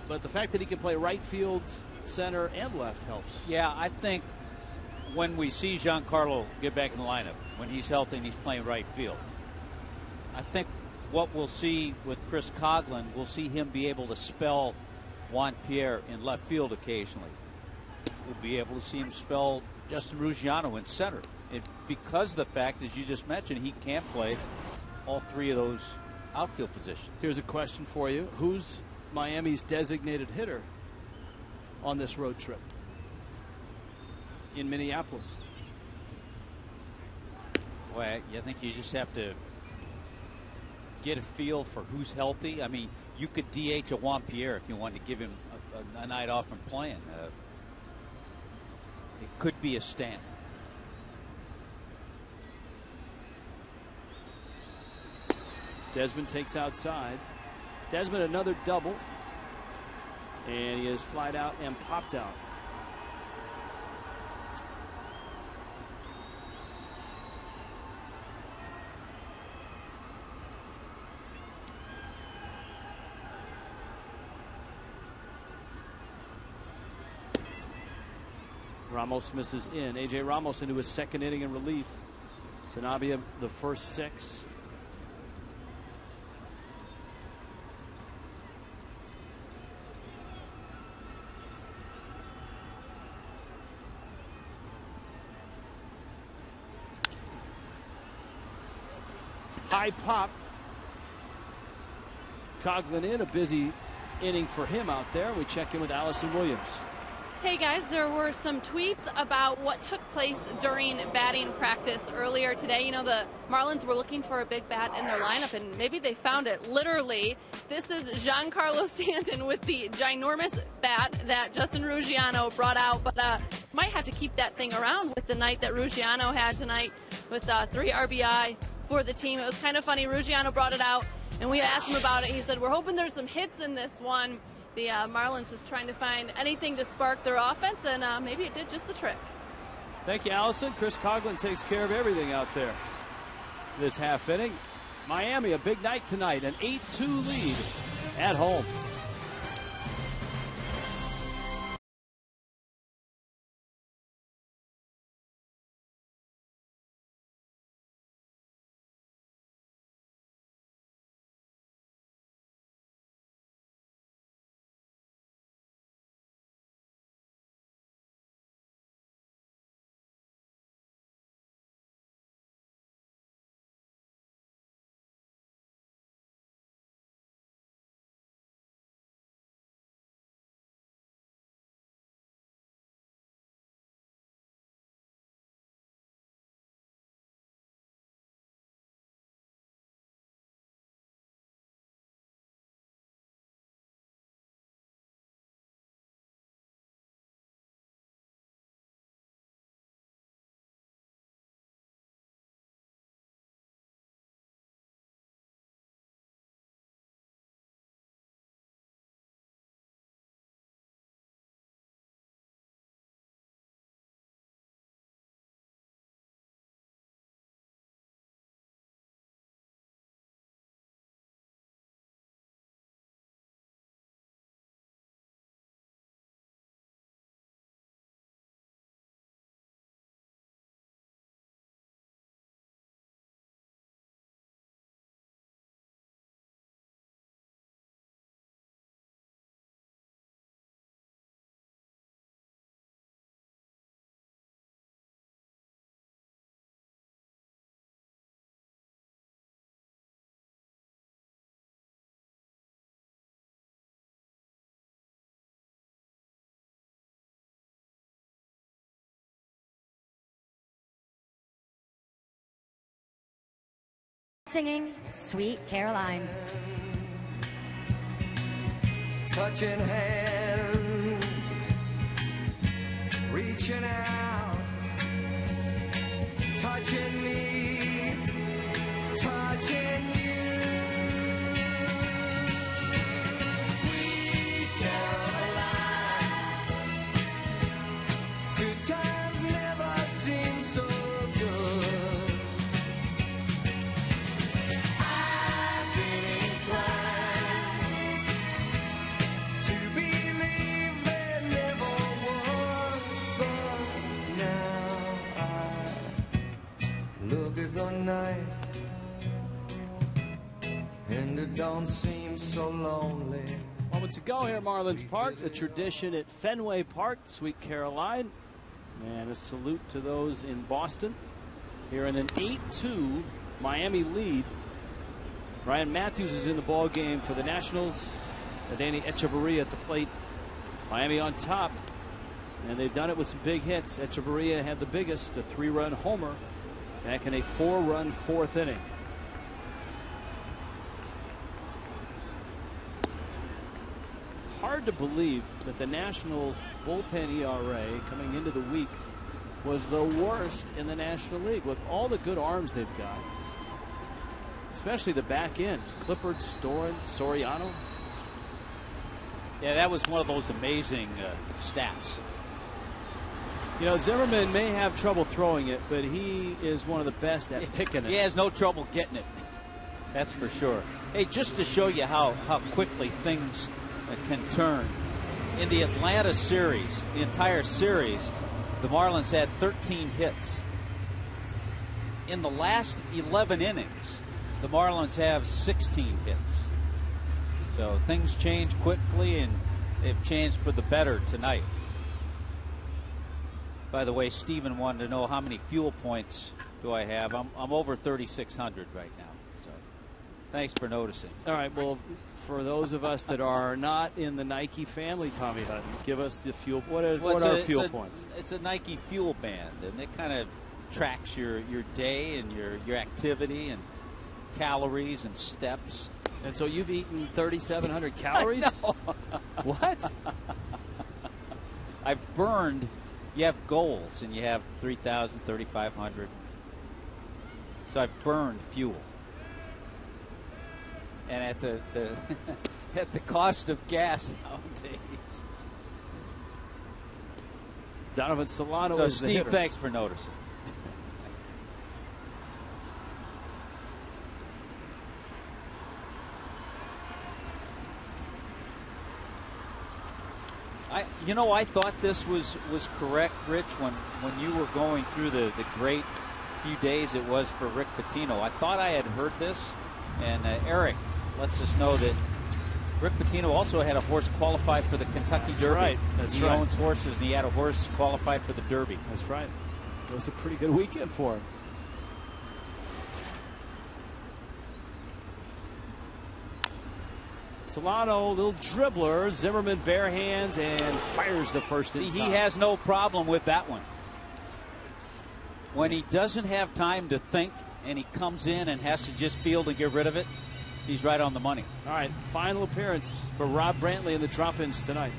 But the fact that he can play right field, center, and left helps. Yeah, I think when we see Giancarlo get back in the lineup, when he's healthy and he's playing right field, I think what we'll see with Chris Coghlan, we'll see him be able to spell Juan Pierre in left field occasionally. We'll be able to see him spell Justin Ruggiano in center. Because of the fact, as you just mentioned, he can't play all 3 of those outfield positions. Here's a question for you. Who's Miami's designated hitter on this road trip in Minneapolis? Well, I think you just have to get a feel for who's healthy. I mean, you could DH a Juan Pierre if you wanted to give him a night off from playing. It could be a stand. Desmond takes outside. Desmond another double. And he is flied out and popped out. Ramos misses in. A.J. Ramos into his 2nd inning in relief. Sanabia the first 6. High pop. Coghlan in, a busy inning for him out there. We check in with Allison Williams. Hey guys, there were some tweets about what took place during batting practice earlier today. You know, the Marlins were looking for a big bat in their lineup, and maybe they found it. Literally, this is Giancarlo Stanton with the ginormous bat that Justin Ruggiano brought out, but might have to keep that thing around with the night that Ruggiano had tonight with 3 RBI for the team. It was kind of funny. Ruggiano brought it out, and we asked him about it. He said, we're hoping there's some hits in this one, the Marlins just trying to find anything to spark their offense, and maybe it did just the trick. Thank you, Allison. Chris Coughlin takes care of everything out there this half inning. Miami, a big night tonight, an 8-2 lead at home. Singing Sweet Caroline. Touching hands, reaching out, touching me, touching you. Sweet Caroline, good times never seem so good. I've been inclined to believe there never was, but now I look at the night and it don't seem so lonely. Moment to go here at Marlins Park, the tradition at Fenway Park, Sweet Caroline. And a salute to those in Boston here in an 8-2 Miami lead. Ryan Matthews is in the ball game for the Nationals. Danny Echeverria at the plate. Miami on top, and they've done it with some big hits. Echeverria had the biggest, a 3-run homer back in a 4-run fourth inning. Hard to believe that the Nationals bullpen ERA coming into the week was the worst in the National League with all the good arms they've got, especially the back end. Clippard, Storen, Soriano. Yeah, that was one of those amazing stats. You know, Zimmerman may have trouble throwing it, but he is one of the best at picking it. He has no trouble getting it. That's for sure. Hey, just to show you how quickly things can turn. In the Atlanta series, the entire series, the Marlins had 13 hits. In the last 11 innings, the Marlins have 16 hits. So things change quickly, and they've changed for the better tonight. By the way, Steven wanted to know how many fuel points do I have. I'm over 3,600 right now. So thanks for noticing. All right, well, for those of us that are not in the Nike family, Tommy Hutton, give us the fuel. What are fuel points? It's a Nike fuel band, and it kind of tracks your day and your activity and calories and steps. And so you've eaten 3,700 calories? What? I've burned. You have goals, and you have 3,000, 3,500. So I've burned fuel. And at the at the cost of gas nowadays. Donovan Solano So, is the Steve, hitter. thanks for noticing. I thought this was correct, Rich, when you were going through the great few days it was for Rick Pitino. I thought I had heard this, and Eric lets us know that Rick Pitino also had a horse qualified for the Kentucky Derby. Right. That's right. He owns horses, and he had a horse qualified for the Derby. That's right. It was a pretty good weekend for him. Solano, little dribbler. Zimmerman bare hands and fires the first in See, time. he has no problem with that one. When he doesn't have time to think and he comes in and has to just field and get rid of it, he's right on the money. All right, final appearance for Rob Brantley in the drop-ins tonight.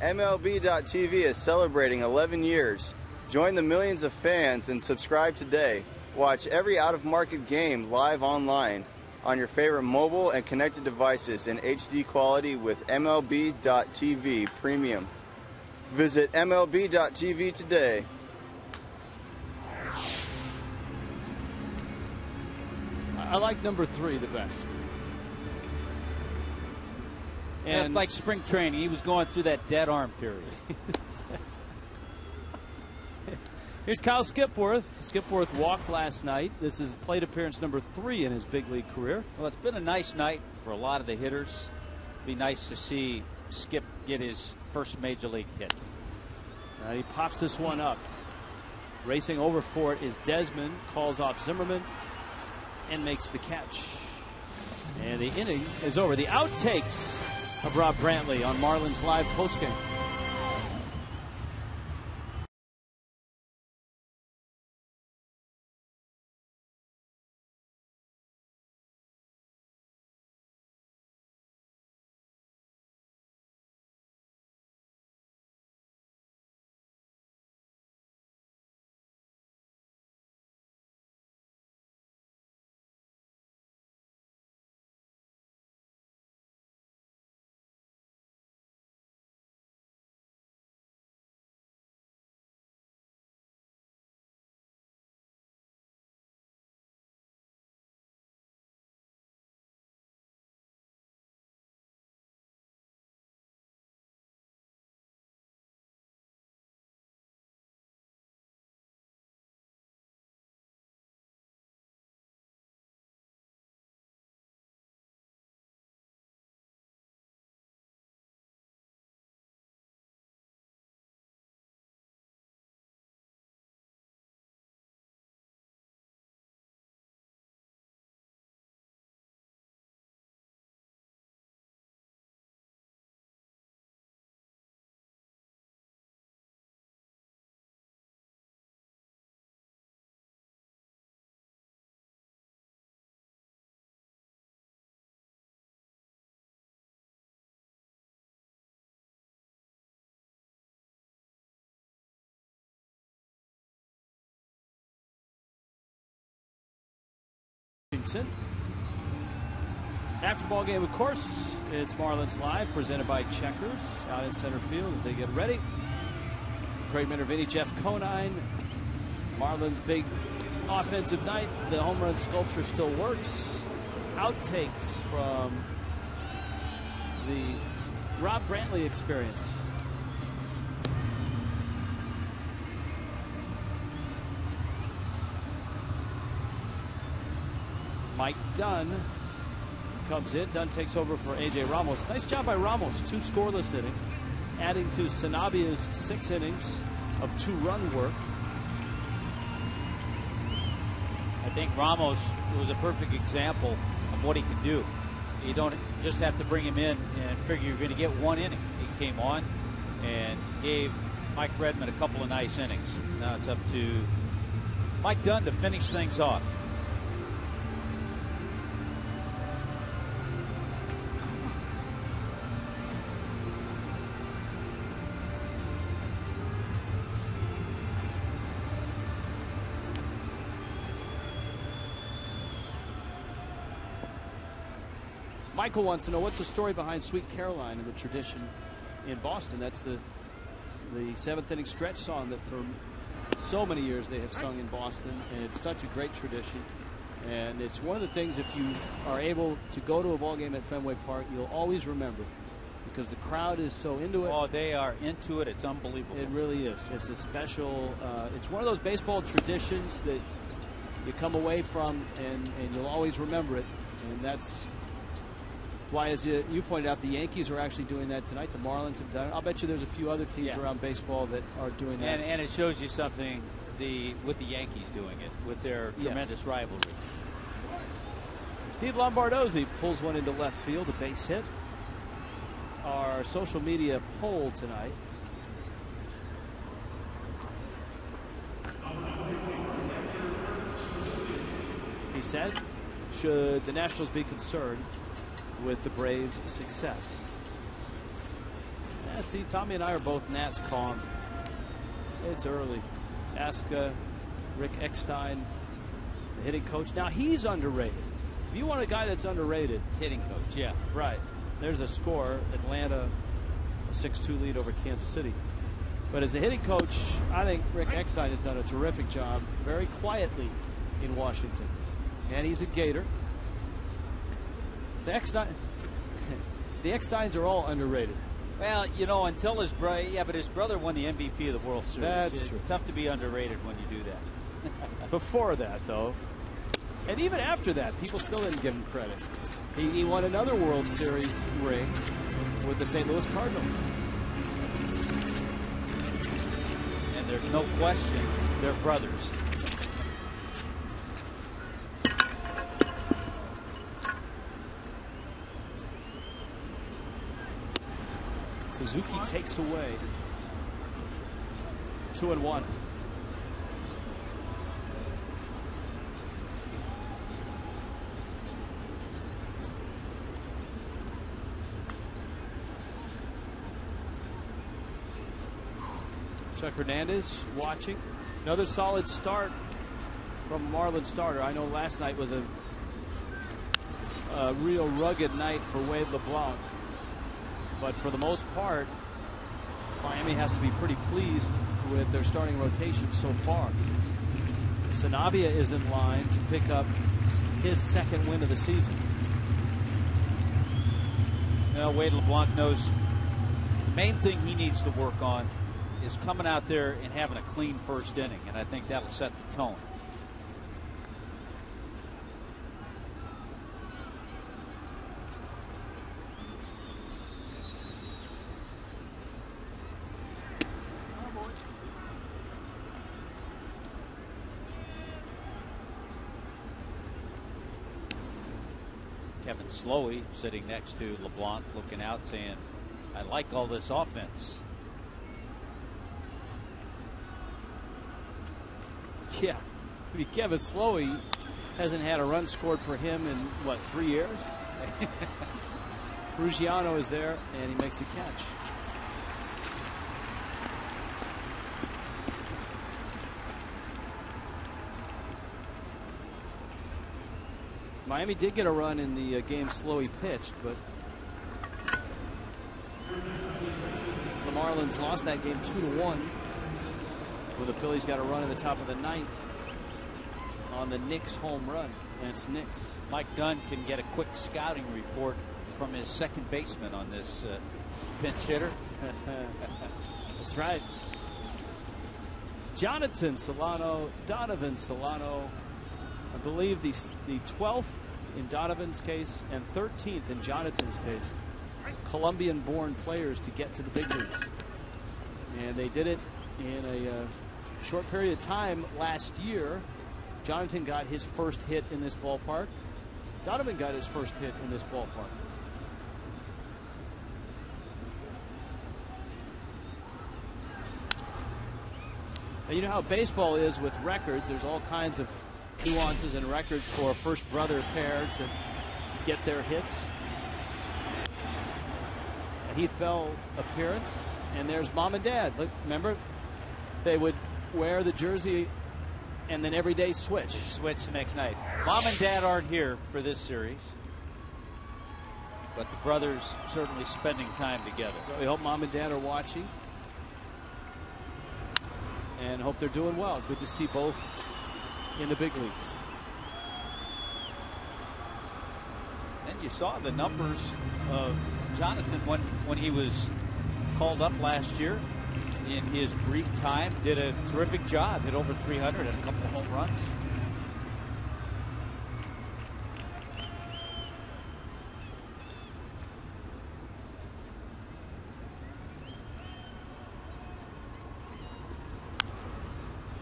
MLB.TV is celebrating 11 years. Join the millions of fans and subscribe today. Watch every out-of-market game live online on your favorite mobile and connected devices in HD quality with MLB.TV Premium. Visit MLB.TV today. I like number 3 the best. And like spring training, he was going through that dead arm period. Here's Kyle Skipworth. Skipworth walked last night. This is plate appearance number 3 in his big league career. Well, it's been a nice night for a lot of the hitters. Be nice to see Skip get his first major league hit. He pops this one up. Racing over for it is Desmond. Calls off Zimmerman and makes the catch. And the inning is over. The outtakes of Rob Brantley on Marlins Live postgame. After ball game, of course, it's Marlins Live, presented by Checkers, out in center field as they get ready. Craig Minervini, Jeff Conine. Marlins' big offensive night. The home run sculpture still works. Outtakes from the Rob Brantley experience. Mike Dunn comes in. Dunn takes over for A.J. Ramos. Nice job by Ramos. 2 scoreless innings, adding to Sanabia's 6 innings of 2-run work. I think Ramos was a perfect example of what he can do. You don't just have to bring him in and figure you're going to get 1 inning. He came on and gave Mike Redmond a couple of nice innings. Now it's up to Mike Dunn to finish things off. Michael wants to know, what's the story behind Sweet Caroline and the tradition in Boston? That's the seventh inning stretch song that for so many years they have sung in Boston, and it's such a great tradition. And it's one of the things, if you are able to go to a ball game at Fenway Park, you'll always remember, because the crowd is so into it. Oh, they are into it. It's unbelievable. It really is. It's a special, it's one of those baseball traditions that you come away from and you'll always remember it. And that's why, as you pointed out, the Yankees are actually doing that tonight. The Marlins have done it. I'll bet you there's a few other teams around baseball that are doing that. And it shows you something with the Yankees doing it, with their tremendous rivalry. Steve Lombardozzi pulls one into left field, a base hit. Our social media poll tonight. He said, should the Nationals be concerned with the Braves' success? Yeah, see, Tommy and I are both Nats calm. It's early. Ask Rick Eckstein, the hitting coach. Now, he's underrated. If you want a guy that's underrated. Hitting coach, yeah. Right. There's a score. Atlanta, a 6-2 lead over Kansas City. But as a hitting coach, I think Rick Eckstein has done a terrific job very quietly in Washington. And he's a Gator. The Ecksteins are all underrated. Well, you know, until his brother, but his brother won the MVP of the World Series. That's true. Tough to be underrated when you do that. Before that, though, and even after that, people still didn't give him credit. He won another World Series ring with the St. Louis Cardinals. And there's no question they're brothers. Suzuki takes away 2-1. Chuck Hernandez watching. Another solid start from a Marlins starter. I know last night was a real rugged night for Wade LeBlanc. But for the most part, Miami has to be pretty pleased with their starting rotation so far. Sanabia is in line to pick up his second win of the season. Now, Wade LeBlanc knows the main thing he needs to work on is coming out there and having a clean first inning, and I think that'll set the tone. Kevin Slowey sitting next to LeBlanc, looking out, saying, I like all this offense. Yeah, I mean, Kevin Slowey hasn't had a run scored for him in, what, 3 years? Ruggiano is there, and he makes a catch. Miami did get a run in the game Slowey pitched, but the Marlins lost that game 2-1. Where the Phillies got a run in the top of the ninth on the Knicks home run. And it's Knicks. Mike Dunn can get a quick scouting report from his second baseman on this pinch hitter. That's right. Jonathan Solano, Donovan Solano. I believe the 12th in Donovan's case and 13th in Jonathan's case. Colombian-born players to get to the big leagues. And they did it in a short period of time last year. Jonathan got his first hit in this ballpark. Donovan got his first hit in this ballpark. Now, you know how baseball is with records. There's all kinds of nuances and records for a first brother pair to get their hits. A Heath Bell appearance, and there's mom and dad. Look, remember, they would wear the jersey and then every day switch the next night. Mom and dad aren't here for this series. But the brothers certainly spending time together. We hope mom and dad are watching and hope they're doing well. Good to see both in the big leagues. And you saw the numbers of Jonathan when he was called up last year. In his brief time, did a terrific job. Hit over 300 and a couple of home runs.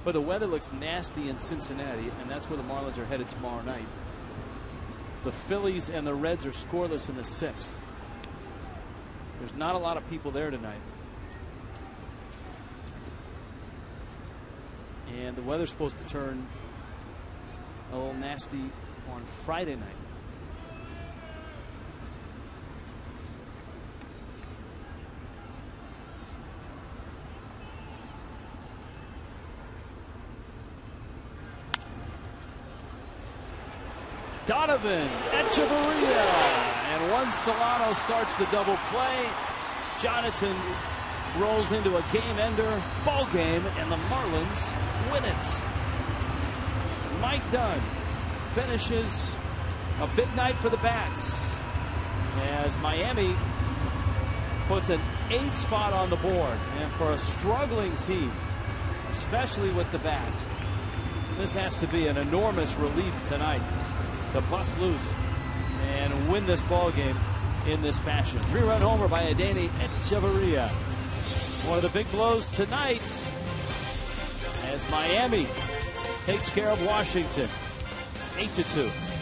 But the weather looks nasty in Cincinnati, and that's where the Marlins are headed tomorrow night. The Phillies and the Reds are scoreless in the 6th. There's not a lot of people there tonight. And the weather's supposed to turn a little nasty on Friday night. Donovan Echeverria, and once Solano starts the double play, Jonathan rolls into a game-ender ball game, and the Marlins win it. Mike Dunn finishes a big night for the Bats as Miami puts an 8th spot on the board, and for a struggling team, especially with the Bats, this has to be an enormous relief tonight to bust loose and win this ball game in this fashion. 3-run homer by Adeiny Echeverria. One of the big blows tonight as Miami takes care of Washington 8-2.